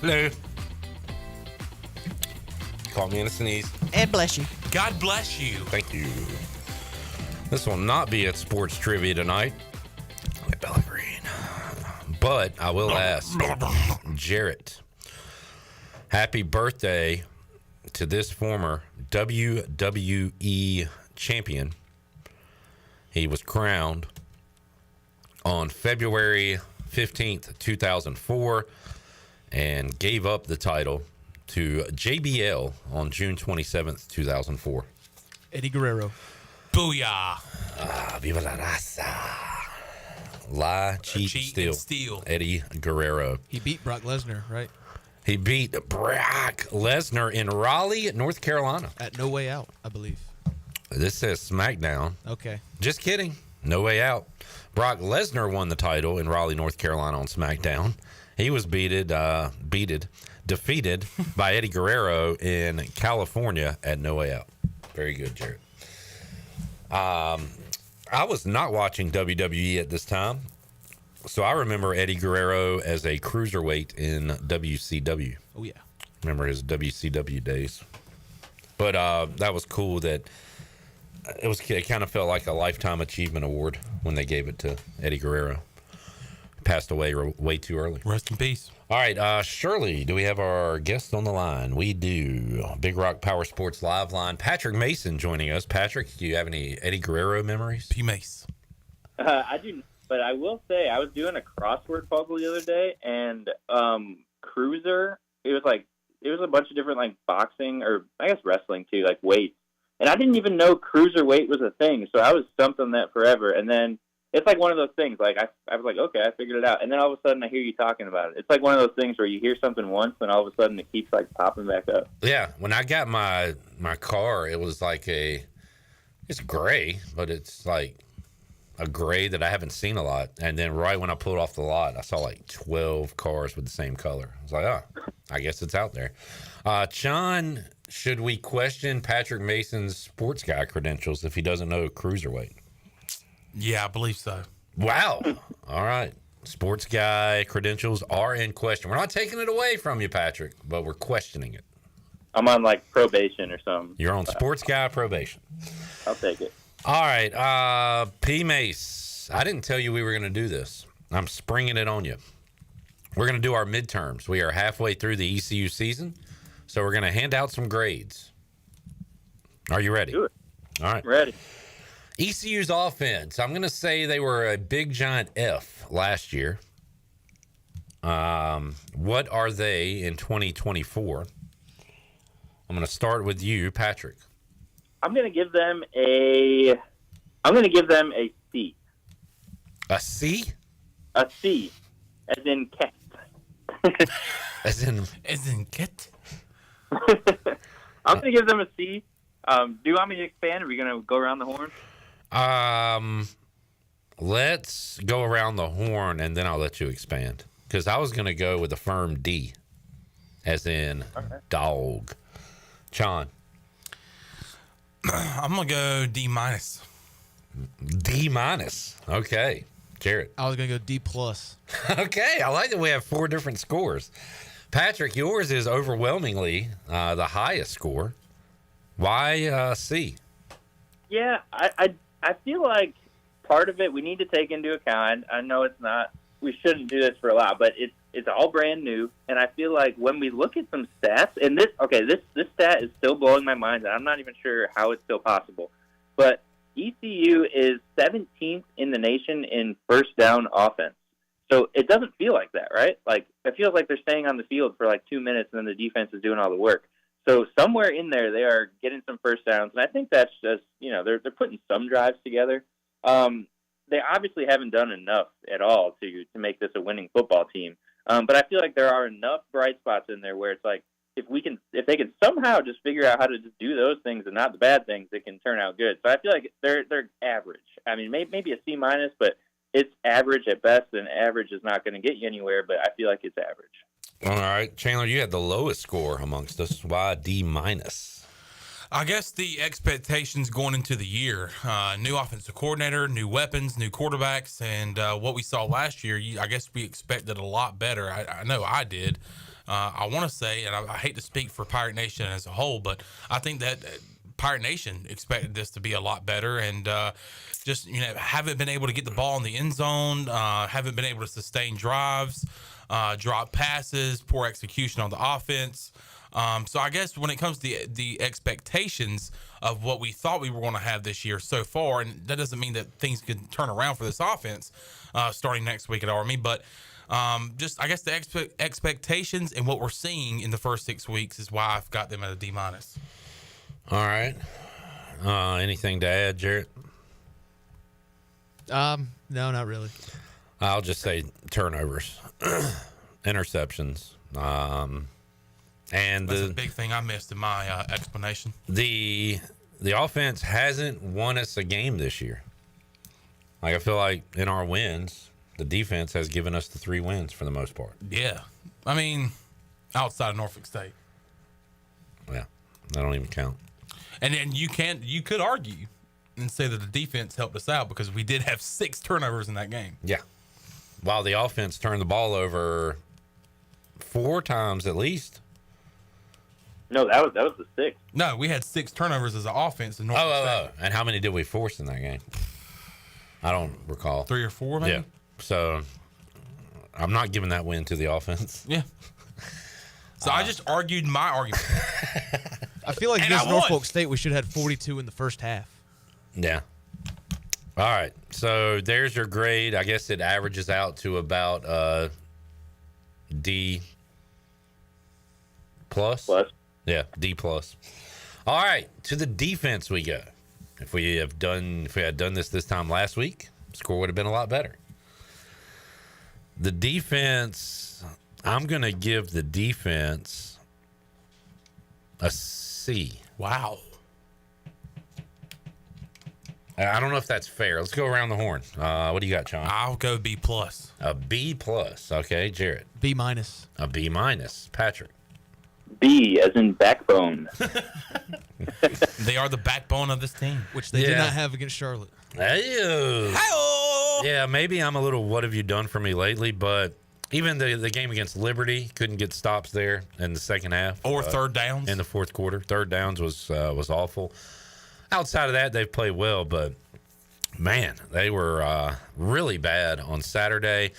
S12: Hello. Call me in a sneeze.
S21: And bless you.
S17: God bless you.
S12: Thank you. This will not be at sports trivia tonight. Bella Green. But I will ask Jarrett, happy birthday to this former WWE champion. He was crowned on February 15th, 2004, and gave up the title to JBL on June 27th, 2004.
S6: Eddie Guerrero.
S17: Booyah.
S12: Viva la raza. Lie, cheat, steal. Eddie Guerrero.
S6: He beat Brock Lesnar, right?
S12: He beat Brock Lesnar in Raleigh, North Carolina.
S6: At No Way Out, I believe.
S12: This says SmackDown.
S6: Okay.
S12: Just kidding. No Way Out. Brock Lesnar won the title in Raleigh, North Carolina on SmackDown. He was defeated by Eddie Guerrero in California at No Way Out. Very good, Jared. I was not watching WWE at this time, so I remember Eddie Guerrero as a cruiserweight in WCW.
S6: Oh, yeah.
S12: Remember his WCW days. But that was cool that it kind of felt like a Lifetime Achievement Award when they gave it to Eddie Guerrero. Passed away way too early.
S17: Rest in peace.
S12: All right, Shirley, do we have our guest on the line? We do. Big Rock Power Sports Live line. Patrick Mason joining us. Patrick, do you have any Eddie Guerrero memories?
S17: P. Mace.
S1: I do, but I will say I was doing a crossword puzzle the other day, and Cruiser, it was a bunch of different like boxing or I guess wrestling too, like weights. And I didn't even know cruiserweight was a thing, so I was stumped on that forever. And then it's like one of those things, like I was like, okay, I figured it out. And then all of a sudden I hear you talking about it. It's like one of those things where you hear something once and all of a sudden it keeps like popping back up.
S12: Yeah, when I got my car, it was like it's gray, but it's like a gray that I haven't seen a lot. And then right when I pulled off the lot, I saw like 12 cars with the same color. I was like, oh, I guess it's out there. John, should we question Patrick Mason's sports guy credentials if he doesn't know cruiserweight?
S17: Yeah, I believe so.
S12: Wow. All right. Sports guy credentials are in question. We're not taking it away from you, Patrick, but we're questioning it.
S1: I'm on like probation or something.
S12: You're on sports guy probation.
S1: I'll take it.
S12: All right. P. Mace, I didn't tell you we were going to do this. I'm springing it on you. We're going to do our midterms. We are halfway through the ECU season, so we're going to hand out some grades. Are you ready?
S1: Do it.
S12: All right.
S1: Ready.
S12: ECU's offense, I'm going to say they were a big giant F last year. What are they in 2024? I'm going to start with you, Patrick.
S1: I'm going to give them a C.
S12: A C?
S1: A C, as in cat.
S12: As in
S17: cat?
S1: I'm going to give them a C. Do you want me to expand? Are we going to go around the horn?
S12: Let's go around the horn, and then I'll let you expand. Because I was going to go with a firm D, as in dog. John.
S17: I'm going to go D minus.
S12: D minus. Okay. Jared.
S6: I was going to go D plus.
S12: Okay. I like that we have 4 different scores. Patrick, yours is overwhelmingly the highest score. Why C?
S1: Yeah, I feel like part of it we need to take into account. I know it's not. We shouldn't do this for a lot, but it's all brand new, and I feel like when we look at some stats, and this stat is still blowing my mind, and I'm not even sure how it's still possible. But ECU is 17th in the nation in first down offense. So it doesn't feel like that, right? Like it feels like they're staying on the field for like 2 minutes, and then the defense is doing all the work. So somewhere in there, they are getting some first downs, and I think that's just, they're putting some drives together. They obviously haven't done enough at all to make this a winning football team. But I feel like there are enough bright spots in there where it's like if they can somehow just figure out how to just do those things and not the bad things, it can turn out good. So I feel like they're average. I mean, maybe a C-, but it's average at best, and average is not going to get you anywhere, but I feel like it's average.
S12: All right, Chandler, you had the lowest score amongst us. Why D-?
S17: I guess the expectations going into the year, new offensive coordinator, new weapons, new quarterbacks, and what we saw last year, I guess we expected a lot better. I know I did. I want to say, and I hate to speak for Pirate Nation as a whole, but I think that Pirate Nation expected this to be a lot better, and just haven't been able to get the ball in the end zone, haven't been able to sustain drives, drop passes, poor execution on the offense. So I guess when it comes to the expectations of what we thought we were going to have this year so far, and that doesn't mean that things can turn around for this offense starting next week at Army, but just I guess the expectations and what we're seeing in the first 6 weeks is why I've got them at a D-.
S12: All right. Anything to add, Jarrett?
S6: No, not really.
S12: I'll just say turnovers, interceptions. And
S17: that's a big thing I missed in my explanation.
S12: The offense hasn't won us a game this year. Like, I feel like in our wins, the defense has given us the 3 wins for the most part.
S17: Yeah. I mean, outside of Norfolk State.
S12: Yeah, that don't even count.
S17: And then you could argue and say that the defense helped us out because we did have 6 turnovers in that game.
S12: Yeah. While the offense turned the ball over 4 times at least.
S1: No, that was the 6th.
S17: No, we had 6 turnovers as an offense in Norfolk State.
S12: And how many did we force in that game? I don't recall.
S17: 3 or 4, maybe?
S12: Yeah. So I'm not giving that win to the offense.
S17: Yeah. So I just argued my argument.
S6: I feel like against Norfolk State, we should have had 42 in the first half.
S12: Yeah. All right. So there's your grade. I guess it averages out to about D+. Plus. Yeah, D+. All right, to the defense we go. If we had done this time last week, score would have been a lot better. The defense, I'm going to give the defense a C.
S17: Wow.
S12: I don't know if that's fair. Let's go around the horn. What do you got, Sean?
S17: I'll go B+.
S12: A B+. Okay, Jarrett.
S6: B-.
S12: A B-. Patrick.
S1: B as in backbone.
S17: They are the backbone of this team,
S6: which they did not have against Charlotte.
S12: Yeah, maybe I'm a little what have you done for me lately, but even the game against Liberty couldn't get stops there in the second half.
S17: Or third downs.
S12: In the fourth quarter. Third downs was awful. Outside of that, they've played well, but man, they were really bad on Saturday.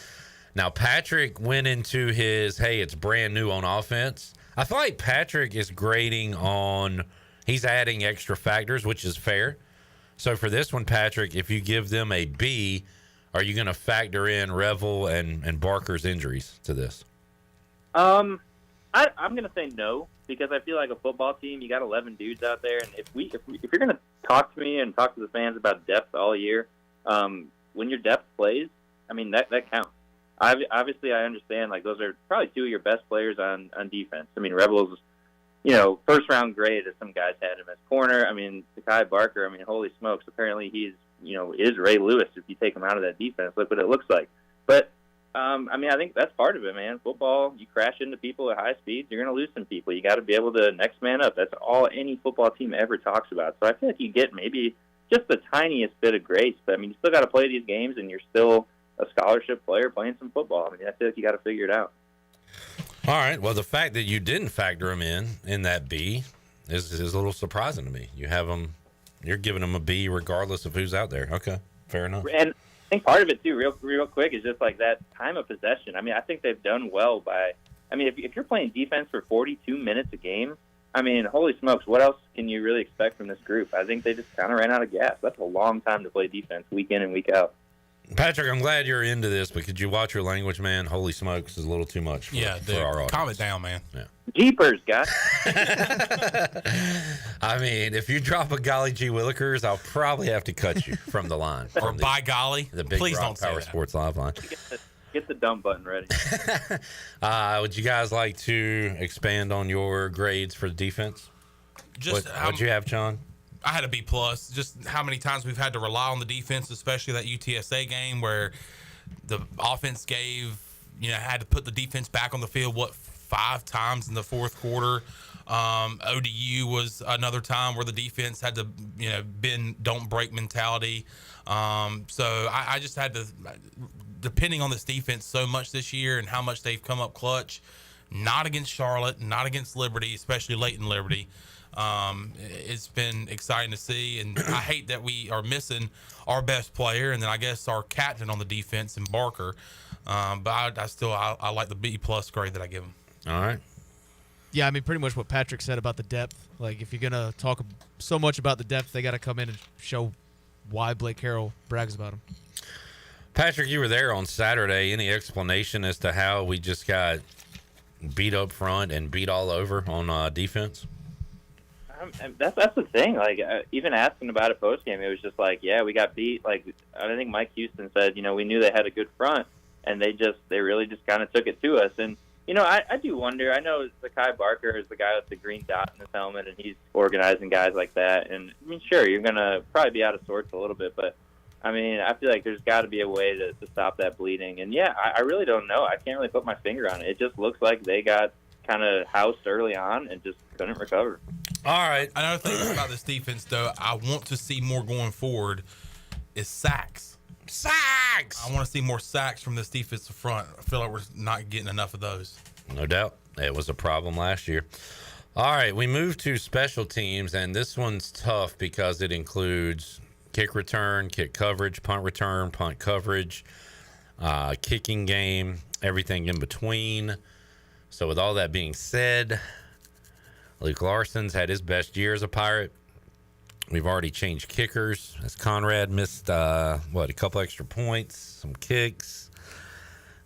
S12: Now, Patrick went into his, hey, it's brand new on offense. I feel like Patrick is grading on, he's adding extra factors, which is fair. So for this one, Patrick, if you give them a B, are you going to factor in Revel and Barker's injuries to this?
S1: I'm going to say no, because I feel like a football team, you got 11 dudes out there, and if you're going to talk to me and talk to the fans about depth all year, when your depth plays, I mean, that counts. Obviously, I understand, like, those are probably 2 of your best players on defense. I mean, Rebels, first-round grade, as some guys had him as corner. I mean, Sakai Barker, I mean, holy smokes, apparently he's, is Ray Lewis if you take him out of that defense. Look what it looks like. But, I mean, I think that's part of it, man. Football, you crash into people at high speeds, you're going to lose some people. You got to be able to next man up. That's all any football team ever talks about. So I feel like you get maybe just the tiniest bit of grace. But, I mean, you still got to play these games, and you're still a scholarship player playing some football. I mean, I feel like you got to figure it out.
S12: All right. Well, the fact that you didn't factor him in that B is a little surprising to me. You have them, you're giving them a B regardless of who's out there. Okay, fair enough.
S1: And I think part of it too, real quick, is just like that time of possession. I mean, I think they've done well by. I mean, if you're playing defense for 42 minutes a game, I mean, holy smokes, what else can you really expect from this group? I think they just kind of ran out of gas. That's a long time to play defense week in and week out.
S12: Patrick, I'm glad you're into this, but could you watch your language, man? Holy smokes is a little too much for our audience.
S17: Calm it down, man.
S12: Yeah.
S1: Jeepers, guys.
S12: I mean, if you drop a golly gee willikers, I'll probably have to cut you from the line.
S17: Or by golly.
S12: The Big
S17: Please
S12: Rock
S17: don't say
S12: Power
S17: that.
S12: Sports Live line.
S1: Get the dump button ready.
S12: Would you guys like to expand on your grades for the defense? What'd you have, John?
S17: I had a B+. Just how many times we've had to rely on the defense, especially that UTSA game where the offense had to put the defense back on the field, 5 times in the fourth quarter. ODU was another time where the defense had to, bend, don't break mentality. So I just had to, depending on this defense so much this year and how much they've come up clutch, not against Charlotte, not against Liberty, especially late in Liberty. It's been exciting to see, and I hate that we are missing our best player and then I guess our captain on the defense in Barker. But I like the B+ grade that I give him.
S12: All right.
S6: Yeah, I mean, pretty much what Patrick said about the depth. Like, if you're going to talk so much about the depth, they got to come in and show why Blake Harrell brags about him.
S12: Patrick, you were there on Saturday. Any explanation as to how we just got beat up front and beat all over on defense?
S1: That's the thing. Like, even asking about it post game, it was just like, yeah, we got beat. Like, I think Mike Houston said, we knew they had a good front, and they really just kind of took it to us. And I do wonder. I know Zakai Barker is the guy with the green dot in his helmet, and he's organizing guys like that. And I mean, sure, you're gonna probably be out of sorts a little bit, but I mean, I feel like there's got to be a way to stop that bleeding. And yeah, I really don't know. I can't really put my finger on it. It just looks like they got kind of housed early on and just couldn't recover.
S17: All right. Another thing about this defense, though, I want to see more going forward is sacks.
S12: Sacks!
S17: I want to see more sacks from this defensive front. I feel like we're not getting enough of those.
S12: No doubt. It was a problem last year. All right, we move to special teams, and this one's tough because it includes kick return, kick coverage, punt return, punt coverage, kicking game, everything in between. So with all that being said, Luke Larson's had his best year as a Pirate. We've already changed kickers, as Conrad missed, a couple extra points, some kicks.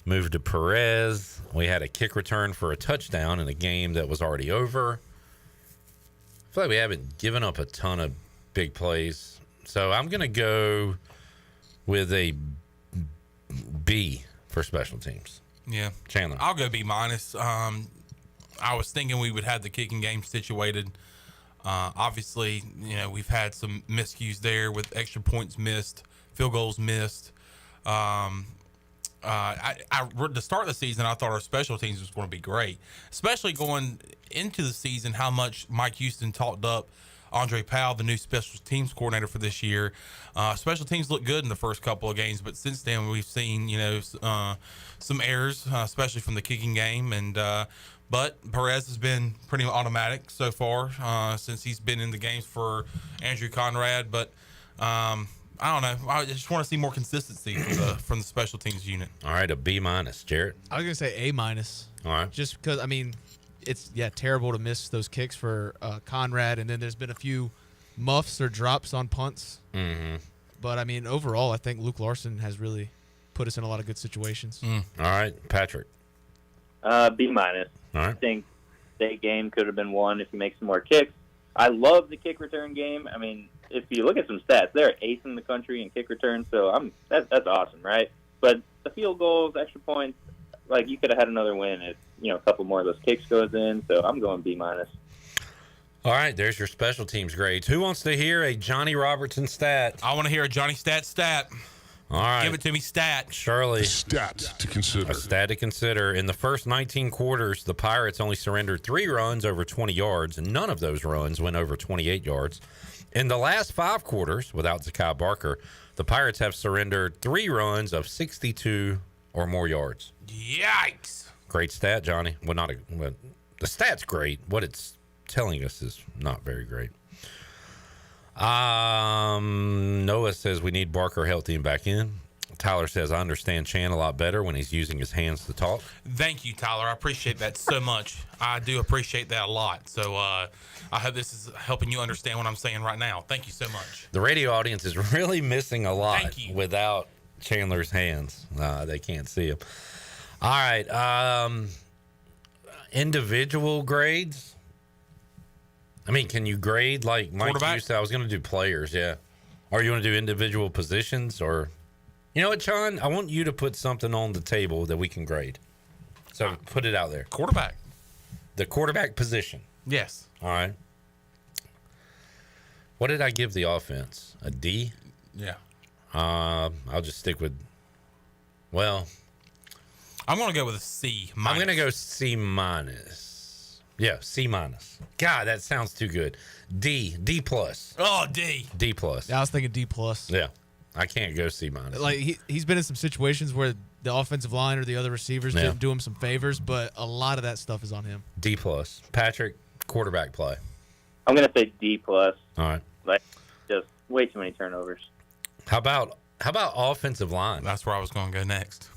S12: Moved to Perez. We had a kick return for a touchdown in a game that was already over. I feel like we haven't given up a ton of big plays. So I'm going to go with a B for special teams.
S17: Yeah.
S12: Chandler.
S17: I'll go B-. I was thinking we would have the kicking game situated. Obviously, we've had some miscues there with extra points missed, field goals missed. To start the season, I thought our special teams was going to be great, especially going into the season, how much Mike Houston talked up Andre Powell, the new special teams coordinator for this year. Special teams looked good in the first couple of games, but since then we've seen, some errors, especially from the kicking game. But Perez has been pretty automatic so far since he's been in the games for Andrew Conrad. But I don't know. I just want to see more consistency from the special teams unit.
S12: All right, a B-, Jarrett.
S6: I was going to say A-. All
S12: right.
S6: Just because, I mean, it's terrible to miss those kicks for Conrad, and then there's been a few muffs or drops on punts.
S12: Mm-hmm.
S6: But I mean, overall, I think Luke Larson has really put us in a lot of good situations.
S12: All right, Patrick.
S1: B-.
S12: All right.
S1: I think that game could have been won if you make some more kicks. I love the kick return game. I mean, if you look at some stats, they're 8th in the country in kick return, so that's awesome, right? But the field goals, extra points, like you could have had another win if a couple more of those kicks goes in. So I'm going B-.
S12: All right, there's your special teams grades. Who wants to hear a Johnny Robertson stat?
S17: I want to hear a Johnny stat.
S12: All right.
S17: Give it to me, stat.
S12: Shirley.
S11: Stat to consider.
S12: A stat to consider. In the first 19 quarters, the Pirates only surrendered 3 runs over 20 yards, and none of those runs went over 28 yards. In the last 5 quarters, without Zakai Barker, the Pirates have surrendered 3 runs of 62 or more yards.
S17: Yikes.
S12: Great stat, Johnny. The stat's great. What it's telling us is not very great. Noah says we need Barker healthy and back in. Tyler says I understand Chan a lot better when he's using his hands to talk.
S17: Thank you, Tyler. I appreciate that so much. I do appreciate that a lot. So I hope this is helping you understand what I'm saying right now. Thank you so much.
S12: The radio audience is really missing a lot without Chandler's hands. They can't see him. All right. Individual grades. I mean, can you grade like Mike used to? I was going to do players, yeah. Or you want to do individual positions or? You know what, John? I want you to put something on the table that we can grade. So put it out there.
S17: Quarterback.
S12: The quarterback position.
S17: Yes.
S12: All right. What did I give the offense? A D?
S17: Yeah.
S12: I'll just stick with, well,
S17: I'm going to go with a C minus.
S12: I'm going to go C minus. Yeah, C minus. God, that sounds too good. D plus.
S17: Oh, D.
S12: D plus.
S6: Yeah, I was thinking D plus.
S12: Yeah. I can't go C minus.
S6: Like he's been in some situations where the offensive line or the other receivers didn't do him some favors, but a lot of that stuff is on him.
S12: D plus. Patrick, quarterback play.
S1: I'm gonna say D plus.
S12: All right.
S1: Like just way too many turnovers.
S12: How about offensive line?
S17: That's where I was going to go next.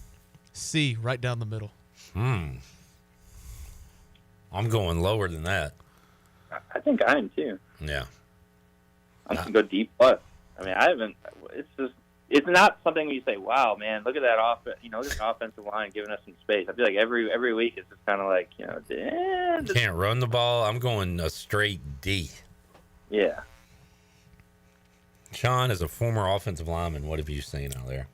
S6: C, right down the middle.
S12: I'm going lower than that.
S1: I think I am too.
S12: Yeah.
S1: I'm gonna go D plus. I mean, I haven't. It's not something you say, "Wow, man, look at that look at the offensive line giving us some space." I feel like every week it's just kind of like,
S12: Can't run the ball. I'm going a straight D.
S1: Yeah.
S12: Sean, as a former offensive lineman, what have you seen out there?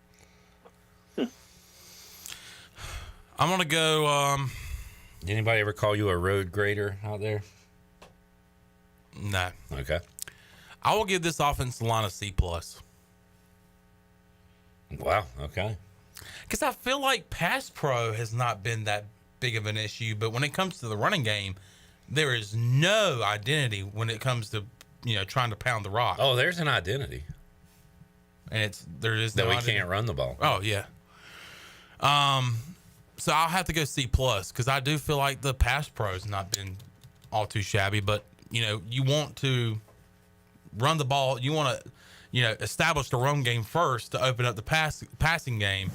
S17: I'm gonna go.
S12: Did anybody ever call you a road grader out there?
S17: No.
S12: Okay.
S17: I will give this offensive line a C plus.
S12: Wow. Okay.
S17: Because I feel like pass pro has not been that big of an issue, but when it comes to the running game, there is no identity when it comes to trying to pound the rock.
S12: Oh, there's an identity,
S17: and there is
S12: that
S17: no
S12: we
S17: identity.
S12: can't run the ball.
S17: Oh yeah. So I'll have to go C plus because I do feel like the pass pro has not been all too shabby, but you want to run the ball. You want to, establish the run game first to open up the passing game.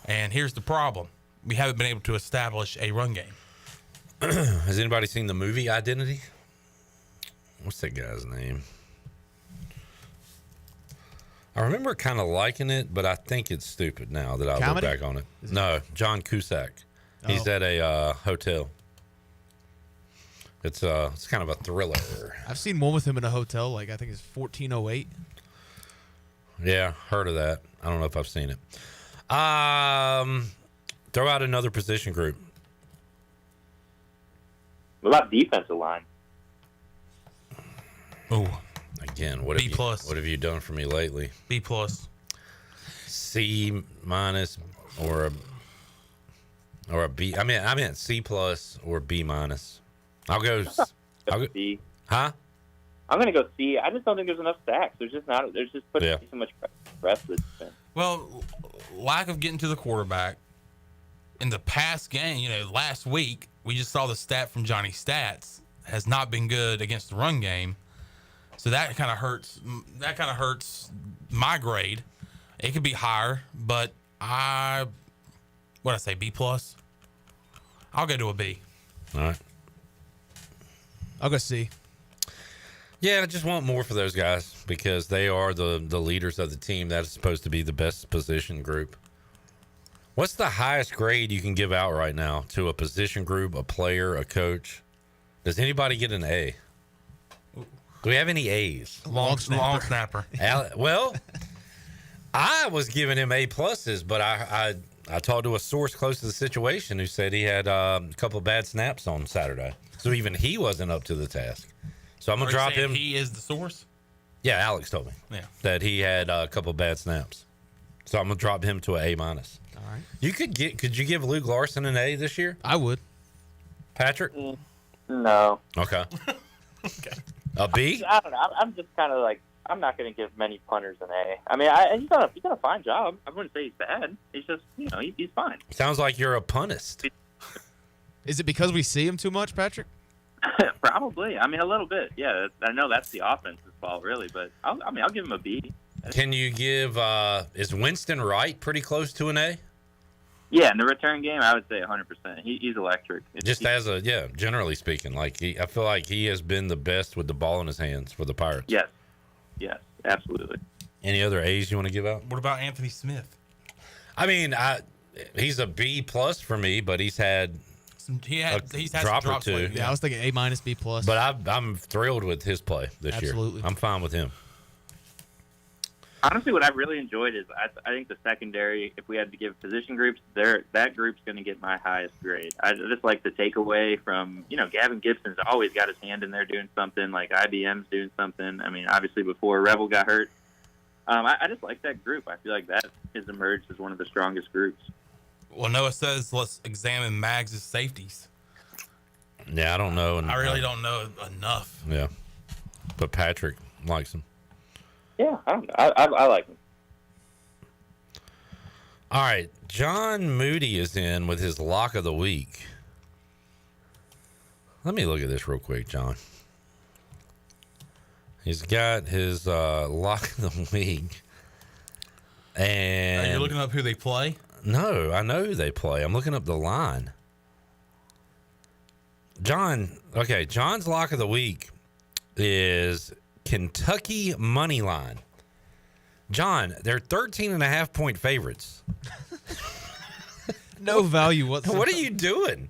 S17: And here's the problem: we haven't been able to establish a run game.
S12: Has anybody seen the movie Identity? What's that guy's name? I remember kind of liking it, but I think it's stupid now that I look back on it. No, John Cusack. He's at a hotel. It's kind of a thriller.
S6: I've seen one with him in a hotel. Like I think it's 1408.
S12: Yeah, heard of that. I don't know if I've seen it. Throw out another position group.
S1: What about defensive line?
S17: Oh,
S12: again, what
S17: B plus.
S12: What have you done for me lately?
S17: B plus.
S12: C minus or a B. I meant C plus or B minus. I'll go
S1: C.
S12: Huh?
S1: I'm gonna go C. I just don't think there's enough sacks. There's just putting so much press with defense.
S17: Well, lack of getting to the quarterback in the past game. Last week we just saw the stat from Johnny Stats has not been good against the run game, so that kind of hurts. That kind of hurts my grade. It could be higher, but B plus. I'll go to a B.
S12: All right.
S6: I'll go C.
S12: Yeah, I just want more for those guys because they are the leaders of the team. That is supposed to be the best position group. What's the highest grade you can give out right now to a position group, a player, a coach? Does anybody get an A? Do we have any A's?
S17: Long snapper.
S12: Well, I was giving him A pluses, but I talked to a source close to the situation who said he had a couple of bad snaps on Saturday. So even he wasn't up to the task. So I'm going to drop him.
S17: He is the source?
S12: Yeah, Alex told me that he had a couple of bad snaps. So I'm going to drop him to an A minus.
S6: All right.
S12: Could you give Luke Larson an A this year?
S6: I would.
S12: Patrick?
S1: No.
S12: Okay. A B?
S1: I don't know. I'm just kind of like, I'm not going to give many punters an A. I mean, he's done a fine job. I wouldn't say he's bad. He's just, he's fine.
S12: Sounds like you're a puntist.
S6: Is it because we see him too much, Patrick?
S1: Probably. I mean, a little bit. Yeah, I know that's the offense's fault, really, but I'll give him a B.
S12: Can you give? Is Winston Wright pretty close to an A?
S1: Yeah, in the return game, I would say 100%. He's electric.
S12: Generally speaking, I feel like he has been the best with the ball in his hands for the Pirates.
S1: Yes, absolutely.
S12: Any other A's you want to give out?
S17: What about Anthony Smith?
S12: I mean, he's a B plus for me, but he's had
S17: he's had
S12: drop
S17: some
S12: or
S17: drops
S12: two.
S17: lately.
S6: Yeah, I was thinking A minus, B plus.
S12: But I'm thrilled with his play this year.
S6: Absolutely.
S12: I'm fine with him.
S1: Honestly, what I've really enjoyed is I think the secondary, if we had to give position groups, that group's going to get my highest grade. I just like the takeaway from, Gavin Gibson's always got his hand in there doing something, like IBM's doing something. I mean, obviously before Revel got hurt. I just like that group. I feel like that has emerged as one of the strongest groups.
S17: Well, Noah says let's examine Mags' safeties.
S12: Yeah, I don't know.
S17: I really don't know enough.
S12: Yeah, but Patrick likes him.
S1: Yeah, I like him.
S12: All right, John Moody is in with his lock of the week. Let me look at this real quick, John. He's got his lock of the week. And
S17: Are you looking up who they play?
S12: No, I know who they play. I'm looking up the line. John's lock of the week is Kentucky money line. John, they're 13.5-point favorites.
S6: No value whatsoever.
S12: What are you doing?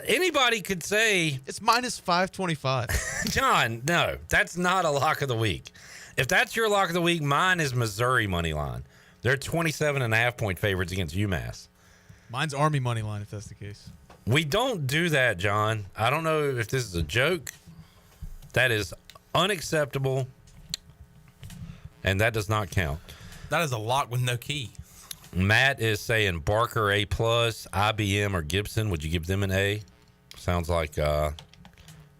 S12: Anybody could say
S6: it's minus 525.
S12: John, no, that's not a lock of the week. If that's your lock of the week, mine is Missouri money line. They're 27.5-point favorites against UMass.
S6: Mine's Army money line, if that's the case.
S12: We don't do that, John. I don't know if this is a joke. That is unacceptable, and that does not count.
S17: That is a lock with no key.
S12: Matt is saying Barker A+, IBM or Gibson. Would you give them an A? Sounds like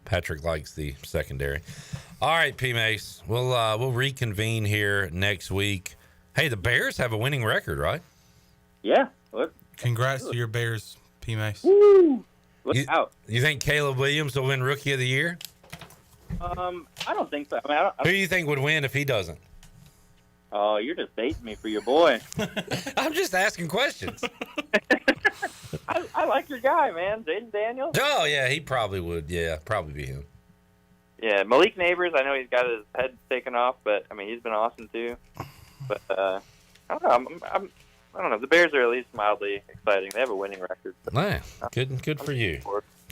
S12: Patrick likes the secondary. All right, P-Mace. We'll reconvene here next week. Hey, the Bears have a winning record, right?
S1: Yeah.
S17: Congrats to your Bears, P-Mace.
S1: Woo! Look out.
S12: You think Caleb Williams will win Rookie of the Year?
S1: I don't think so. I mean,
S12: Who do you think would win if he doesn't?
S1: Oh, you're just dating me for your boy.
S12: I'm just asking questions.
S1: I like your guy, man. Jaden Daniels.
S12: Oh, yeah, he probably would. Yeah, probably be him.
S1: Yeah, Malik Neighbors, I know he's got his head taken off, but, I mean, he's been awesome, too. But, I don't know. I don't know. The Bears are at least mildly exciting. They have a winning record.
S12: Man, good for you.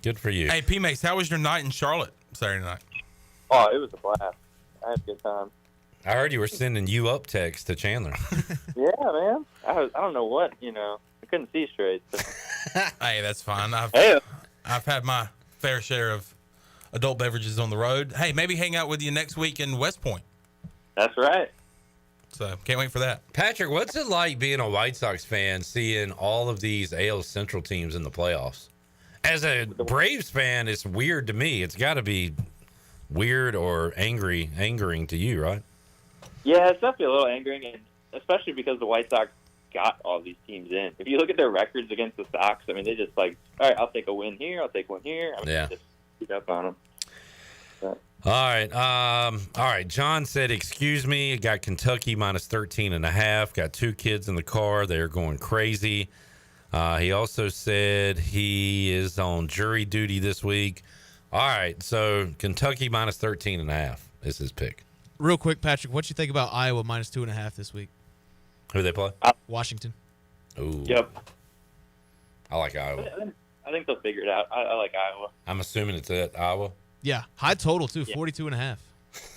S12: Good for you.
S17: Hey, P-Mace, how was your night in Charlotte Saturday night?
S1: Oh, it was a blast. I had a good time.
S12: I heard you were sending you up text to Chandler.
S1: Yeah, man. I don't know what, I couldn't see straight. So.
S17: Hey, that's fine. I've had my fair share of adult beverages on the road. Hey, maybe hang out with you next week in West Point.
S1: That's right.
S17: So can't wait for that.
S12: Patrick, what's it like being a White Sox fan, seeing all of these AL Central teams in the playoffs? As a Braves fan, it's weird to me. It's got to be weird or angering to you, right?
S1: Yeah, it's definitely a little angering, and especially because the White Sox got all these teams in. If you look at their records against the Sox, I mean, they just all right, I'll take a win here, I'll take one here. I mean,
S12: yeah.
S1: Just beat up on them. So.
S12: All right. John said, excuse me. Got Kentucky minus 13.5. Got 2 kids in the car. They're going crazy. He also said he is on jury duty this week. All right. So Kentucky minus 13.5 is his pick.
S6: Real quick, Patrick, what you think about Iowa minus 2.5 this week?
S12: Who they play?
S6: Washington.
S12: Ooh.
S1: Yep.
S12: I like Iowa.
S1: I think they'll figure it out. I like Iowa.
S12: I'm assuming it's at Iowa.
S6: Yeah, high total too, 42.5.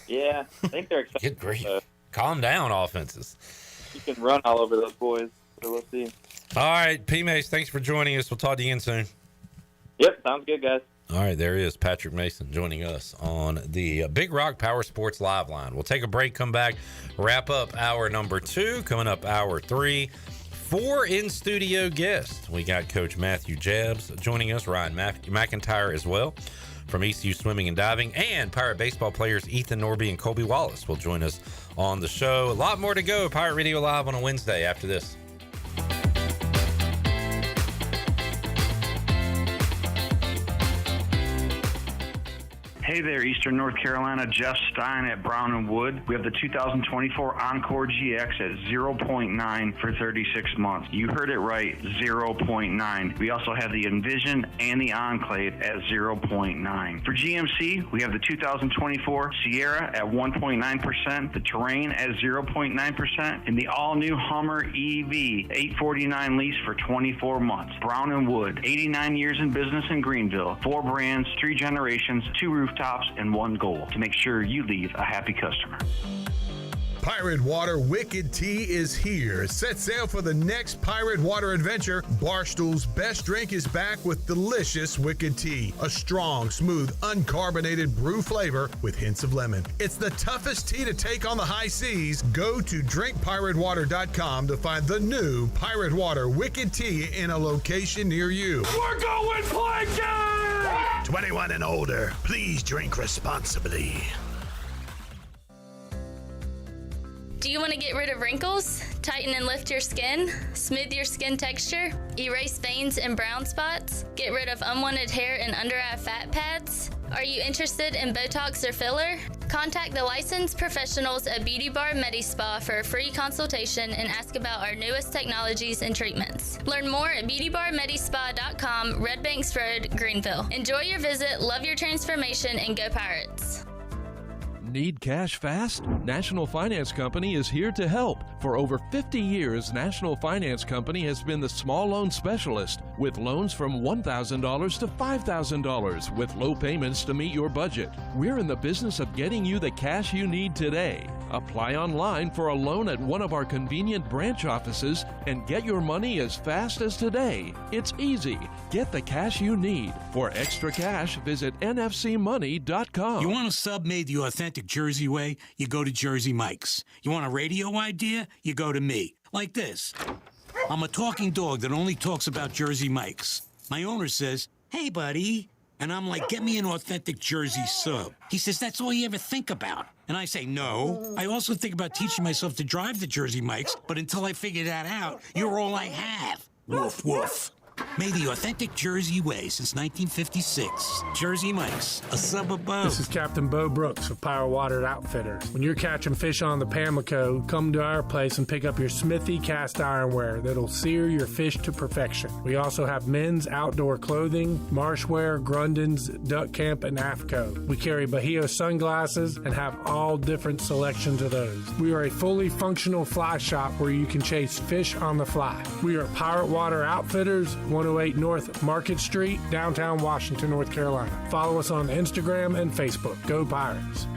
S1: Yeah, I think they're excited.
S12: Good grief. Calm down, offenses.
S1: You can run all over those boys, so we'll see.
S12: All right, P-Mace, thanks for joining us. We'll talk to you again soon.
S1: Yep, sounds good, guys.
S12: All right, there is Patrick Mason joining us on the Big Rock Power Sports Live line. We'll take a break, come back, wrap up hour number 2, coming up hour 3. 4 in-studio guests. We got Coach Matthew Jabs joining us, Ryan McIntire as well from ECU Swimming and Diving, and Pirate baseball players Ethan Norby and Colby Wallace will join us on the show. A lot more to go. Pirate Radio Live on a Wednesday after this.
S11: Hey there, Eastern North Carolina. Jeff Stein at Brown and Wood. We have the 2024 Encore GX at 0.9 for 36 months. You heard it right, 0.9. We also have the Envision and the Enclave at 0.9. For GMC, we have the 2024 Sierra at 1.9%, the Terrain at 0.9%, and the all-new Hummer EV 849 lease for 24 months. Brown and Wood, 89 years in business in Greenville. 4 brands, 3 generations, 2 rooftops, and 1 goal: to make sure you leave a happy customer.
S15: Pirate Water Wicked Tea is here. Set sail for the next Pirate Water adventure. Barstool's best drink is back with delicious Wicked Tea. A strong, smooth, uncarbonated brew flavor with hints of lemon. It's the toughest tea to take on the high seas. Go to drinkpiratewater.com to find the new Pirate Water Wicked Tea in a location near you.
S14: We're going plankton!
S15: 21 and older, please drink responsibly.
S16: Do you want to get rid of wrinkles, tighten and lift your skin, smooth your skin texture, erase veins and brown spots, get rid of unwanted hair and under-eye fat pads? Are you interested in Botox or filler? Contact the licensed professionals at Beauty Bar MediSpa for a free consultation and ask about our newest technologies and treatments. Learn more at beautybarmedispa.com, Red Banks Road, Greenville. Enjoy your visit, love your transformation, and go Pirates.
S19: Need cash fast? National Finance Company is here to help. For over 50 years, National Finance Company has been the small loan specialist with loans from $1,000 to $5,000 with low payments to meet your budget. We're in the business of getting you the cash you need today. Apply online for a loan at one of our convenient branch offices and get your money as fast as today. It's easy. Get the cash you need. For extra cash, visit nfcmoney.com.
S20: You want a sub made the authentic Jersey way? You go to Jersey Mike's. You want a radio idea? You go to me. Like this. I'm a talking dog that only talks about Jersey Mike's. My owner says, "Hey, buddy." And I'm like, "Get me an authentic Jersey sub." He says, "That's all you ever think about." And I say, "No. I also think about teaching myself to drive the Jersey Mike's, but until I figure that out, you're all I have." Woof, woof. Made the authentic Jersey way since 1956. Jersey Mike's, a sub above.
S25: This is Captain Bo Brooks of Power Water Outfitters. When you're catching fish on the Pamlico, come to our place and pick up your Smithy cast ironware that'll sear your fish to perfection. We also have men's outdoor clothing, marshwear, Grundens, Duck Camp, and AFCO. We carry Bahio sunglasses and have all different selections of those. We are a fully functional fly shop where you can chase fish on the fly. We are Pirate Water Outfitters, 108 North Market Street, downtown Washington, North Carolina. Follow us on Instagram and Facebook. Go Pirates.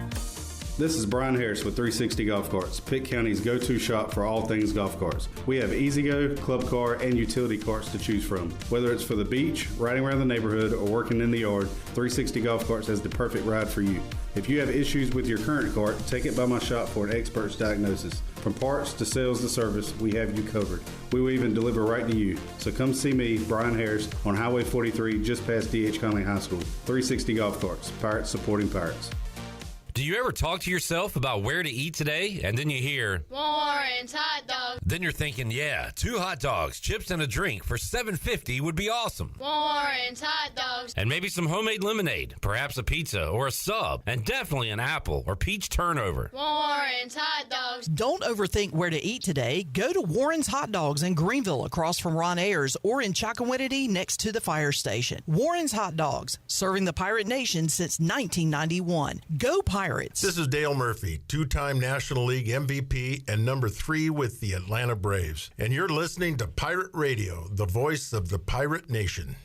S26: This is Brian Harris with 360 Golf Carts, Pitt County's go-to shop for all things golf carts. We have E-Z-Go, club car, and utility carts to choose from. Whether it's for the beach, riding around the neighborhood, or working in the yard, 360 Golf Carts has the perfect ride for you. If you have issues with your current cart, take it by my shop for an expert's diagnosis. From parts to sales to service, we have you covered. We will even deliver right to you. So come see me, Brian Harris, on Highway 43, just past D.H. Conley High School. 360 Golf Carts, Pirates supporting Pirates.
S12: Do you ever talk to yourself about where to eat today, and then you hear
S27: Warren's hot dogs?
S12: Then you're thinking, yeah, 2 hot dogs, chips, and a drink for $7.50 would be awesome.
S27: Warren's hot dogs.
S12: And maybe some homemade lemonade, perhaps a pizza or a sub, and definitely an apple or peach turnover.
S27: Warren's hot dogs.
S10: Don't overthink where to eat today. Go to Warren's Hot Dogs in Greenville across from Ron Ayers or in Chocowinity next to the fire station. Warren's Hot Dogs, serving the Pirate Nation since 1991. Go Pirates.
S28: This is Dale Murphy, 2-time National League MVP and number 3 with the Atlanta Braves. And you're listening to Pirate Radio, the voice of the Pirate Nation.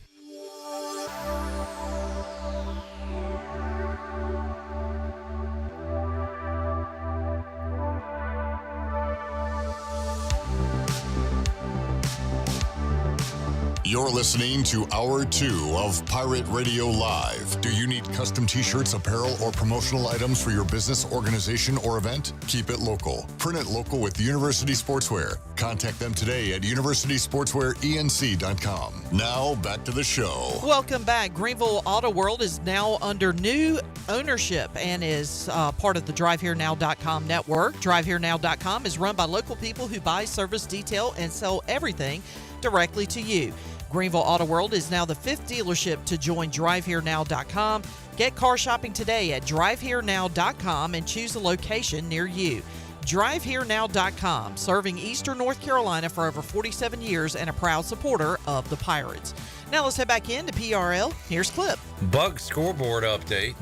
S5: You're listening to Hour 2 of Pirate Radio Live. Do you need custom t-shirts, apparel, or promotional items for your business, organization, or event? Keep it local. Print it local with University Sportswear. Contact them today at universitysportswearenc.com. Now, back to the show.
S21: Welcome back. Greenville Auto World is now under new ownership and is part of the DriveHereNow.com network. DriveHereNow.com is run by local people who buy, service, detail, and sell everything directly to you. Greenville Auto World is now the 5th dealership to join DriveHereNow.com. Get car shopping today at DriveHereNow.com and choose a location near you. DriveHereNow.com, serving Eastern North Carolina for over 47 years and a proud supporter of the Pirates. Now let's head back into PRL. Here's Clip.
S12: Bug scoreboard update.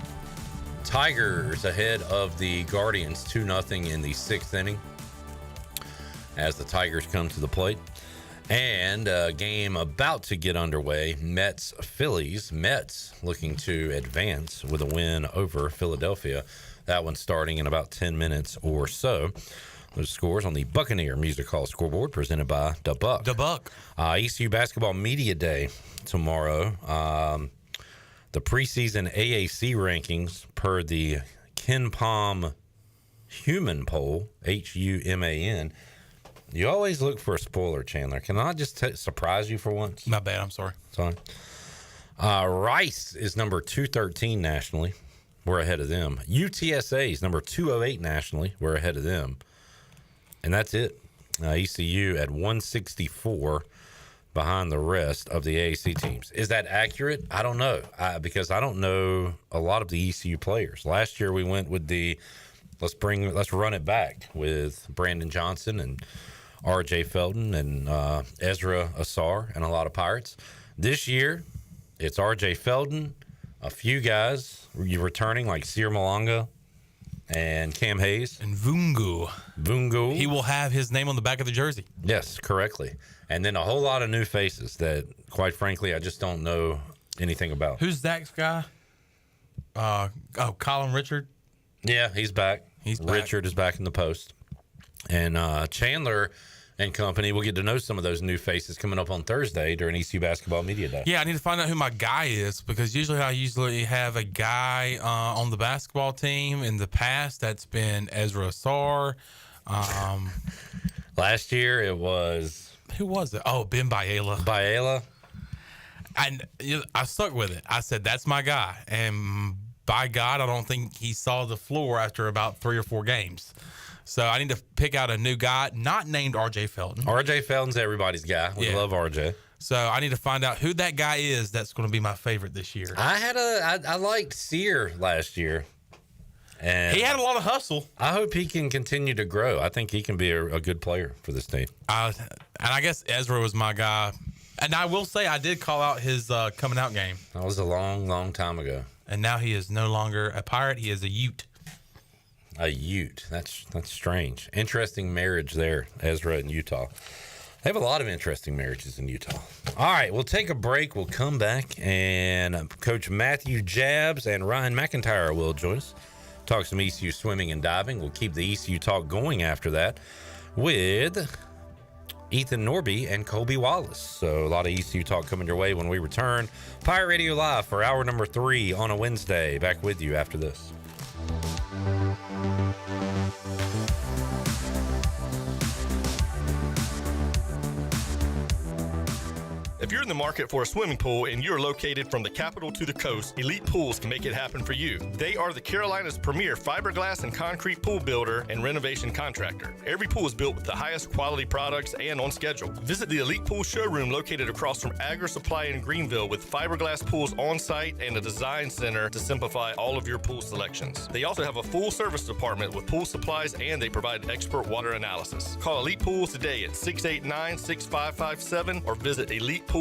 S12: Tigers ahead of the Guardians 2-0 in the 6th inning as the Tigers come to the plate. And a game about to get underway, Mets-Phillies. Mets looking to advance with a win over Philadelphia That one's starting in about 10 minutes or so. Those scores on the Buccaneer Music Hall scoreboard presented by Da Buck.
S17: Da Buck.
S12: ECU Basketball Media Day tomorrow. The preseason AAC rankings per the Ken Palm Human Poll, HUMAN. You always look for a spoiler, Chandler. Can I just surprise you for once?
S17: My bad. I'm sorry.
S12: Sorry. Rice is number 213 nationally. We're ahead of them. UTSA is number 208 nationally. We're ahead of them. And that's it. ECU at 164 behind the rest of the AAC teams. Is that accurate? I don't know, because I don't know a lot of the ECU players. Last year we went with the let's run it back with Brandon Johnson and R.J. Felton and Ezra Asar and a lot of Pirates. This year it's R.J. Felton, a few guys returning like Sear Malanga and Cam Hayes.
S17: And Vungu. He will have his name on the back of the jersey.
S12: Yes, correctly. And then a whole lot of new faces that, quite frankly, I just don't know anything about.
S17: Who's Zach's guy? Colin Richard.
S12: Yeah, he's back. Richard is back in the post. And Chandler and company will get to know some of those new faces coming up on Thursday during ECU Basketball Media Day.
S17: Yeah, I need to find out who my guy is, because usually I have a guy on the basketball team. In the past, that's been Ezra Asar.
S12: Last year it was...
S17: Who was it? Oh, Ben Biela. And I stuck with it. I said, that's my guy. And by God, I don't think he saw the floor after about 3 or 4 games. So I need to pick out a new guy, not named R.J. Felton.
S12: R.J. Felton's everybody's guy. We love R.J.
S17: So I need to find out who that guy is that's going to be my favorite this year.
S12: I liked Sear last year. And
S17: he had a lot of hustle.
S12: I hope he can continue to grow. I think he can be a good player for this team.
S17: And I guess Ezra was my guy. And I will say I did call out his coming out game.
S12: That was a long, long time ago.
S17: And now he is no longer a Pirate. He is a Ute.
S12: A Ute. That's strange. Interesting marriage there, Ezra in Utah. They have a lot of interesting marriages in Utah. All right, we'll take a break. We'll come back, and Coach Matthew Jabs and Ryan McIntire will join us. Talk some ECU swimming and diving. We'll keep the ECU talk going after that with Ethan Norby and Colby Wallace. So a lot of ECU talk coming your way when we return. Pirate Radio Live for hour number 3 on a Wednesday. Back with you after this.
S8: If you're in the market for a swimming pool and you're located from the capital to the coast, Elite Pools can make it happen for you. They are the Carolina's premier fiberglass and concrete pool builder and renovation contractor. Every pool is built with the highest quality products and on schedule. Visit the Elite Pool showroom located across from Agri Supply in Greenville with fiberglass pools on site and a design center to simplify all of your pool selections. They also have a full service department with pool supplies, and they provide expert water analysis. Call Elite Pools today at 689-6557 or visit ElitePoolsNC.com.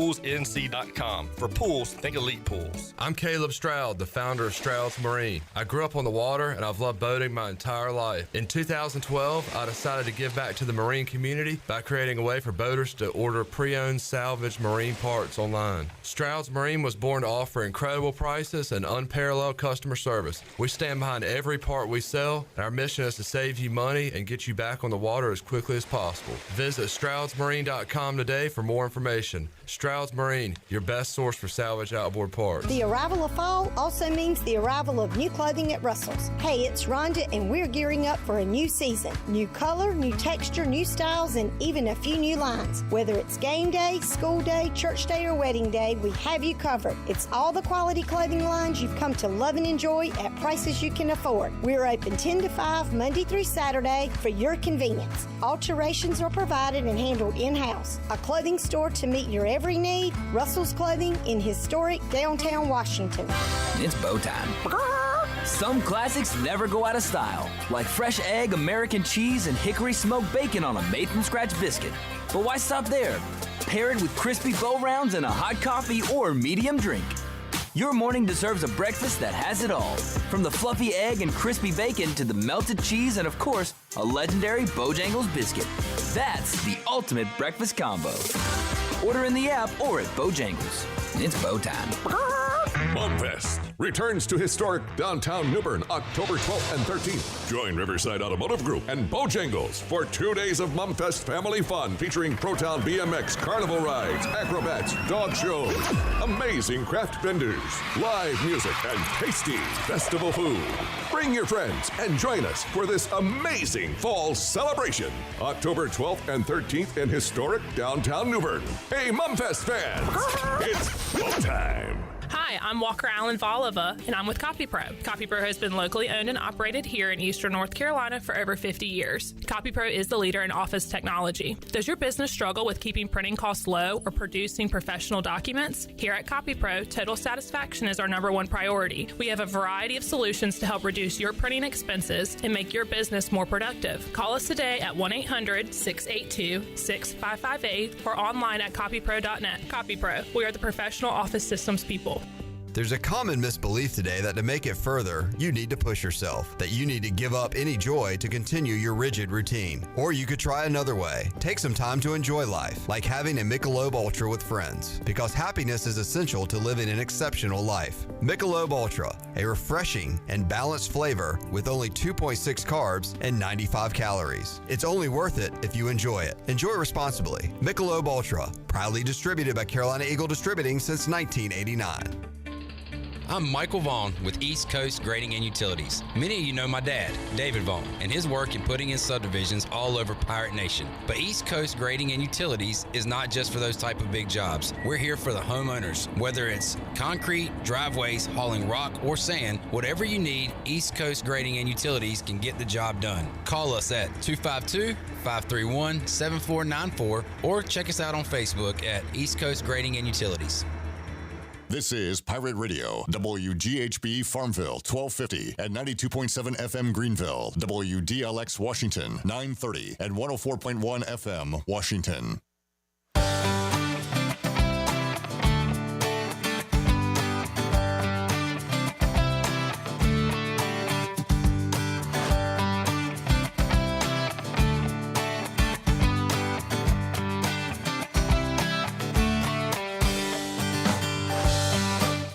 S8: For pools, think Elite Pools.
S2: I'm Caleb Stroud, the founder of Stroud's Marine. I grew up on the water, and I've loved boating my entire life. In 2012, I decided to give back to the marine community by creating a way for boaters to order pre-owned salvage marine parts online. Stroud's Marine was born to offer incredible prices and unparalleled customer service. We stand behind every part we sell, and our mission is to save you money and get you back on the water as quickly as possible. Visit StroudsMarine.com today for more information. Stroud's Marine, your best source for salvage outboard parts.
S3: The arrival of fall also means the arrival of new clothing at Russell's. Hey, it's Rhonda, and we're gearing up for a new season. New color, new texture, new styles, and even a few new lines. Whether it's game day, school day, church day, or wedding day, we have you covered. It's all the quality clothing lines you've come to love and enjoy at prices you can afford. We're open 10 to 5, Monday through Saturday for your convenience. Alterations are provided and handled in-house. A clothing store to meet your every need. Russell's Clothing in historic downtown Washington.
S4: It's bow time. Some classics never go out of style, like fresh egg, American cheese, and hickory smoked bacon on a made from scratch biscuit. But why stop there? Pair it with crispy bow rounds and a hot coffee or medium drink. Your morning deserves a breakfast that has it all. From the fluffy egg and crispy bacon to the melted cheese and, of course, a legendary Bojangles biscuit. That's the ultimate breakfast combo. Order in the app or at Bojangles. It's bow time.
S6: MomFest returns to historic downtown New Bern October 12th and 13th. Join Riverside Automotive Group and Bojangles for 2 days of MomFest family fun featuring Protown BMX, carnival rides, acrobats, dog shows, amazing craft vendors, live music, and tasty festival food. Bring your friends and join us for this amazing fall celebration. October 12th and 13th in historic downtown New Bern. Hey, MomFest fans, it's go time.
S7: Hi, I'm Walker Allen Volova, and I'm with CopyPro. CopyPro has been locally owned and operated here in Eastern North Carolina for over 50 years. CopyPro is the leader in office technology. Does your business struggle with keeping printing costs low or producing professional documents? Here at CopyPro, total satisfaction is our #1 priority. We have a variety of solutions to help reduce your printing expenses and make your business more productive. Call us today at 1-800-682-6558 or online at copypro.net. CopyPro, we are the professional office systems people.
S9: There's a common misbelief today that to make it further, you need to push yourself, that you need to give up any joy to continue your rigid routine. Or you could try another way. Take some time to enjoy life, like having a Michelob Ultra with friends, because happiness is essential to living an exceptional life. Michelob Ultra, a refreshing and balanced flavor with only 2.6 carbs and 95 calories. It's only worth it if you enjoy it. Enjoy responsibly. Michelob Ultra, proudly distributed by Carolina Eagle Distributing since 1989.
S13: I'm Michael Vaughn with East Coast Grading and Utilities. Many of you know my dad, David Vaughn, and his work in putting in subdivisions all over Pirate Nation. But East Coast Grading and Utilities is not just for those type of big jobs. We're here for the homeowners. Whether it's concrete, driveways, hauling rock, or sand, whatever you need, East Coast Grading and Utilities can get the job done. Call us at 252-531-7494 or check us out on Facebook at East Coast Grading and Utilities.
S5: This is Pirate Radio, WGHB Farmville, 1250 at 92.7 FM Greenville, WDLX Washington, 930 and 104.1 FM Washington.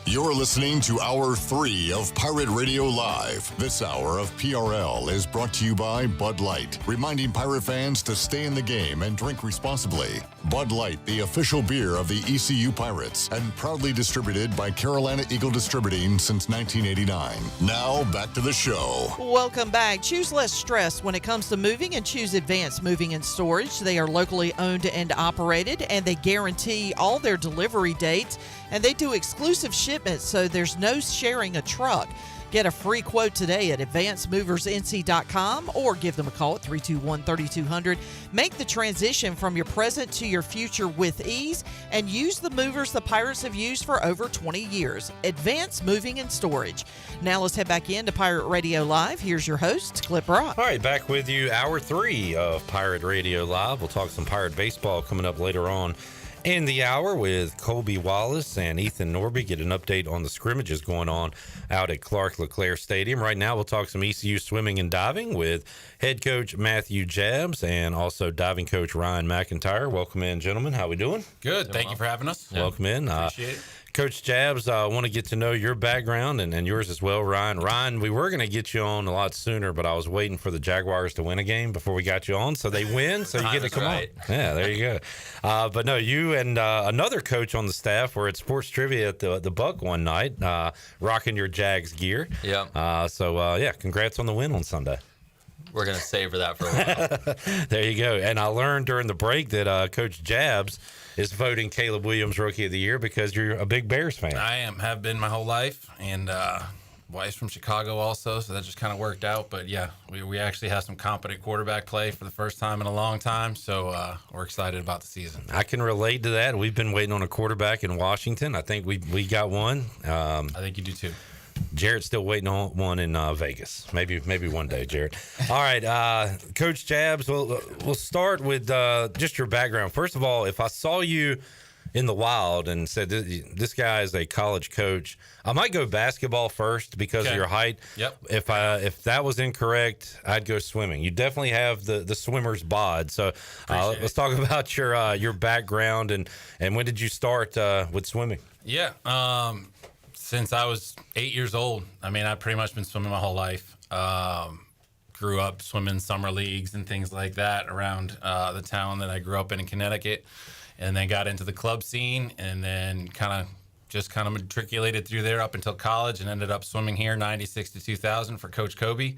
S5: You're listening to Hour 3 of Pirate Radio Live. This hour of PRL is brought to you by Bud Light, reminding Pirate fans to stay in the game and drink responsibly. Bud Light, the official beer of the ECU Pirates, and proudly distributed by Carolina Eagle Distributing since 1989. Now, back to the show.
S21: Welcome back. Choose less stress when it comes to moving and choose Advanced Moving and Storage. They are locally owned and operated, and they guarantee all their delivery dates, and they do exclusive shipments, so there's no sharing a truck. Get a free quote today at advancedmoversnc.com or give them a call at 321-3200. Make the transition from your present to your future with ease and use the movers the Pirates have used for over 20 years. Advanced Moving and Storage. Now let's head back into Pirate Radio Live. Here's your host, Clip Rock.
S12: All right, back with you, Hour 3 of Pirate Radio Live. We'll talk some Pirate baseball coming up later on in the hour with Colby Wallace and Ethan Norby. Get an update on the scrimmages going on out at Clark LeClaire Stadium. Right now, we'll talk some ECU swimming and diving with head coach Matthew Jabbs and also diving coach Ryan McIntire. Welcome in, gentlemen. How we doing?
S18: Good. Thank you for having us.
S12: Welcome in.
S18: Appreciate it.
S12: Coach Jabbs, I want to get to know your background and yours as well, Ryan. Ryan, we were going to get you on a lot sooner, but I was waiting for the Jaguars to win a game before we got you on. So they win, so you get to come on. Yeah, there you go. But no, you and another coach on the staff were at Sports Trivia at the Buck one night, rocking your Jags gear.
S18: Yeah.
S12: So congrats on the win on Sunday.
S18: We're going to savor that for a while.
S12: There you go. And I learned during the break that Coach Jabbs is voting Caleb Williams Rookie of the Year because you're a big Bears fan.
S18: I am, have been my whole life, and wife's from Chicago also, so that just kind of worked out. But yeah, we actually have some competent quarterback play for the first time in a long time, so we're excited about the season.
S12: I can relate to that. We've been waiting on a quarterback in Washington. I think we got one.
S18: I think you do too.
S12: Jarrett's still waiting on one in Vegas. Maybe one day, Jarrett. All right, Coach Jabbs, we'll start with just your background. First of all, if I saw you in the wild and said this guy is a college coach, I might go basketball first because of your height.
S18: Yep.
S12: If that was incorrect, I'd go swimming. You definitely have the swimmer's bod. So let's talk about your background and when did you start with swimming?
S18: Yeah. Since I was 8 years old. I mean, I've pretty much been swimming my whole life. Grew up swimming summer leagues and things like that around the town that I grew up in Connecticut, and then got into the club scene, and then kind of matriculated through there up until college, and ended up swimming here 96 to 2000 for Coach Colby.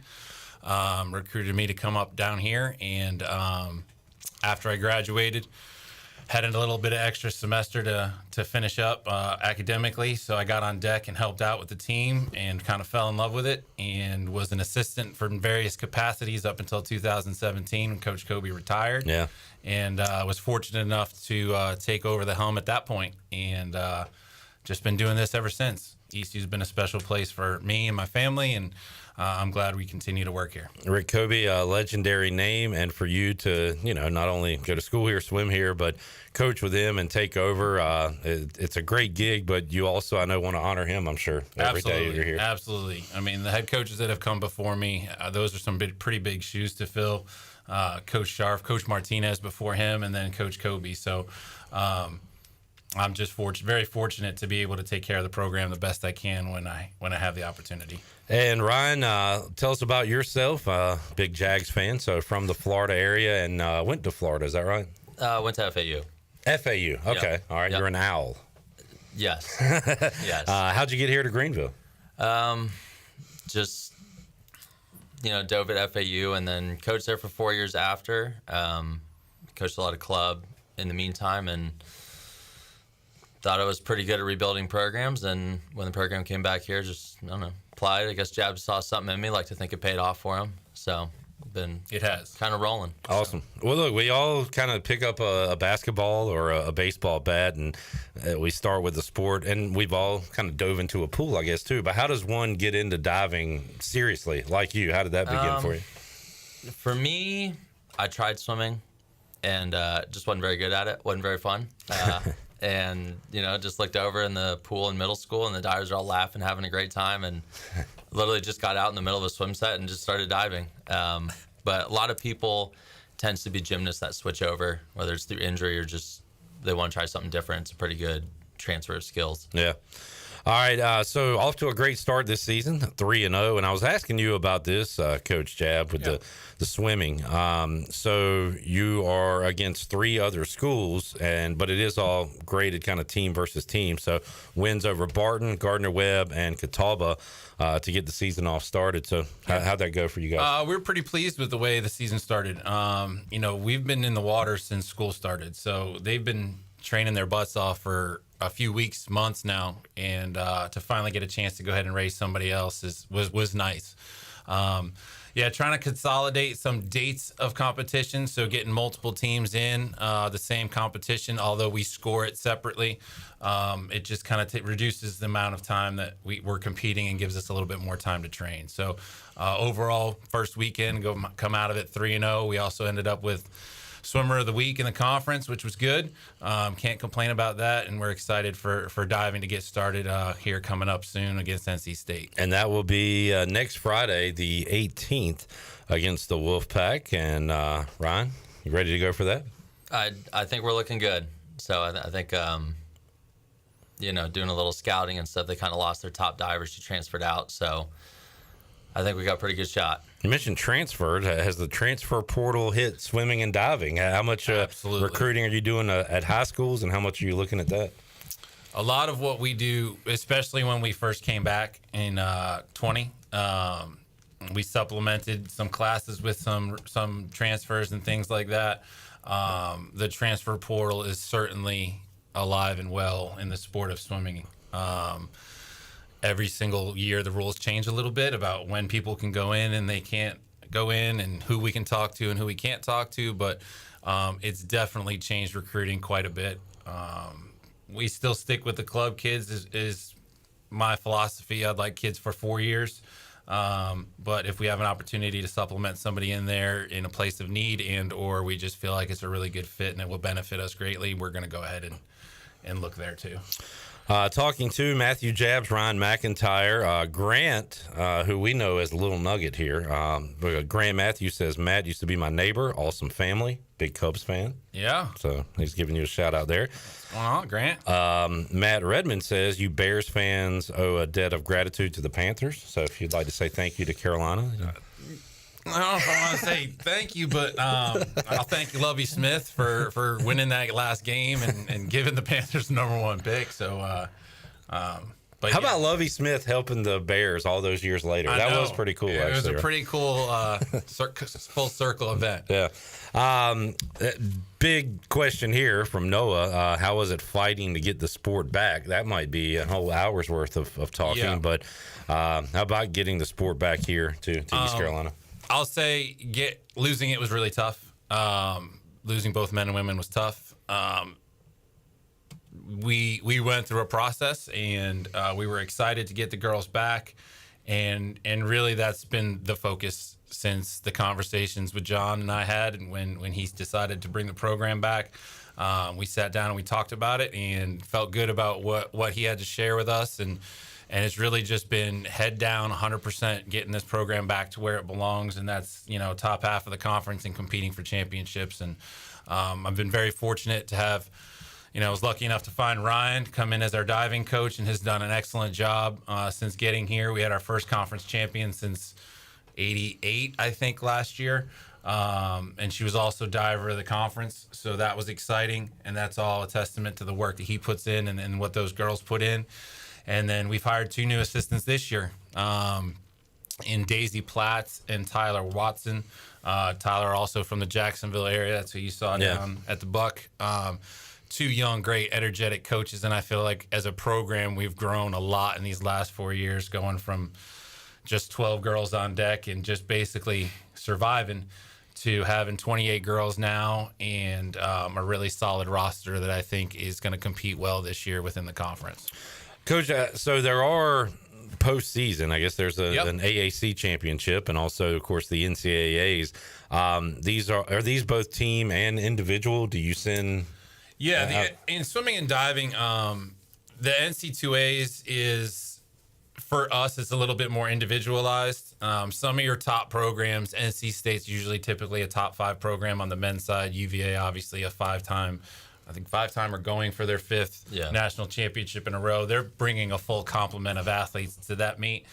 S18: Recruited me to come up down here, and after I graduated, had a little bit of extra semester to finish up academically, so I got on deck and helped out with the team and kind of fell in love with it, and was an assistant for various capacities up until 2017 when Coach Colby retired.
S12: Yeah.
S18: And was fortunate enough to take over the helm at that point, and just been doing this ever since. ECU's been a special place for me and my family, and I'm glad we continue to work here.
S12: Rick Colby, a legendary name, and for you to, not only go to school here, swim here, but coach with him and take over. It's a great gig, but you also, I know, want to honor him, I'm sure, every day you're here.
S18: Absolutely. I mean, the head coaches that have come before me, those are some pretty big shoes to fill. Coach Scharf, Coach Martinez before him, and then Coach Colby. So I'm just very fortunate to be able to take care of the program the best I can when I have the opportunity.
S12: And Ryan, tell us about yourself. Big Jags fan, so from the Florida area, and went to Florida. Is that right?
S1: Went to FAU.
S12: FAU. Okay. Yep. All right. Yep. You're an owl.
S1: Yes. Yes.
S12: How'd you get here to Greenville?
S1: Just dove at FAU, and then coached there for 4 years after. Coached a lot of club in the meantime, and thought I was pretty good at rebuilding programs. And when the program came back here, just, applied. I guess Jab saw something in me. Like to think it paid off for him. So
S18: it has
S1: kind of rolling.
S12: Awesome. Well, look, we all kind of pick up a basketball or a baseball bat, and we start with the sport, and we've all kind of dove into a pool, I guess, too. But how does one get into diving seriously, like you? How did that begin for you?
S1: For me, I tried swimming, and just wasn't very good at it. Wasn't very fun. And, just looked over in the pool in middle school, and the divers are all laughing, having a great time, and literally just got out in the middle of a swim set and just started diving. But a lot of people tends to be gymnasts that switch over, whether it's through injury or just they want to try something different. It's a pretty good transfer of skills.
S12: Yeah. All right, so off to a great start this season, 3-0, and I was asking you about this, Coach Jab, with the swimming. So you are against 3 other schools, but it is all graded kind of team versus team. So wins over Barton, Gardner-Webb, and Catawba to get the season off started. So how'd that go for you guys?
S18: We're pretty pleased with the way the season started. We've been in the water since school started, so they've been training their butts off for a few weeks, months now, and to finally get a chance to go ahead and race somebody else was nice. Trying to consolidate some dates of competition, so getting multiple teams in the same competition, although we score it separately. It just kind of reduces the amount of time that we're competing and gives us a little bit more time to train. So overall, first weekend, come out of it 3-0. We also ended up with Swimmer of the Week in the conference, which was good. Can't complain about that, and we're excited for diving to get started here coming up soon against NC State.
S12: And that will be next Friday, the 18th, against the Wolfpack. And Ryan, you ready to go for that?
S1: I think we're looking good. So I think, doing a little scouting and stuff, they kind of lost their top divers. She transferred out, so I think we got a pretty good shot.
S12: You mentioned transferred. Has the transfer portal hit swimming and diving? How much recruiting are you doing at high schools, and how much are you looking at that?
S18: A lot of what we do, especially when we first came back in 20, we supplemented some classes with some transfers and things like that. The transfer portal is certainly alive and well in the sport of swimming. Every single year, the rules change a little bit about when people can go in and they can't go in, and who we can talk to and who we can't talk to. But it's definitely changed recruiting quite a bit. We still stick with the club kids is my philosophy. I'd like kids for 4 years. But if we have an opportunity to supplement somebody in there in a place of need, or we just feel like it's a really good fit and it will benefit us greatly, we're going to go ahead and look there too.
S12: Talking to Matthew Jabs, Ryan McIntire, Grant, who we know as Little Nugget here. Grant Matthews says, Matt used to be my neighbor, awesome family, big Cubs fan.
S18: Yeah.
S12: So he's giving you a shout out there.
S18: What's going on, Grant?
S12: Matt Redmond says, you Bears fans owe a debt of gratitude to the Panthers. So if you'd like to say thank you to Carolina.
S18: I don't know if I want to say thank you, but I'll thank Lovie Smith for winning that last game and giving the Panthers the #1 pick. So, but
S12: how about Lovie Smith helping the Bears all those years later? That was pretty cool.
S18: It was a pretty cool full circle event.
S12: Yeah. Big question here from Noah. How was it fighting to get the sport back? That might be a whole hour's worth of talking.
S18: Yeah.
S12: But how about getting the sport back here to East Carolina?
S18: I'll say losing it was really tough. Losing both men and women was tough. We went through a process, and we were excited to get the girls back, and really that's been the focus since the conversations with John and I had, and when he decided to bring the program back. We sat down and we talked about it and felt good about what he had to share with us, and it's really just been head down 100% getting this program back to where it belongs, and that's top half of the conference and competing for championships. And I've been very fortunate to have I was lucky enough to find Ryan come in as our diving coach, and has done an excellent job since getting here. We had our first conference champion since '88, I think, last year. And she was also diver of the conference, so that was exciting, and that's all a testament to the work that he puts in and what those girls put in. And then we've hired 2 new assistants this year, in Daisy Platts and Tyler Watson. Tyler also from the Jacksonville area. That's who you saw down at the Buck. 2 young, great, energetic coaches, and I feel like as a program we've grown a lot in these last 4 years, going from just 12 girls on deck and just basically surviving to having 28 girls now, and a really solid roster that I think is going to compete well this year within the conference.
S12: Coach, so there are postseason. I guess there's an AAC championship, and also, of course, the NCAAs. Are these both team and individual? Do you send?
S18: Yeah, in swimming and diving, the NC2As is, for us, it's a little bit more individualized. Some of your top programs, NC State's usually typically a top 5 program on the men's side. UVA, obviously, a 5-time. I think 5-time are going for their 5th national championship in a row. They're bringing a full complement of athletes to that meet.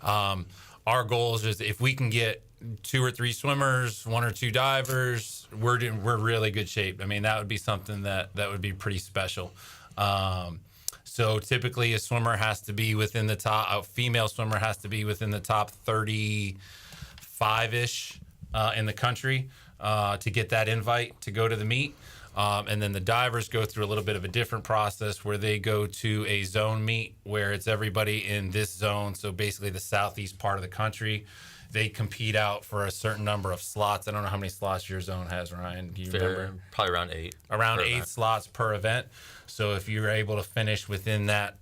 S18: Our goal is just, if we can get 2 or 3 swimmers, 1 or 2 divers, we're really good shape. I mean, that would be something that would be pretty special. So typically a swimmer has to be within the top, a female swimmer has to be within the top 35-ish in the country to get that invite to go to the meet. And then the divers go through a little bit of a different process where they go to a zone meet where it's everybody in this zone. So basically the southeast part of the country. They compete out for a certain number of slots. I don't know how many slots your zone has, Ryan. Do you remember?
S1: Probably around 8.
S18: Around 8 slots per event. So if you're able to finish within that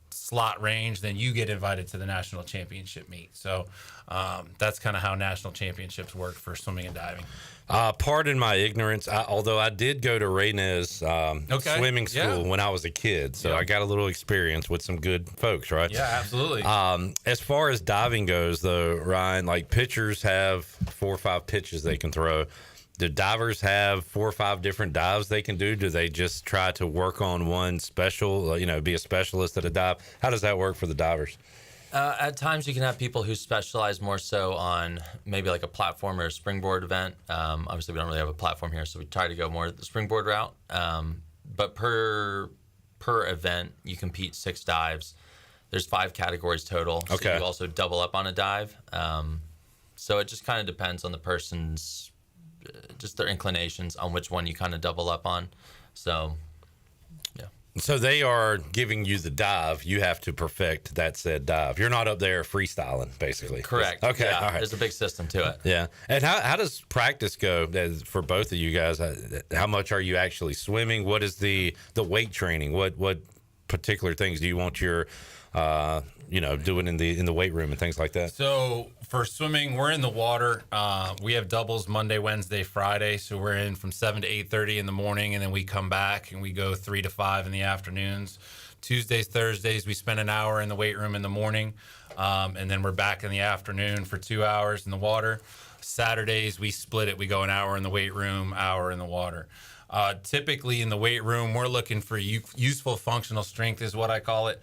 S18: slot range, then you get invited to the national championship meet. So that's kind of how national championships work for swimming and diving.
S12: Pardon my ignorance, although I did go to Raynez swimming school when I was a kid, so I got a little experience with some good folks, right?
S18: Yeah, absolutely.
S12: As far as diving goes, though, Ryan, like pitchers have 4 or 5 pitches they can throw. Do divers have 4 or 5 different dives they can do? Do they just try to work on one special, be a specialist at a dive? How does that work for the divers?
S1: At times you can have people who specialize more so on maybe like a platform or a springboard event. Obviously we don't really have a platform here, so we try to go more the springboard route. But per event you compete 6 dives. There's 5 categories total. So you also double up on a dive. So it just kind of depends on the person's, just their inclinations on which one you kind of double up on. So
S12: So they are giving you the dive. You have to perfect that said dive. You're not up there freestyling, basically.
S1: Correct.
S12: Okay.
S1: Yeah,
S12: all right.
S1: There's a big system to it.
S12: Yeah. And how does practice go for both of you guys? How much are you actually swimming? What is the weight training? What particular things do you want your doing in the weight room and things like that?
S18: So for swimming, we're in the water. We have doubles Monday, Wednesday, Friday. So we're in from 7 to 8:30 in the morning, and then we come back and we go 3 to 5 in the afternoons. Tuesdays, Thursdays, we spend an hour in the weight room in the morning, and then we're back in the afternoon for 2 hours in the water. Saturdays, we split it. We go an hour in the weight room, hour in the water. Typically in the weight room, we're looking for useful functional strength is what I call it.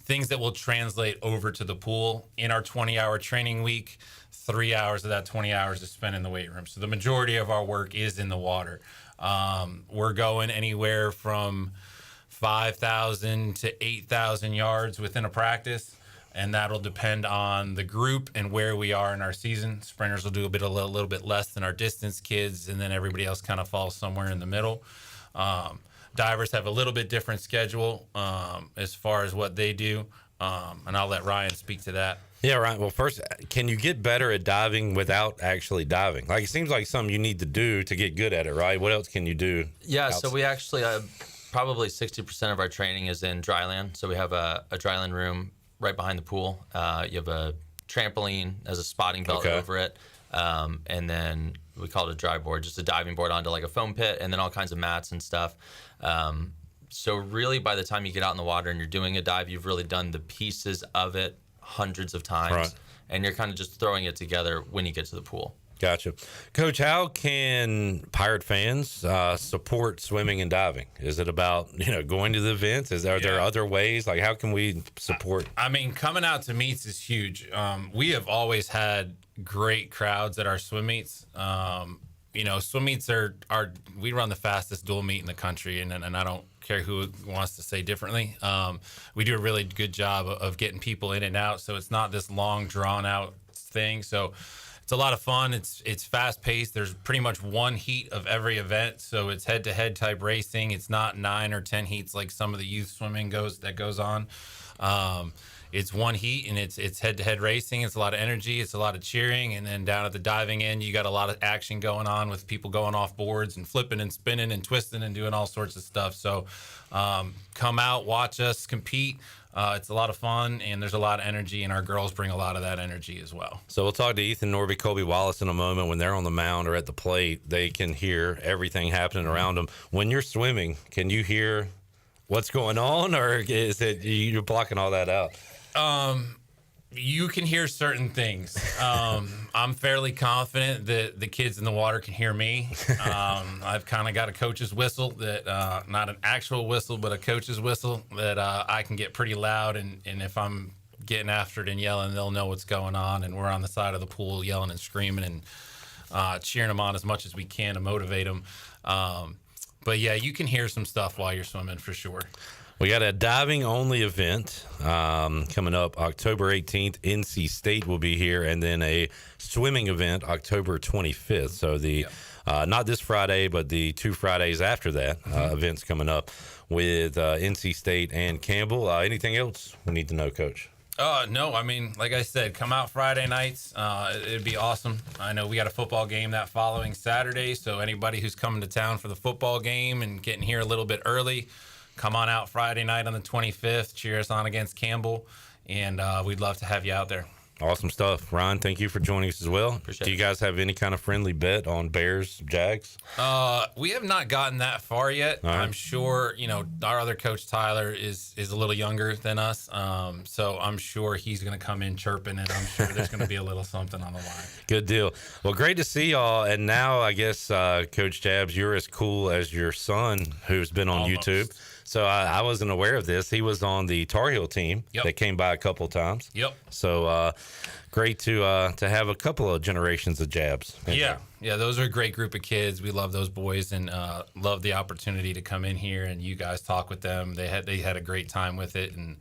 S18: Things that will translate over to the pool. In our 20-hour training week, 3 hours of that 20 hours is spent in the weight room. So the majority of our work is in the water. We're going anywhere from 5,000 to 8,000 yards within a practice, and that'll depend on the group and where we are in our season. Sprinters will do a little bit less than our distance kids, and then everybody else kind of falls somewhere in the middle. Divers have a little bit different schedule as far as what they do, and I'll let Ryan speak to that.
S12: Yeah, Ryan. Well, first, can you get better at diving without actually diving? Like, it seems like something you need to do to get good at it, right? What else can you do?
S1: Yeah, so we actually probably 60% of our training is in dryland. So we have a dryland room right behind the pool. You have a trampoline as a spotting belt over it, and then we call it a dry board, just a diving board onto like a foam pit, and then all kinds of mats and stuff. So really, by the time you get out in the water and you're doing a dive, you've really done the pieces of it hundreds of times,
S12: right,
S1: and you're kind of just throwing it together when you get to the pool.
S12: Gotcha. Coach, how can Pirate fans support swimming and diving? Is it about, going to the events? Are there other ways? Like, how can we support?
S18: I mean, coming out to meets is huge. We have always had great crowds at our swim meets. Swim meets are we run the fastest dual meet in the country, and I don't care who wants to say differently. We do a really good job of getting people in and out, so it's not this long, drawn-out thing. So it's a lot of fun. It's fast-paced. There's pretty much one heat of every event, so it's head-to-head type racing. It's not 9 or 10 heats like some of the youth swimming goes on. It's one heat, and it's head-to-head racing. It's a lot of energy. It's a lot of cheering. And then down at the diving end, you got a lot of action going on with people going off boards and flipping and spinning and twisting and doing all sorts of stuff. So come out, watch us compete. It's a lot of fun, and there's a lot of energy, and our girls bring a lot of that energy as well.
S12: So we'll talk to Ethan, Norby, Colby Wallace in a moment. When they're on the mound or at the plate, they can hear everything happening around them. When you're swimming, can you hear what's going on, or is it you're blocking all that out?
S18: You can hear certain things. I'm fairly confident that the kids in the water can hear me. I've kind of got a coach's whistle that, not an actual whistle, but a coach's whistle that I can get pretty loud. And if I'm getting after it and yelling, they'll know what's going on. And we're on the side of the pool yelling and screaming and cheering them on as much as we can to motivate them. But yeah, you can hear some stuff while you're swimming for sure.
S12: We got a diving-only event coming up October 18th. NC State will be here, and then a swimming event October 25th. So not this Friday, but the 2 Fridays after that, events coming up with NC State and Campbell. Anything else we need to know, Coach?
S18: No, I mean, like I said, come out Friday nights. It'd be awesome. I know we got a football game that following Saturday, so anybody who's coming to town for the football game and getting here a little bit early, come on out Friday night on the 25th. Cheer us on against Campbell, and we'd love to have you out there.
S12: Awesome stuff. Ryan, thank you for joining us as well.
S1: Appreciate
S12: Do you guys have any kind of friendly bet on Bears, Jags?
S18: We have not gotten that far yet.
S12: All right.
S18: I'm sure, our other coach, Tyler, is a little younger than us. So I'm sure he's going to come in chirping, and I'm sure there's going to be a little something on the line.
S12: Good deal. Well, great to see y'all. And now I guess, Coach Jabs, you're as cool as your son who's been on
S18: Almost.
S12: YouTube. So I wasn't aware of this. He was on the Tar Heel team that came by a couple of times.
S18: Yep.
S12: So great to have a couple of generations of Jabs.
S18: Yeah, those are a great group of kids. We love those boys, and love the opportunity to come in here and you guys talk with them. They had a great time with it, and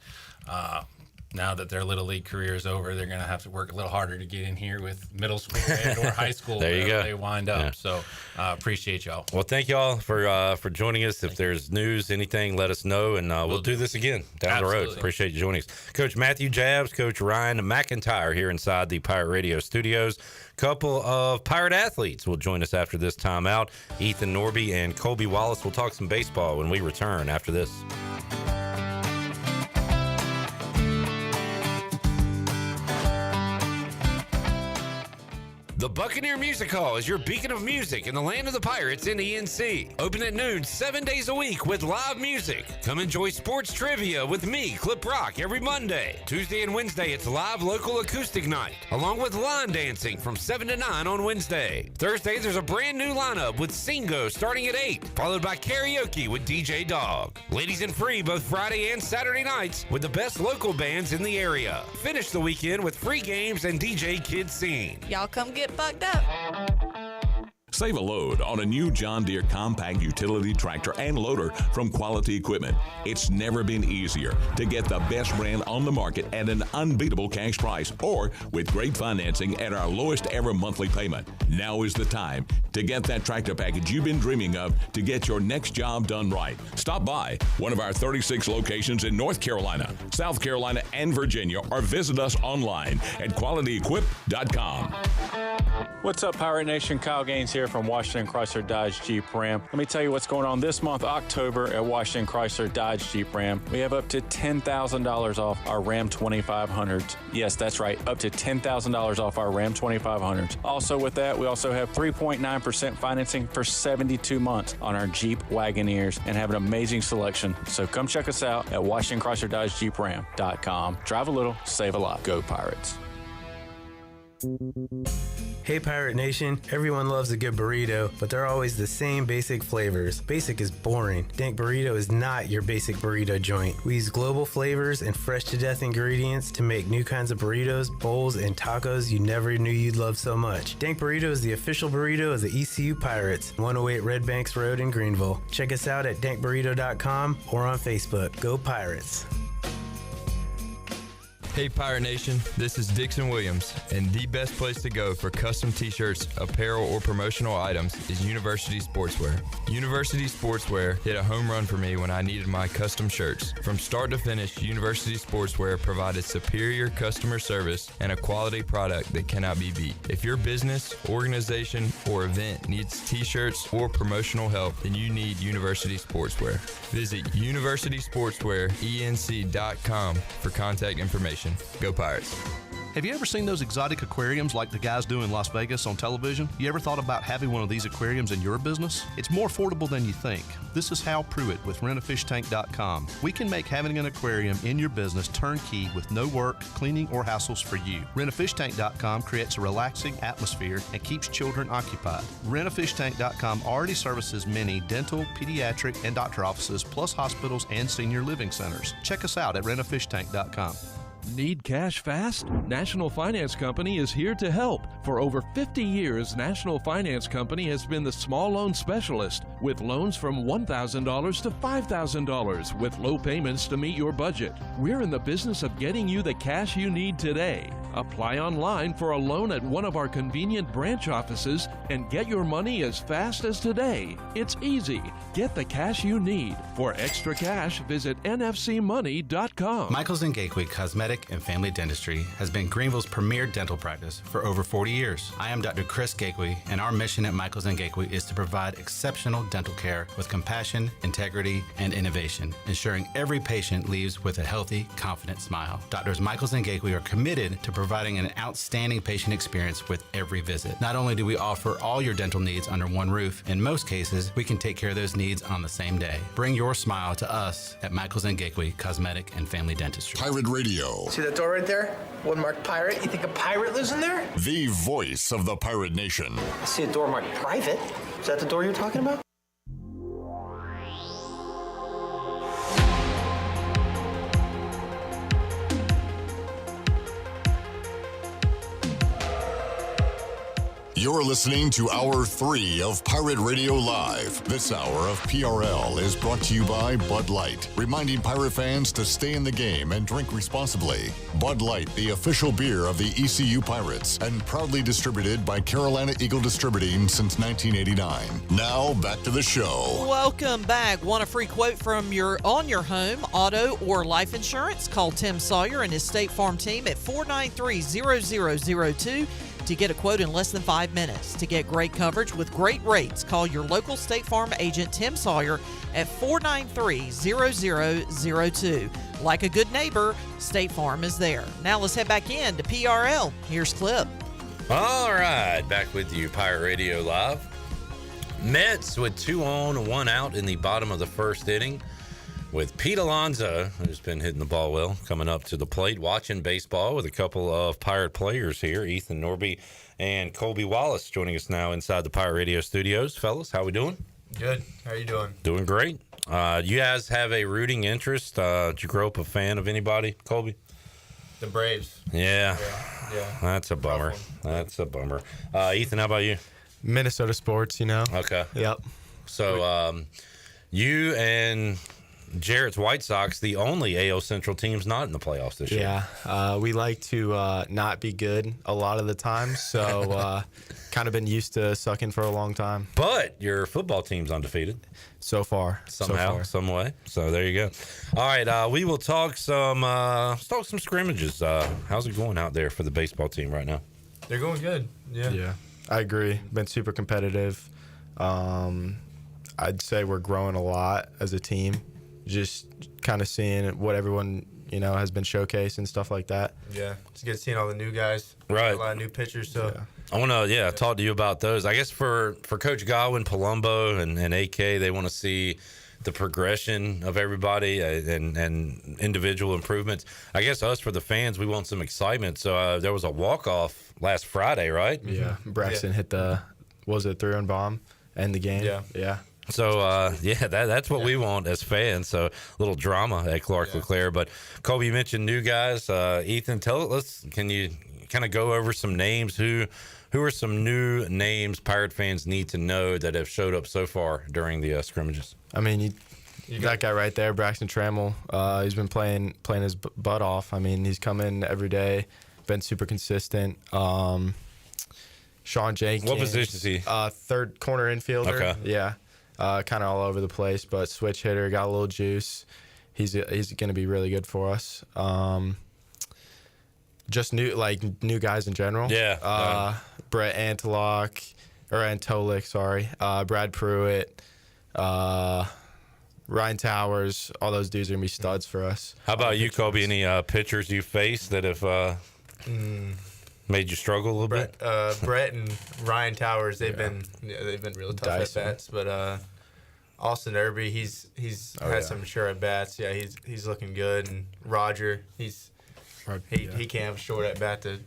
S18: now that their Little League career is over, they're going to have to work a little harder to get in here with middle school and or high school.
S12: There you go.
S18: They wind up. Yeah. So appreciate y'all.
S12: Well, thank y'all for joining us. If there's news, anything, let us know, and we'll do this again down the road. Appreciate you joining us. Coach Matthew Jabs, Coach Ryan McIntire here inside the Pirate Radio studios. Couple of Pirate athletes will join us after this timeout. Ethan Norby and Colby Wallace will talk some baseball when we return after this. Buccaneer Music Hall is your beacon of music in the land of the Pirates in ENC. Open at noon 7 days a week with live music. Come enjoy sports trivia with me, Clip Rock, every Monday. Tuesday and Wednesday, it's live local acoustic night, along with line dancing from 7 to 9 on Wednesday. Thursday, there's a brand new lineup with Singo starting at 8, followed by karaoke with DJ Dog. Ladies and free both Friday and Saturday nights with the best local bands in the area. Finish the weekend with free games and DJ Kids Scene.
S11: Y'all come get fucked up.
S6: Save a load on a new John Deere compact utility tractor and loader from Quality Equipment. It's never been easier to get the best brand on the market at an unbeatable cash price or with great financing at our lowest ever monthly payment. Now is the time to get that tractor package you've been dreaming of to get your next job done right. Stop by one of our 36 locations in North Carolina, South Carolina, and Virginia, or visit us online at qualityequip.com.
S14: What's up, Pirate Nation? Kyle Gaines here from Washington Chrysler Dodge Jeep Ram. Let me tell you what's going on this month, October, at Washington Chrysler Dodge Jeep Ram. We have up to $10,000 off our Ram 2500s. Yes, that's right, up to $10,000 off our Ram 2500s. Also with that, we also have 3.9% financing for 72 months on our Jeep Wagoneers and have an amazing selection. So come check us out at Washington Chrysler Dodge Jeep Ram.com. Drive a little, save a lot. Go Pirates.
S15: Hey Pirate Nation, everyone loves a good burrito, but they're always the same basic flavors. Basic is boring. Dank Burrito is not your basic burrito joint. We use global flavors and fresh to death ingredients to make new kinds of burritos, bowls, and tacos you never knew you'd love so much. Dank Burrito is the official burrito of the ECU Pirates, 108 Red Banks Road in Greenville. Check us out at dankburrito.com or on Facebook. Go Pirates!
S16: Hey Pirate Nation, this is Dixon Williams, and the best place to go for custom t-shirts, apparel, or promotional items is University Sportswear. University Sportswear hit a home run for me when I needed my custom shirts. From start to finish, University Sportswear provided superior customer service and a quality product that cannot be beat. If your business, organization, or event needs t-shirts or promotional help, then you need University Sportswear. Visit universitysportswearenc.com for contact information. Go Pirates.
S19: Have you ever seen those exotic aquariums like the guys do in Las Vegas on television? You ever thought about having one of these aquariums in your business? It's more affordable than you think. This is Hal Pruitt with rentafishtank.com. We can make having an aquarium in your business turnkey with no work, cleaning, or hassles for you. Rentafishtank.com creates a relaxing atmosphere and keeps children occupied. Rentafishtank.com already services many dental, pediatric, and doctor offices, plus hospitals and senior living centers. Check us out at rentafishtank.com.
S22: Need cash fast? National Finance Company is here to help. For over 50 years, National Finance Company has been the small loan specialist with loans from $1,000 to $5,000 with low payments to meet your budget. We're in the business of getting you the cash you need today. Apply online for a loan at one of our convenient branch offices and get your money as fast as today. It's easy. Get the cash you need. For extra cash, visit nfcmoney.com.
S23: Michaels & Gateway Cosmetic and Family Dentistry has been Greenville's premier dental practice for over 40 years. I am Dr. Chris Gateway, and our mission at Michaels & Gateway is to provide exceptional dental care with compassion, integrity, and innovation, ensuring every patient leaves with a healthy, confident smile. Doctors Michaels & Gateway are committed to providing an outstanding patient experience with every visit. Not only do we offer all your dental needs under one roof, in most cases, we can take care of those needs on the same day. Bring your smile to us at Michaels & Gateway Cosmetic and Family Dentistry.
S5: Pirate Radio.
S24: See that door right there? One marked pirate. You think a pirate lives in there?
S5: The voice of the Pirate Nation.
S24: I see a door marked private. Is that the door you're talking about?
S5: You're listening to Hour 3 of Pirate Radio Live. This hour of PRL is brought to you by Bud Light, reminding pirate fans to stay in the game and drink responsibly. Bud Light, the official beer of the ECU Pirates, and proudly distributed by Carolina Eagle Distributing since 1989. Now, back to the show.
S21: Welcome back. Want a free quote from your home, auto, or life insurance? Call Tim Sawyer and his State Farm team at 493-0002 to get a quote in less than 5 minutes. To get great coverage with great rates, call your local State Farm agent, Tim Sawyer, at 493-0002. Like a good neighbor, State Farm is there. Now let's head back in to PRL. Here's Clip.
S12: All right, back with you, Pirate Radio Live. Mets with 2 on, 1 out in the bottom of the first inning, with Pete Alonso, who's been hitting the ball well, coming up to the plate, watching baseball with a couple of Pirate players here, Ethan Norby and Colby Wallace, joining us now inside the Pirate Radio studios. Fellas, how we doing?
S10: Good. How are you doing?
S12: Doing great. You guys have a rooting interest. Did you grow up a fan of anybody, Colby?
S10: The Braves.
S12: Yeah.
S10: Yeah.
S12: That's a bummer. That's a bummer. Ethan, how about you?
S11: Minnesota sports, you know.
S12: Okay.
S11: Yep.
S12: So you and Jarrett's White Sox, the only AL Central teams not in the playoffs this year.
S11: Yeah. We like to not be good a lot of the time, so kind of been used to sucking for a long time.
S12: But your football team's undefeated.
S11: So far.
S12: Somehow, some way. So there you go. All right, we will talk some scrimmages. How's it going out there for the baseball team right now?
S10: They're going good. Yeah.
S11: I agree. Been super competitive. I'd say we're growing a lot as a team. Just kind of seeing what everyone, has been showcased and stuff like that.
S10: Yeah. It's good seeing all the new guys.
S12: Right.
S10: A lot of new pitchers. So.
S11: Yeah.
S12: I want to, talk to you about those. I guess for Coach Godwin, Palumbo, and AK, they want to see the progression of everybody and individual improvements. I guess us, for the fans, we want some excitement. So there was a walk-off last Friday, right?
S11: Yeah. Braxton hit the 3-run bomb and the game. Yeah.
S12: So, that's what we want as fans. So, a little drama at Clark LeClaire. But, Colby, you mentioned new guys. Ethan, can you kind of go over some names? Who are some new names Pirate fans need to know that have showed up so far during the scrimmages?
S11: I mean, that guy right there, Braxton Trammell, he's been playing his butt off. I mean, he's come in every day, been super consistent. Sean Jenkins.
S12: What position is he?
S11: Third corner infielder.
S12: Okay.
S11: Yeah. Kind of all over the place, but switch hitter, got a little juice. He's going to be really good for us. Just new guys in general.
S12: Yeah.
S11: Brett Antolick, sorry. Brad Pruitt, Ryan Towers. All those dudes are going to be studs for us.
S12: How about you, Colby? Any pitchers you faced that have made you struggle a little bit?
S10: Brett and Ryan Towers, they've been real tough at bats. But Austin Norby, he's had some sure at bats. Yeah, he's looking good. And Roger, he can't have a short at bat to.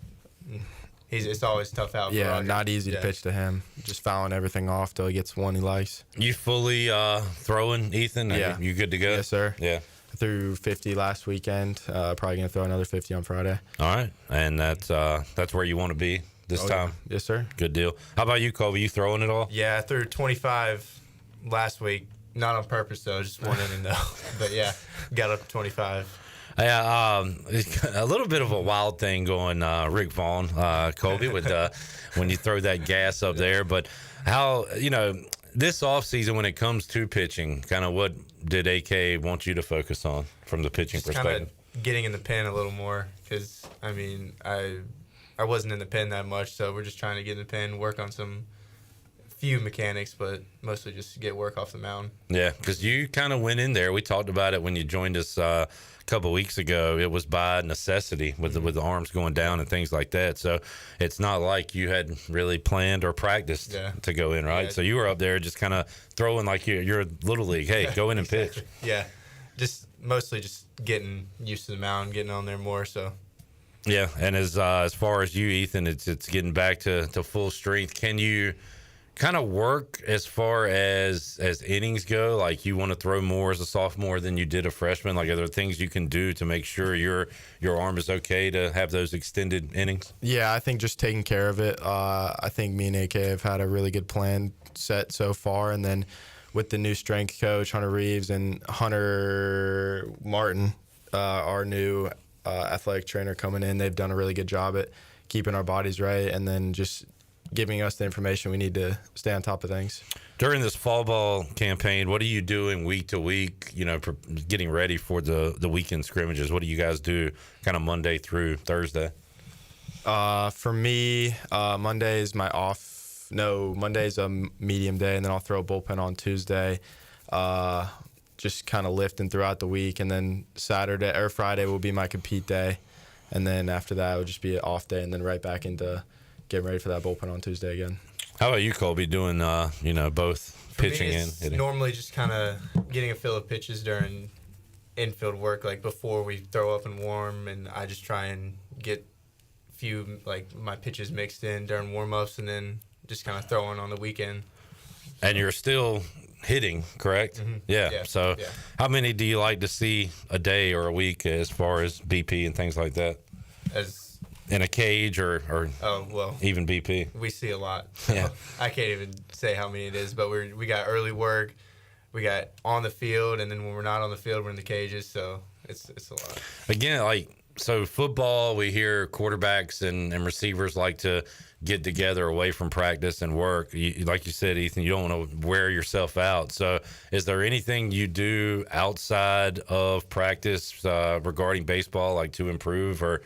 S10: It's always tough out.
S11: Yeah,
S10: for Roger.
S11: not easy to pitch to him. Just fouling everything off till he gets one he likes.
S12: You fully throwing, Ethan?
S11: Yeah.
S12: You good to go?
S11: Yes, sir.
S12: Yeah.
S11: I threw 50 last weekend. Probably gonna throw another 50 on Friday.
S12: All right, and that's where you want to be this time.
S11: Yeah. Yes, sir.
S12: Good deal. How about you, Colby? You throwing it all?
S10: Yeah, I threw 25 last week. Not on purpose though, just one inning though. But yeah, got up to 25.
S12: Yeah, a little bit of a wild thing going, Rick Vaughn, Colby, with when you throw that gas up there. But how, this offseason when it comes to pitching, kind of what did AK want you to focus on from the pitching perspective?
S10: Kind of getting in the pen a little more because, I mean, I wasn't in the pen that much, so we're just trying to get in the pen, work on some few mechanics, but mostly just get work off the mound.
S12: Yeah, because you kind of went in there. We talked about it when you joined us a couple of weeks ago. It was by necessity with the arms going down and things like that. So it's not like you had really planned or practiced to go in, right?
S10: Yeah.
S12: So you were up there just kind of throwing like you're little league. Hey, go in and pitch.
S10: Yeah, just mostly just getting used to the mound, getting on there more. So.
S12: Yeah, and as far as you, Ethan, it's getting back to full strength. Can you kind of work as far as innings go? Like, you want to throw more as a sophomore than you did a freshman? Like, are there things you can do to make sure your arm is okay to have those extended innings?
S11: Yeah, I think just taking care of it. I think me and AK have had a really good plan set so far, and then with the new strength coach, Hunter Reeves, and Hunter Martin, our new athletic trainer coming in, they've done a really good job at keeping our bodies right, and then just giving us the information we need to stay on top of things.
S12: During this fall ball campaign, what are you doing week to week, getting ready for the weekend scrimmages? What do you guys do kind of Monday through Thursday?
S11: For me, Monday is my off. No, Monday's a medium day, and then I'll throw a bullpen on Tuesday. Just kind of lifting throughout the week, and then Saturday or Friday will be my compete day, and then after that it will just be an off day, and then right back into getting ready for that bullpen on Tuesday again.
S12: How about you, Colby, doing, both pitching and hitting?
S10: Normally just kind of getting a feel of pitches during infield work, like before we throw up and warm, and I just try and get a few, like, my pitches mixed in during warm-ups and then just kind of throw on the weekend.
S12: And you're still hitting, correct?
S10: Mm-hmm.
S12: Yeah. So how many do you like to see a day or a week as far as BP and things like that?
S10: As
S12: in a cage or even BP?
S10: We see a lot. So
S12: yeah.
S10: I can't even say how many it is, but we got early work, we got on the field, and then when we're not on the field, we're in the cages, so it's a lot.
S12: Again, so football, we hear quarterbacks and receivers like to get together away from practice and work. Like you said, Ethan, you don't want to wear yourself out. So is there anything you do outside of practice regarding baseball, like to improve? Or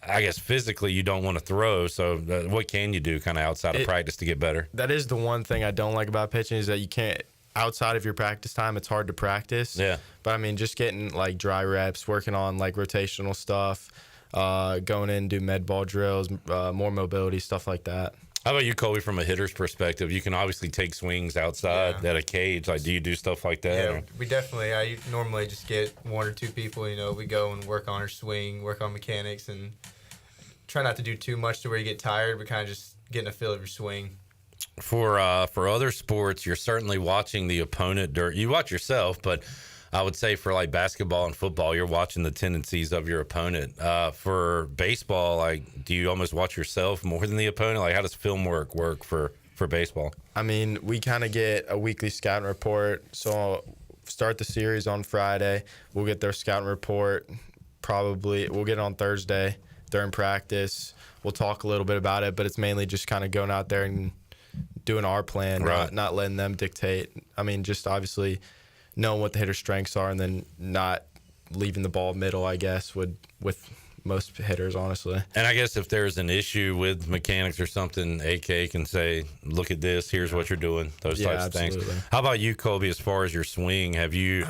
S12: I guess physically you don't want to throw. So what can you do kind of outside of practice to get better?
S11: That is the one thing I don't like about pitching is that you can't – outside of your practice time, it's hard to practice.
S12: Yeah.
S11: But, I mean, just getting, like, dry reps, working on, like, rotational stuff, going in, do med ball drills, more mobility, stuff like that.
S12: How about you, Colby, from a hitter's perspective? You can obviously take swings outside at a cage. Like, do you do stuff like that?
S10: Yeah, we definitely. I normally just get one or two people. We go and work on our swing, work on mechanics, and try not to do too much to where you get tired, but kind of just getting a feel of your swing.
S12: For other sports, you're certainly watching the opponent. You watch yourself, but I would say for like basketball and football, you're watching the tendencies of your opponent. For baseball, like, do you almost watch yourself more than the opponent? Like, how does film work for baseball?
S11: I mean, we kind of get a weekly scouting report. So I'll start the series on Friday. We'll get their scouting report. Probably we'll get it on Thursday during practice. We'll talk a little bit about it, but it's mainly just kind of going out there and doing our plan,
S12: right.
S11: not letting them dictate. I mean, just obviously knowing what the hitter's strengths are and then not leaving the ball middle, I guess, with most hitters, honestly.
S12: And I guess if there's an issue with mechanics or something, AK can say, look at this, here's what you're doing, those types of things. How about you, Colby, as far as your swing? Have you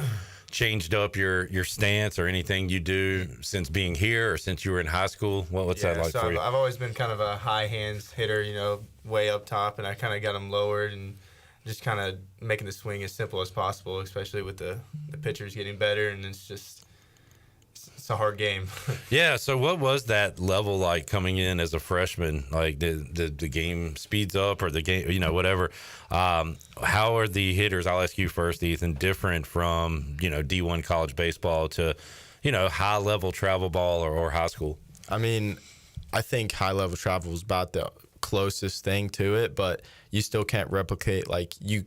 S12: changed up your stance or anything you do since being here or since you were in high school? What's that like for you?
S10: I've always been kind of a high hands hitter, way up top, and I kind of got them lowered and just kind of making the swing as simple as possible, especially with the pitchers getting better, and it's a hard game.
S12: Yeah, so what was that level like coming in as a freshman? Like the game speeds up or the game, whatever. How are the hitters, I'll ask you first, Ethan, different from, D1 college baseball to, high level travel ball or high school?
S11: I mean, I think high level travel is about the closest thing to it, but you still can't replicate, like, you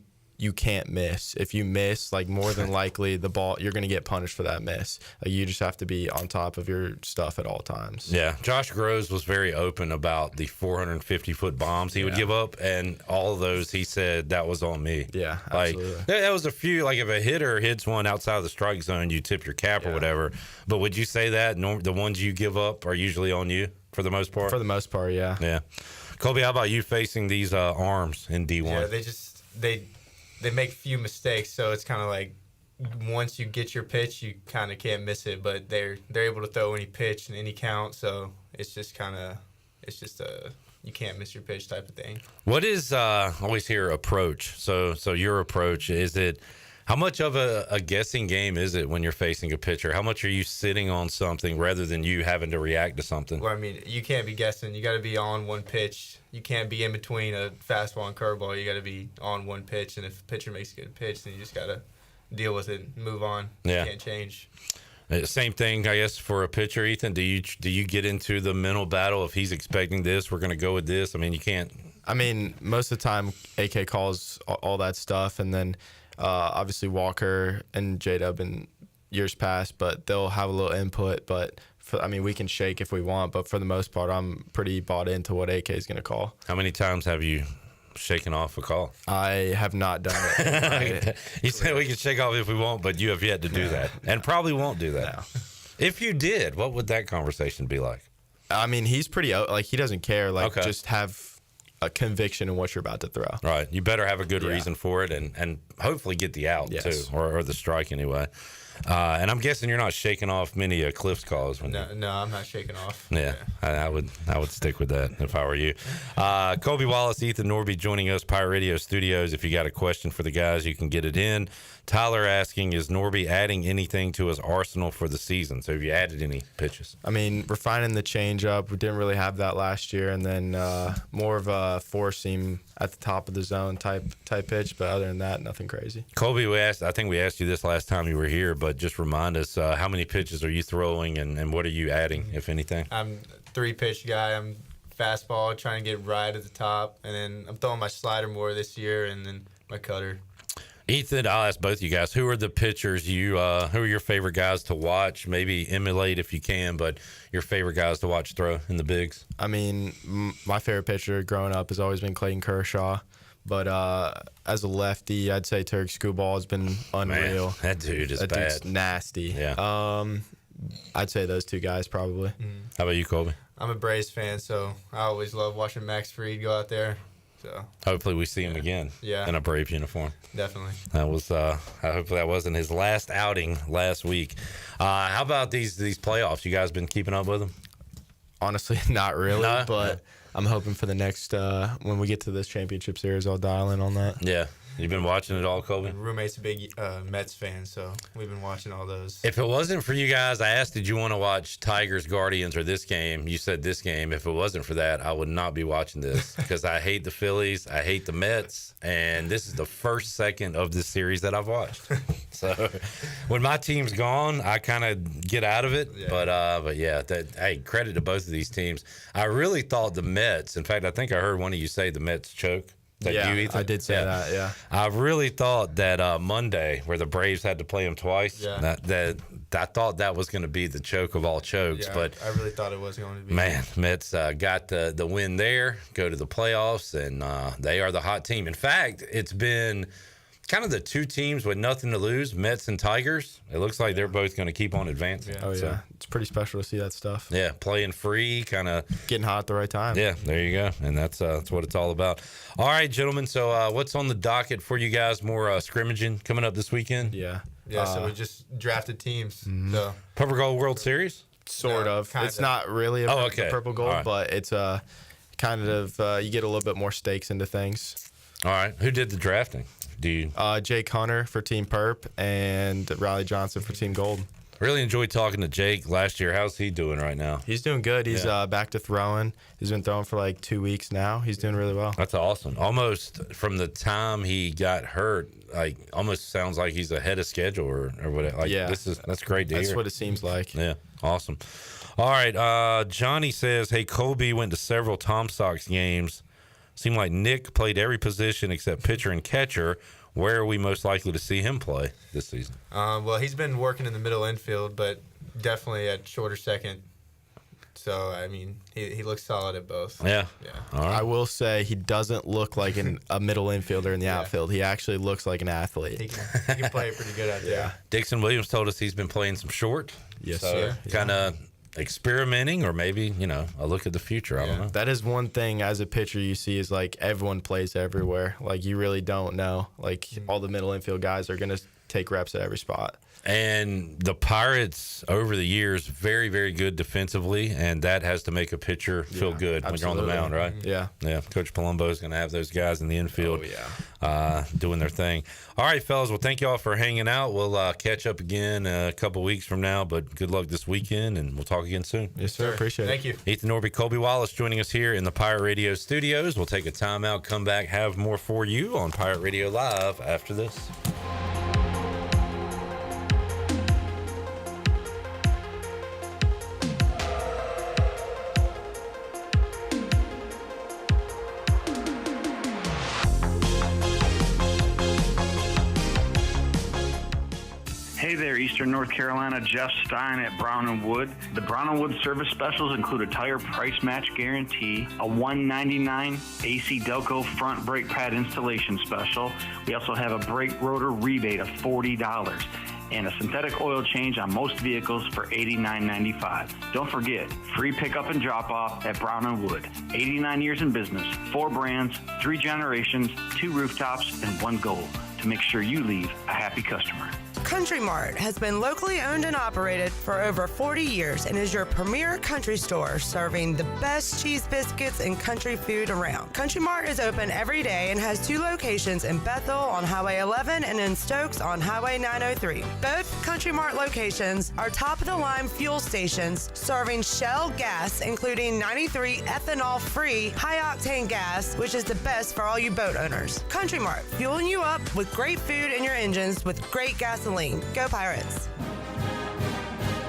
S11: can't miss. If you miss, like, more than likely the ball, you're going to get punished for that miss. Like, you just have to be on top of your stuff at all times.
S12: Yeah. Josh Groves was very open about the 450-foot bombs he would give up, and all of those, he said, that was on me.
S11: Yeah,
S12: absolutely. Like, there was a few, like, if a hitter hits one outside of the strike zone, you tip your cap or whatever. But would you say that the ones you give up are usually on you for the most part?
S11: For the most part, yeah.
S12: Yeah. Colby, how about you facing these arms in D1?
S10: Yeah, they make few mistakes, so it's kind of like once you get your pitch, you kind of can't miss it. But they're able to throw any pitch and any count, so it's just you can't miss your pitch type of thing.
S12: What is always hear approach? So your approach, is it? How much of a guessing game is it when you're facing a pitcher? How much are you sitting on something rather than you having to react to something?
S10: Well, I mean, you can't be guessing. You got to be on one pitch. You can't be in between a fastball and curveball. You got to be on one pitch, and if a pitcher makes a good pitch, then you just got to deal with it and move on.
S12: Yeah.
S10: You can't change.
S12: Same thing, I guess, for a pitcher, Ethan. Do you get into the mental battle if he's expecting this, we're going to go with this? I mean, you can't.
S11: I mean, most of the time, AK calls all that stuff, and then obviously Walker and J-Dub in years past, but they'll have a little input. But we can shake if we want, but for the most part, I'm pretty bought into what AK is going to call.
S12: How many times have you shaken off a call?
S11: I have not done it.
S12: You said we can shake off if we want, but you have yet to do that, and probably won't do that.
S11: No.
S12: If you did, what would that conversation be like?
S11: I mean, he's pretty he doesn't care. Just have a conviction in what you're about to throw.
S12: Right. You better have a good reason for it and hopefully get the out too, or the strike anyway. And I'm guessing you're not shaking off many of Cliff's calls.
S10: No, I'm not shaking off.
S12: Yeah, I would stick with that if I were you. Colby Wallace, Ethan Norby joining us, Pirate Radio Studios. If you got a question for the guys, you can get it in. Tyler asking, is Norby adding anything to his arsenal for the season? So have you added any pitches?
S11: I mean, refining the changeup. We didn't really have that last year, and then more of a four seam at the top of the zone type pitch. But other than that, nothing crazy.
S12: Colby, I think we asked you this last time you were here, but just remind us, how many pitches are you throwing, and what are you adding, if anything?
S10: I'm a 3-pitch guy. I'm fastball, trying to get right at the top, and then I'm throwing my slider more this year, and then my cutter.
S12: Ethan, I'll ask both you guys, who are the pitchers who are your favorite guys to watch? Maybe emulate if you can, but your favorite guys to watch throw in the bigs?
S11: I mean, my favorite pitcher growing up has always been Clayton Kershaw. But as a lefty, I'd say Turk Skubal has been unreal.
S12: Man, that dude is bad.
S11: Dude's nasty.
S12: Yeah.
S11: I'd say those two guys probably.
S12: How about you, Colby?
S10: I'm a Braves fan, so I always love watching Max Fried go out there. So
S12: hopefully we see him again in a Braves uniform.
S10: Definitely.
S12: That was hopefully that wasn't his last outing last week. How about these playoffs? You guys been keeping up with them?
S11: Honestly, not really, but I'm hoping for the next when we get to this championship series, I'll dial in on that.
S12: Yeah. You've been watching it all, Colby?
S10: Roommate's a big Mets fan, so we've been watching all those.
S12: If it wasn't for you guys, I asked, did you want to watch Tigers, Guardians, or this game? You said this game. If it wasn't for that, I would not be watching this because I hate the Phillies. I hate the Mets. And this is the first second of this series that I've watched. So when my team's gone, I kind of get out of it. Yeah. But yeah, hey, credit to both of these teams. I really thought the Mets, in fact, I think I heard one of you say the Mets choke.
S11: Yeah,
S12: you,
S11: I did say that, yeah.
S12: I really thought that Monday, where the Braves had to play them twice, that I thought that was going to be the choke of all chokes.
S10: Yeah,
S12: but
S10: I really thought it was going to be.
S12: Man, Mets got the win there, go to the playoffs, and they are the hot team. In fact, it's been kind of the two teams with nothing to lose, Mets and Tigers. It looks like they're both going to keep on advancing.
S11: Yeah. Oh, yeah. It's pretty special to see that stuff.
S12: Yeah, playing free, kind of.
S11: Getting hot at the right time.
S12: Yeah, there you go. And that's what it's all about. All right, gentlemen, so what's on the docket for you guys? More scrimmaging coming up this weekend?
S11: Yeah.
S10: Yeah, so we just drafted teams. So.
S12: Purple Gold World Series?
S11: Sort of. It's not really a Purple Gold, but it's kind of, you get a little bit more stakes into things.
S12: All right. Who did the drafting?
S11: Jake Hunter for Team Perp and Riley Johnson for Team Gold.
S12: Really enjoyed talking to Jake last year. How's he doing right now?
S11: He's doing good. He's back to throwing. He's been throwing for like 2 weeks now. He's doing really well.
S12: That's awesome. Almost from the time he got hurt, like almost sounds like he's ahead of schedule or whatever. Like, that's great to hear.
S11: That's what it seems like.
S12: Yeah, awesome. All right, Johnny says, hey, Colby went to several Tom Sox games. Seemed like Nick played every position except pitcher and catcher. Where are we most likely to see him play this season?
S10: Well, he's been working in the middle infield, but definitely at shorter second. So, I mean, he looks solid at both.
S12: Yeah.
S11: All right. I will say he doesn't look like a middle infielder in the outfield. He actually looks like an athlete.
S10: He can play pretty good out there.
S12: Dixon Williams told us he's been playing some short.
S11: Yes,
S12: so
S11: sir.
S12: Kind of experimenting, or maybe a look at the future. I don't know.
S11: That is one thing as a pitcher you see is like everyone plays everywhere. Like you really don't know. Like all the middle infield guys are going to take reps at every spot.
S12: And the Pirates over the years very, very good defensively, and that has to make a pitcher feel good when you're on the mound, right?
S11: Yeah.
S12: Coach Palumbo is going to have those guys in the infield doing their thing. All right, fellas. Well, thank you all for hanging out. We'll catch up again a couple weeks from now, but good luck this weekend, and we'll talk again soon.
S11: Yes, sir. Appreciate it.
S10: Thank you.
S12: Ethan Norby, Colby Wallace joining us here in the Pirate Radio studios. We'll take a timeout, come back, have more for you on Pirate Radio Live after this.
S2: Hey there, Eastern North Carolina. Jeff Stein at Brown & Wood. The Brown & Wood service specials include a tire price match guarantee, a $199 AC Delco front brake pad installation special. We also have a brake rotor rebate of $40 and a synthetic oil change on most vehicles for $89.95. Don't forget, free pickup and drop-off at Brown & Wood. 89 years in business, 4 brands, 3 generations, 2 rooftops, and 1 goal: to make sure you leave a happy customer.
S3: Country Mart has been locally owned and operated for over 40 years and is your premier country store serving the best cheese biscuits and country food around. Country Mart is open every day and has 2 locations in Bethel on Highway 11 and in Stokes on Highway 903. Both Country Mart locations are top-of-the-line fuel stations serving Shell gas, including 93 ethanol-free high-octane gas, which is the best for all you boat owners. Country Mart, fueling you up with great food in your engines with great gasoline. Go Pirates!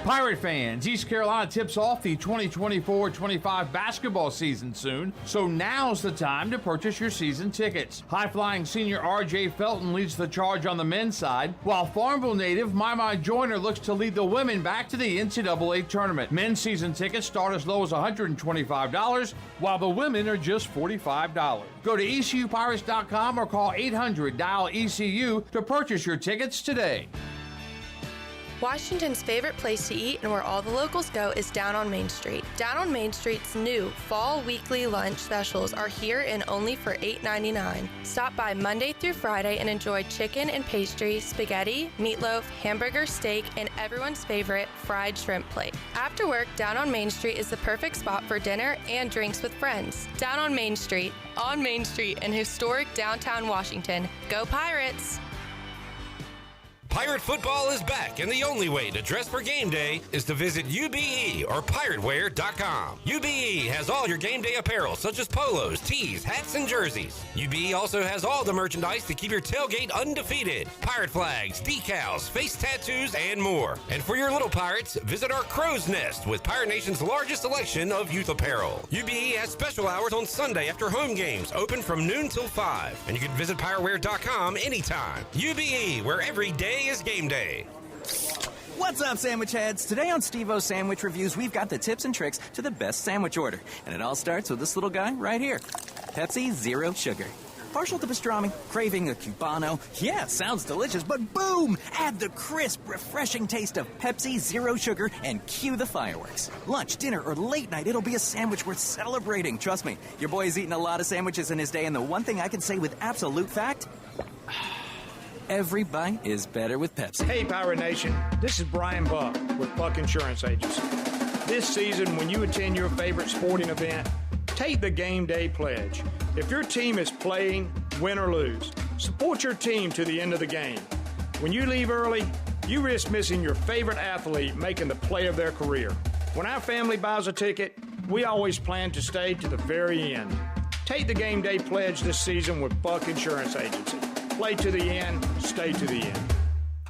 S8: Pirate fans, East Carolina tips off the 2024-25 basketball season soon, so now's the time to purchase your season tickets. High-flying senior R.J. Felton leads the charge on the men's side, while Farmville native Mama Joyner looks to lead the women back to the NCAA tournament. Men's season tickets start as low as $125, while the women are just $45. Go to ECUPirates.com or call 800-DIAL-ECU to purchase your tickets today.
S17: Washington's favorite place to eat and where all the locals go is Down on Main Street. Down on Main Street's new fall weekly lunch specials are here and only for $8.99. Stop by Monday through Friday and enjoy chicken and pastry, spaghetti, meatloaf, hamburger, steak, and everyone's favorite fried shrimp plate. After work, Down on Main Street is the perfect spot for dinner and drinks with friends. Down on Main Street in historic downtown Washington. Go Pirates!
S12: Pirate football is back, and the only way to dress for game day is to visit UBE or pirateware.com. UBE has all your game day apparel, such as polos, tees, hats, and jerseys. UBE also has all the merchandise to keep your tailgate undefeated. Pirate flags, decals, face tattoos, and more. And for your little pirates, visit our Crow's Nest with Pirate Nation's largest selection of youth apparel. UBE has special hours on Sunday after home games, open from noon till 5. And you can visit pirateware.com anytime. UBE, where every day is game day.
S20: What's up, sandwich heads? Today on Steve-O's Sandwich Reviews, we've got the tips and tricks to the best sandwich order. And it all starts with this little guy right here. Pepsi Zero Sugar. Partial to pastrami, craving a Cubano. Yeah, sounds delicious, but boom! Add the crisp, refreshing taste of Pepsi Zero Sugar and cue the fireworks. Lunch, dinner, or late night, it'll be a sandwich worth celebrating. Trust me, your boy's eaten a lot of sandwiches in his day, and the one thing I can say with absolute fact... every bite is better with Pepsi.
S25: Hey, Pirate Nation. This is Brian Buck with Buck Insurance Agency. This season, when you attend your favorite sporting event, take the Game Day Pledge. If your team is playing, win or lose, support your team to the end of the game. When you leave early, you risk missing your favorite athlete making the play of their career. When our family buys a ticket, we always plan to stay to the very end. Take the Game Day Pledge this season with Buck Insurance Agency. Play to the end, stay to the end.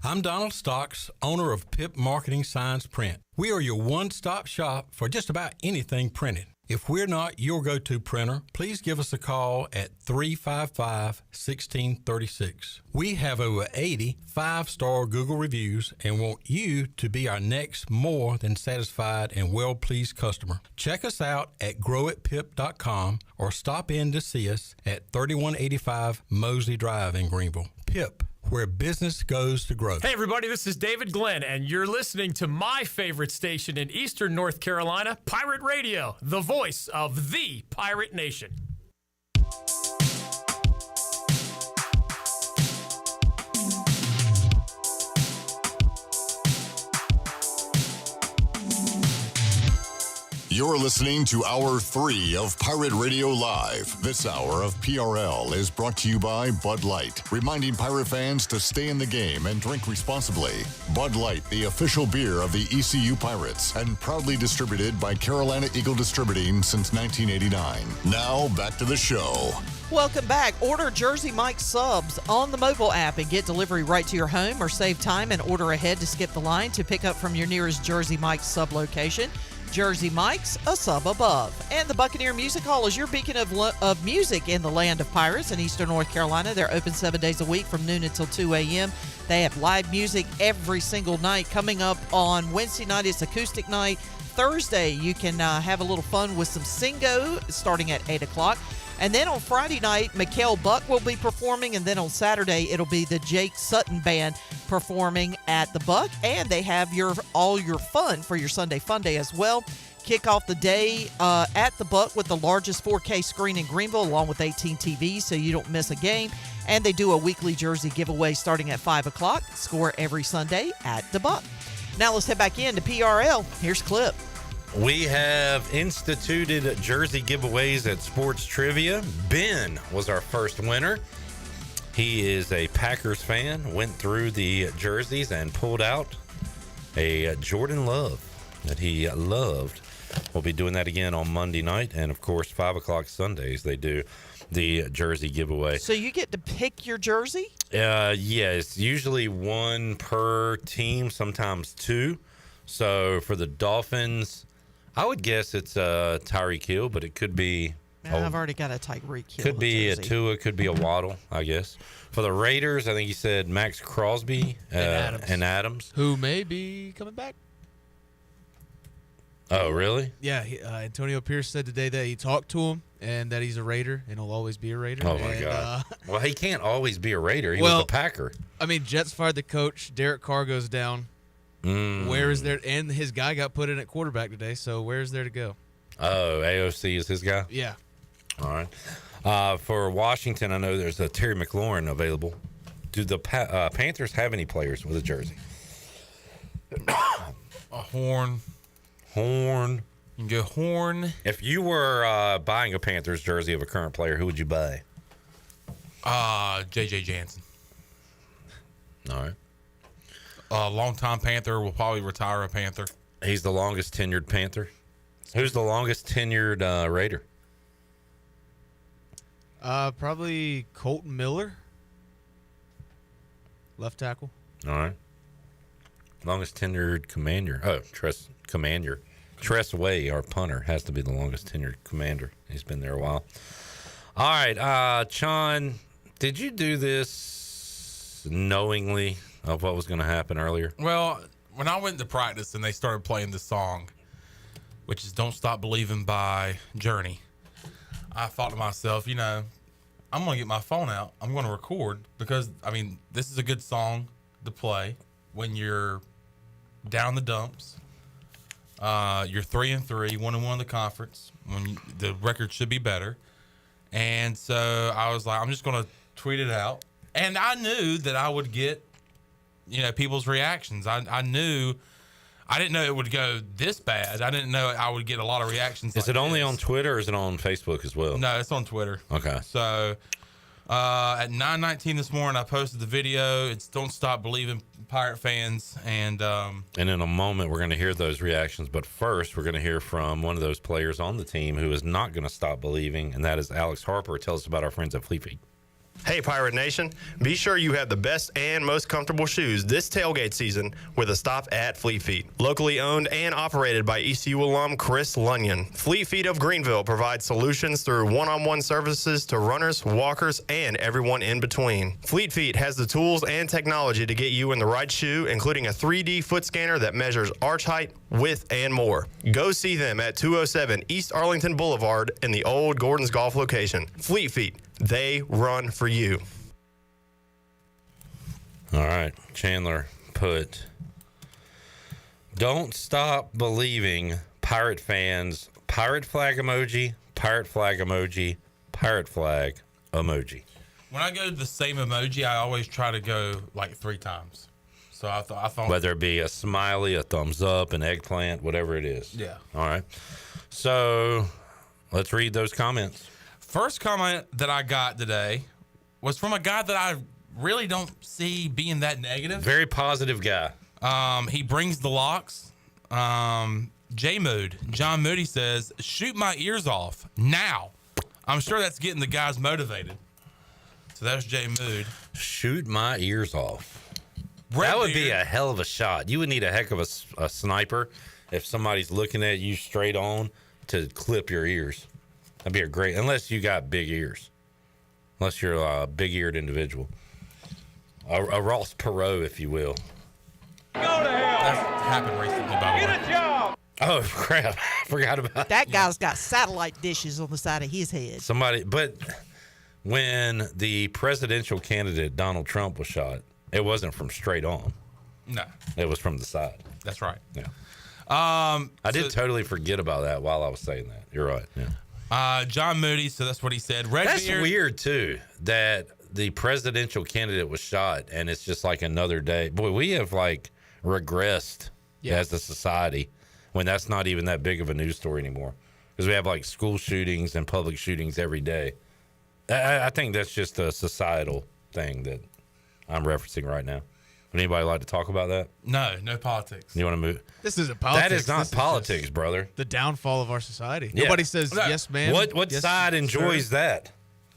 S26: I'm Donald Stocks, owner of Pip Marketing Signs Print. We are your one-stop shop for just about anything printed. If we're not your go-to printer, please give us a call at 355-1636. We have over 80 5-star Google reviews and want you to be our next more than satisfied and well-pleased customer. Check us out at growatpip.com or stop in to see us at 3185 Mosley Drive in Greenville. Pip, where business goes to grow.
S27: Hey everybody, this is David Glenn, and you're listening to my favorite station in Eastern North Carolina, Pirate Radio, the voice of the Pirate Nation.
S5: You're listening to Hour 3 of Pirate Radio Live. This hour of PRL is brought to you by Bud Light, reminding Pirate fans to stay in the game and drink responsibly. Bud Light, the official beer of the ECU Pirates, and proudly distributed by Carolina Eagle Distributing since 1989. Now, back to the show.
S21: Welcome back. Order Jersey Mike's subs on the mobile app and get delivery right to your home, or save time and order ahead to skip the line to pick up from your nearest Jersey Mike's sub location. Jersey Mike's, a sub above. And the Buccaneer Music Hall is your beacon of music in the land of pirates in Eastern North Carolina. They're open 7 days a week from noon until 2 a.m. They have live music every single night. Coming up on Wednesday night, it's acoustic night. Thursday, you can have a little fun with some Singo starting at 8 o'clock. And then on Friday night, Mikhail Buck will be performing. And then on Saturday, it'll be the Jake Sutton Band performing at the Buck, and they have all your fun for your Sunday Fun Day as well. Kick off the day at the Buck with the largest 4K screen in Greenville, along with 18 TVs, so you don't miss a game. And they do a weekly jersey giveaway starting at 5 o'clock. Score every Sunday at the Buck. Now let's head back into PRL. Here's Clip.
S12: We have instituted jersey giveaways at Sports Trivia. Ben was our first winner. He is a Packers fan, went through the jerseys and pulled out a Jordan Love that he loved. We'll be doing that again on Monday night. And, of course, 5 o'clock Sundays, they do the jersey giveaway.
S21: So you get to pick your jersey?
S12: Yeah, it's usually one per team, sometimes two. So for the Dolphins, I would guess it's Tyreek Hill, but it could be...
S21: I've already got a Tyreek Hill.
S12: Could be
S21: jersey.
S12: A Tua, could be a Waddle, I guess. For the Raiders, I think you said Max Crosby and Adams.
S1: Who may be coming back.
S12: Oh, really?
S1: Yeah, Antonio Pierce said today that he talked to him and that he's a Raider and he'll always be a Raider.
S12: Oh, my God. Well, he can't always be a Raider. He was a Packer.
S1: I mean, Jets fired the coach. Derek Carr goes down. Where is there? And his guy got put in at quarterback today, so where's there to go?
S12: Oh, AOC is his guy?
S1: Yeah.
S12: All right. For Washington, I know there's a Terry McLaurin available. Do the Panthers have any players with a jersey?
S4: A Horn. You can go Horn.
S12: If you were buying a Panthers jersey of a current player, who would you buy?
S4: J.J. Jansen.
S12: All right.
S4: Longtime Panther will probably retire a Panther.
S12: He's the longest tenured Panther. Who's the longest tenured Raider?
S1: Probably Colton Miller. Left tackle.
S12: All right. Longest tenured commander. Oh, Commander. Tress Way, our punter, has to be the longest tenured commander. He's been there a while. All right, Sean, did you do this knowingly of what was going to happen earlier?
S4: Well, when I went to practice and they started playing this song, which is Don't Stop Believing by Journey, I thought to myself, I'm going to get my phone out. I'm going to record because, this is a good song to play when you're down the dumps. You're 3-3, 1-1 in the conference. When the record should be better, and so I was like, I'm just going to tweet it out. And I knew that I would get, people's reactions. I didn't know it would go this bad. I didn't know I would get a lot of reactions.
S12: Is it only on Twitter or is it on Facebook as well?
S4: No, it's on Twitter.
S12: Okay.
S4: So at 9:19 this morning, I posted the video. It's Don't Stop Believing, Pirate fans. And
S12: in a moment, we're going to hear those reactions. But first, we're going to hear from one of those players on the team who is not going to stop believing, and that is Alex Harper. Tell us about our friends at Fleet Feet.
S6: Hey, Pirate Nation. Be sure you have the best and most comfortable shoes this tailgate season with a stop at Fleet Feet. Locally owned and operated by ECU alum Chris Lunyon. Fleet Feet of Greenville provides solutions through one-on-one services to runners, walkers, and everyone in between. Fleet Feet has the tools and technology to get you in the right shoe, including a 3D foot scanner that measures arch height, width, and more. Go see them at 207 East Arlington Boulevard in the old Gordon's Golf location. Fleet Feet. They run for you.
S12: All right. Chandler put, don't stop believing, Pirate fans, pirate flag emoji, pirate flag emoji, pirate flag emoji.
S4: When I go to the same emoji, I always try to go like 3 times. So I thought
S12: whether it be a smiley, a thumbs up, an eggplant, whatever it is.
S4: Yeah.
S12: All right. So let's read those comments.
S4: First comment that I got today was from a guy that I really don't see being that negative.
S12: Very positive guy.
S4: He brings the locks. J-Mood. John Moody says, shoot my ears off now. I'm sure that's getting the guys motivated. So that's J-Mood.
S12: Shoot my ears off. That would be a hell of a shot. You would need a heck of a sniper if somebody's looking at you straight on to clip your ears. That'd be a great, unless you got big ears. Unless you're a big-eared individual. A Ross Perot, if you will.
S4: Go to hell. That's happened recently, by the way.
S12: Get a job. Oh, crap. I forgot about
S21: that. Guy's got satellite dishes on the side of his head.
S12: But when the presidential candidate, Donald Trump, was shot, It wasn't from straight on.
S4: No.
S12: It was from the side.
S4: That's right.
S12: Yeah. I did totally forget about that while I was saying that. You're right. Yeah.
S4: John Moody, so that's what he said.
S12: That's weird, too, that the presidential candidate was shot, and it's just like another day. Boy, we have, like, regressed as a society when that's not even that big of a news story anymore. Because we have, like, school shootings and public shootings every day. I think that's just a societal thing that I'm referencing right now. Would anybody like to talk about that?
S4: No politics.
S12: You want to move?
S1: This isn't politics.
S12: That is not
S1: This is
S12: politics, brother.
S1: The downfall of our society.
S12: Yeah.
S1: Nobody says yes, ma'am.
S12: What
S1: yes,
S12: side enjoys that?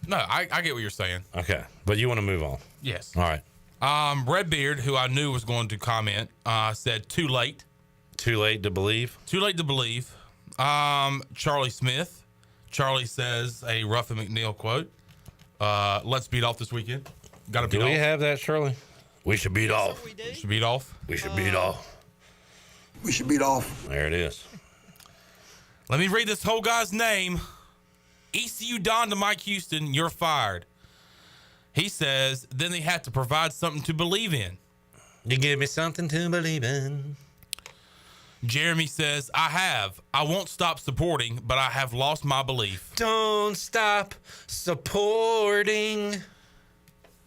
S4: No, I get what you're saying.
S12: Okay, but you want to move on?
S4: Yes.
S12: All right.
S4: Redbeard, who I knew was going to comment, said too late.
S12: Too late to believe?
S4: Too late to believe. Charlie Smith. Charlie says a Ruff and McNeil quote. Let's beat off this weekend. Got to beat off.
S12: Do we have that, Shirley? We should beat off.
S4: We should beat off.
S12: We should beat off.
S7: We should beat off.
S12: There it is.
S4: Let me read this whole guy's name. ECU Don to Mike Houston, you're fired. He says, then they have to provide something to believe in.
S12: You give me something to believe in.
S4: Jeremy says, I won't stop supporting, but I have lost my belief.
S12: Don't stop supporting.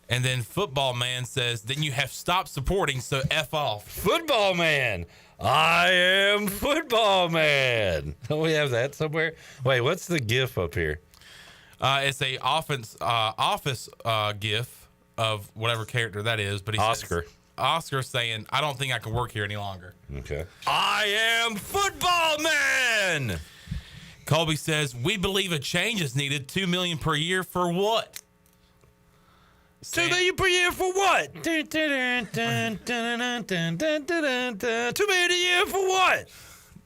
S4: And then Football Man says, then you have stopped supporting, so F off.
S12: Football Man. I am Football Man. Don't we have that somewhere? Wait, what's the GIF up here?
S4: It's a office GIF of whatever character that is. But he
S12: Oscar.
S4: says, Oscar saying, I don't think I can work here any longer.
S12: Okay.
S4: I am Football Man. Colby says, we believe a change is needed. $2 million per year for what?
S12: $2 million per year for what? $2 million a year for what?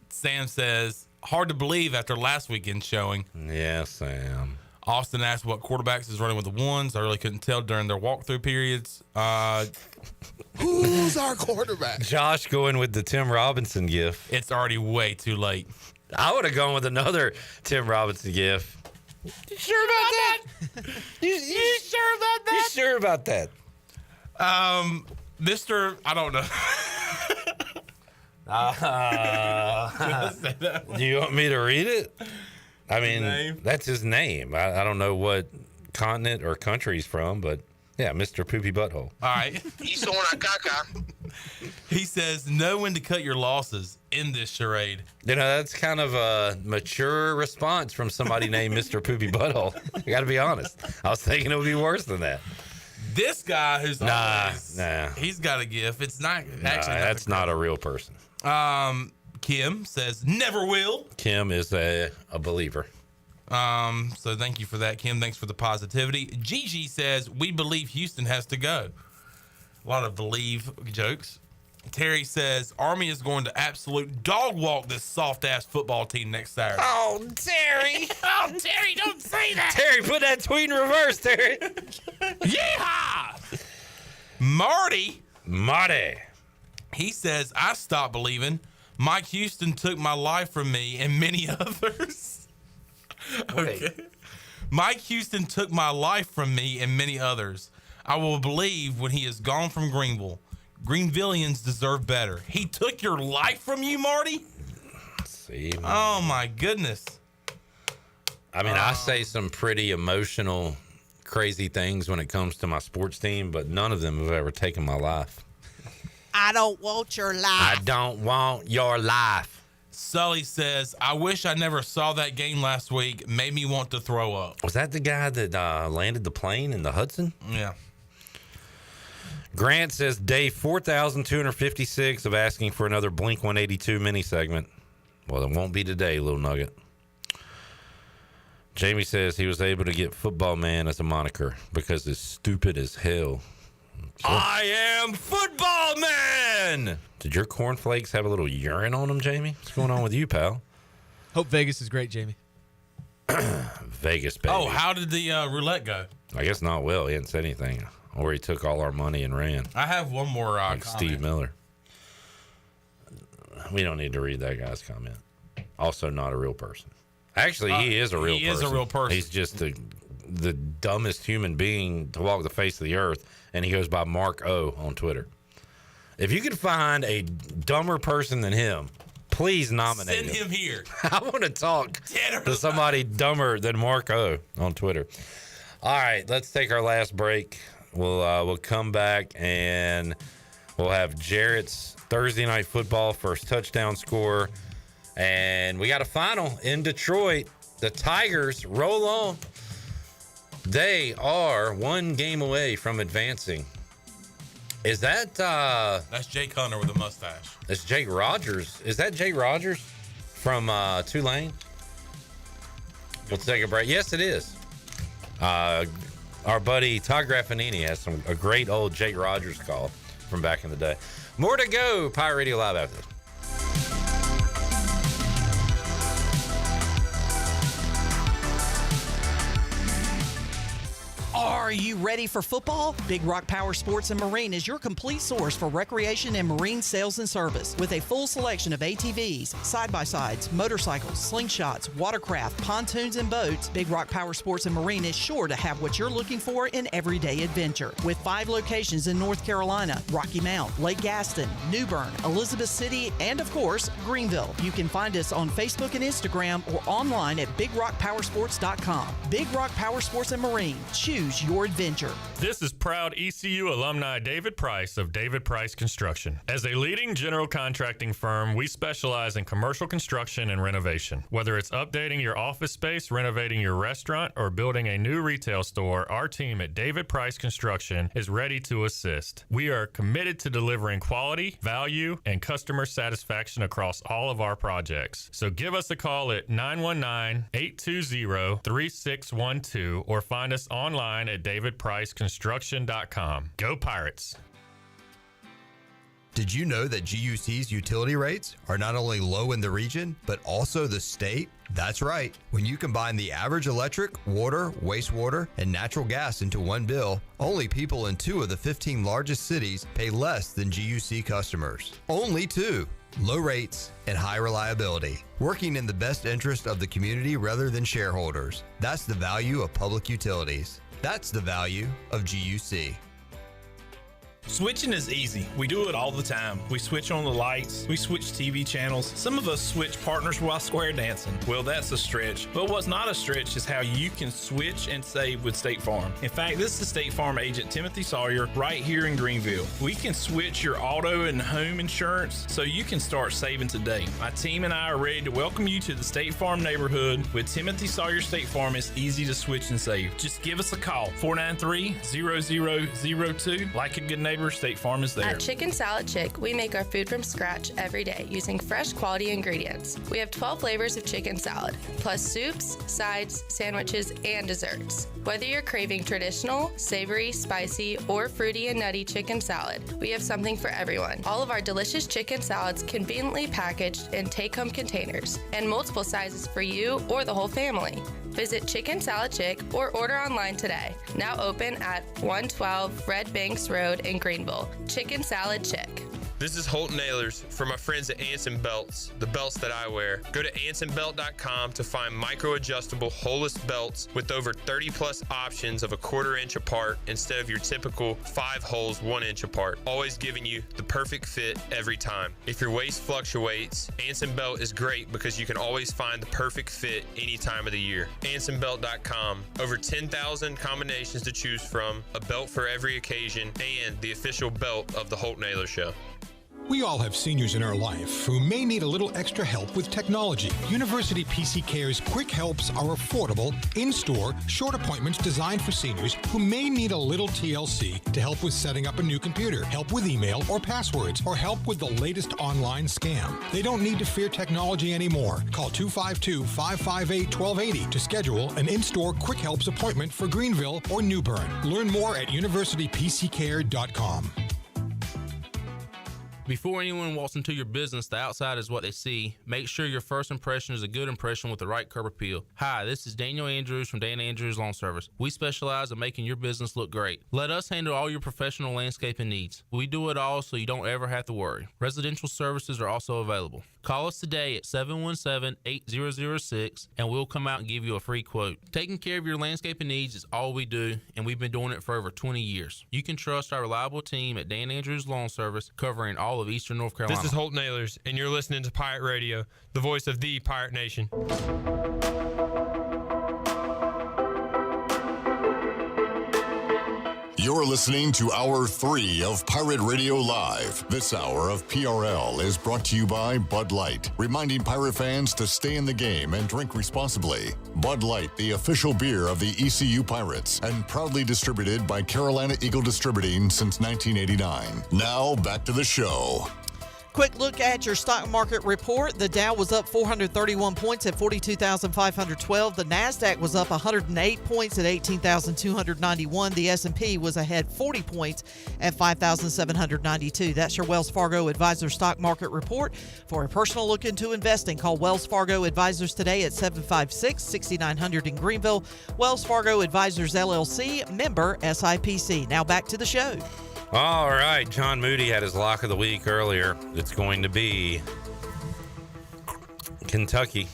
S4: Sam says, hard to believe after last weekend's showing.
S12: Yeah, Sam.
S4: Austin asked what quarterbacks is running with the ones. I really couldn't tell during their walkthrough periods.
S7: Who's our quarterback?
S12: Josh going with the Tim Robinson gif.
S4: It's already way too late.
S12: I would have gone with another Tim Robinson gif. You sure about that? You sure about that? You sure about that?
S4: Mr. I don't know.
S12: Do you want me to read it? I mean, that's his name. I don't know what continent or country he's from, but yeah, Mr. Poopy Butthole.
S4: All right. He says, know when to cut your losses in this charade.
S12: You know, that's kind of a mature response from somebody named Mr. Poopy Butthole. I got to be honest. I was thinking it would be worse than that.
S4: This guy who's
S12: Nah.
S4: He's got a gif. It's not actually.
S12: That's not a real person.
S4: Kim says, never will.
S12: Kim is a believer.
S4: So thank you for that, Kim. Thanks for the positivity. Gigi says, we believe Houston has to go. A lot of believe jokes. Terry says, Army is going to absolute dog walk this soft-ass football team next Saturday.
S12: Oh, Terry.
S4: Oh, Terry, don't say that.
S12: Terry, put that tweet in reverse, Terry.
S4: Yeehaw! Marty.
S12: Marty.
S4: He says, I stopped believing. Mike Houston took my life from me and many others. Okay. Mike Houston took my life from me and many others. I will believe when he is gone from Greenville. Greenvillians deserve better. He took your life from you, Marty?
S12: See,
S4: oh, my goodness.
S12: I mean, I say some pretty emotional, crazy things when it comes to my sports team, but none of them have ever taken my life.
S21: I don't want your life.
S12: I don't want your life.
S4: Sully says, I wish I never saw that game last week. Made me want to throw up.
S12: Was that the guy that landed the plane in the Hudson?
S4: Yeah.
S12: Grant says, day 4,256 of asking for another Blink 182 mini segment. Well, it won't be today, Little Nugget. Jamie says he was able to get Football Man as a moniker because it's stupid as hell.
S4: I am Football Man!
S12: Did your cornflakes have a little urine on them, Jamie? What's going on with you, pal?
S1: Hope Vegas is great, Jamie.
S12: Vegas, baby.
S4: Oh, how did the roulette go?
S12: I guess not well. He hadn't said anything. Or he took all our money and ran.
S4: I have one more
S12: like
S4: comment.
S12: Steve Miller. We don't need to read that guy's comment. Also not a real person. Actually, he is a real person.
S4: He is a real person.
S12: He's just a the dumbest human being to walk the face of the earth, and he goes by Mark O on Twitter. If you could find a dumber person than him, please nominate
S4: Send him here.
S12: I want to talk to somebody dumber than Mark O on Twitter. All right, let's take our last break. We'll come back and we'll have Jarrett's Thursday Night Football first touchdown score. And we got a final in Detroit. The Tigers roll on. They are one game away from advancing. Is that
S4: that's Jake Hunter with a mustache?
S12: That's Jake Rogers. Is that Jake Rogers from Tulane? We'll take a break. Yes, it is. Our buddy Todd Graffanini has a great old Jake Rogers call from back in the day. More to go. Pirate Radio Live after this.
S21: Are you ready for football? Big Rock Power Sports and Marine is your complete source for recreation and marine sales and service. With a full selection of ATVs, side-by-sides, motorcycles, slingshots, watercraft, pontoons, and boats, Big Rock Power Sports and Marine is sure to have what you're looking for in everyday adventure. With 5 locations in North Carolina, Rocky Mount, Lake Gaston, New Bern, Elizabeth City, and of course, Greenville. You can find us on Facebook and Instagram or online at BigRockPowersports.com. Big Rock Power Sports and Marine. Choose your adventure.
S27: This is proud ECU alumni David Price of David Price Construction. As a leading general contracting firm, we specialize in commercial construction and renovation. Whether it's updating your office space, renovating your restaurant, or building a new retail store, our team at David Price Construction is ready to assist. We are committed to delivering quality, value, and customer satisfaction across all of our projects. So give us a call at 919-820-3612 or find us online at davidpriceconstruction.com. Go Pirates!
S9: Did you know that GUC's utility rates are not only low in the region, but also the state? That's right. When you combine the average electric, water, wastewater, and natural gas into one bill, only people in 2 of the 15 largest cities pay less than GUC customers. Only 2. Low rates and high reliability. Working in the best interest of the community rather than shareholders. That's the value of public utilities. That's the value of GUC.
S13: Switching is easy. We do it all the time. We switch on the lights. We switch TV channels. Some of us switch partners while square dancing. Well, that's a stretch. But what's not a stretch is how you can switch and save with State Farm. In fact, this is State Farm agent Timothy Sawyer right here in Greenville. We can switch your auto and home insurance so you can start saving today. My team and I are ready to welcome you to the State Farm neighborhood. With Timothy Sawyer State Farm, it's easy to switch and save. Just give us a call, 493-0002. Like a good neighbor, State Farm is there.
S17: At Chicken Salad Chick, we make our food from scratch every day using fresh quality ingredients. We have 12 flavors of chicken salad, plus soups, sides, sandwiches, and desserts. Whether you're craving traditional, savory, spicy, or fruity and nutty chicken salad, we have something for everyone. All of our delicious chicken salads conveniently packaged in take-home containers and multiple sizes for you or the whole family. Visit Chicken Salad Chick or order online today. Now open at 112 Red Banks Road in Greenville. Chicken Salad Chick.
S14: This is Holt Nailers for my friends at Anson Belts, the belts that I wear. Go to ansonbelt.com to find micro-adjustable holeless belts with over 30-plus options of a 1/4 inch apart instead of your typical 5 holes 1 inch apart, always giving you the perfect fit every time. If your waist fluctuates, Anson Belt is great because you can always find the perfect fit any time of the year. ansonbelt.com. Over 10,000 combinations to choose from, a belt for every occasion, and the official belt of the Holt Nailers Show.
S15: We all have seniors in our life who may need a little extra help with technology. University PC Care's Quick Helps are affordable, in-store, short appointments designed for seniors who may need a little TLC to help with setting up a new computer, help with email or passwords, or help with the latest online scam. They don't need to fear technology anymore. Call 252-558-1280 to schedule an in-store Quick Helps appointment for Greenville or New Bern. Learn more at universitypccare.com.
S11: Before anyone walks into your business, the outside is what they see. Make sure your first impression is a good impression with the right curb appeal. Hi, this is Daniel Andrews from Dan Andrews Lawn Service. We specialize in making your business look great. Let us handle all your professional landscaping needs. We do it all so you don't ever have to worry. Residential services are also available. Call us today at 717-8006 and we'll come out and give you a free quote. Taking care of your landscaping needs is all we do, and we've been doing it for over 20 years. You can trust our reliable team at Dan Andrews Lawn Service, covering all of Eastern North Carolina.
S14: This is Holt Nailers, and you're listening to Pirate Radio, the voice of the Pirate Nation.
S5: You're listening to Hour 3 of Pirate Radio Live. This hour of PRL is brought to you by Bud Light, reminding Pirate fans to stay in the game and drink responsibly. Bud Light, the official beer of the ECU Pirates, and proudly distributed by Carolina Eagle Distributing since 1989. Now, back to the show.
S21: Quick look at your stock market report. The Dow was up 431 points at 42,512. The NASDAQ was up 108 points at 18,291. The S&P was ahead 40 points at 5,792. That's your Wells Fargo Advisor stock market report. For a personal look into investing, call Wells Fargo Advisors today at 756-6900 in Greenville. Wells Fargo Advisors, LLC, member SIPC. Now back to the show.
S12: All right, John Moody had his lock of the week earlier. It's going to be Kentucky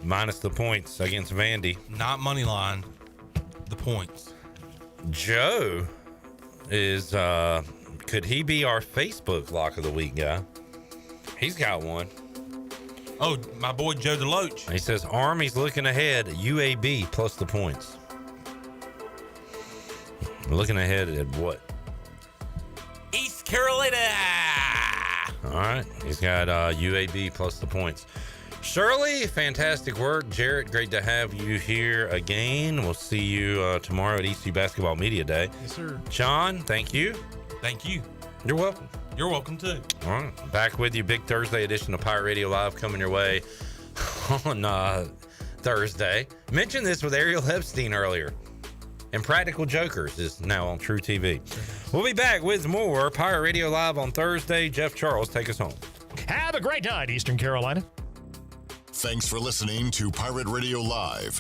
S12: minus the points against Vandy.
S4: Not money line, the points.
S12: Joe is, could he be our Facebook lock of the week guy? He's got one.
S4: Oh, my boy Joe DeLoach.
S12: He says Army's looking ahead, UAB plus the points. Looking ahead at what?
S4: East Carolina.
S12: All right. He's got UAB plus the points. Shirley, fantastic work. Jarrett, great to have you here again. We'll see you tomorrow at ECU Basketball Media Day.
S1: Yes, sir.
S12: John, thank you.
S4: Thank you.
S12: You're welcome.
S4: You're welcome, too.
S12: All right. Back with you. Big Thursday edition of Pirate Radio Live coming your way on Thursday. Mentioned this with Ariel Epstein earlier. And Practical Jokers is now on True TV. We'll be back with more Pirate Radio Live on Thursday. Jeff Charles, take us home.
S16: Have a great night, Eastern Carolina.
S5: Thanks for listening to Pirate Radio Live.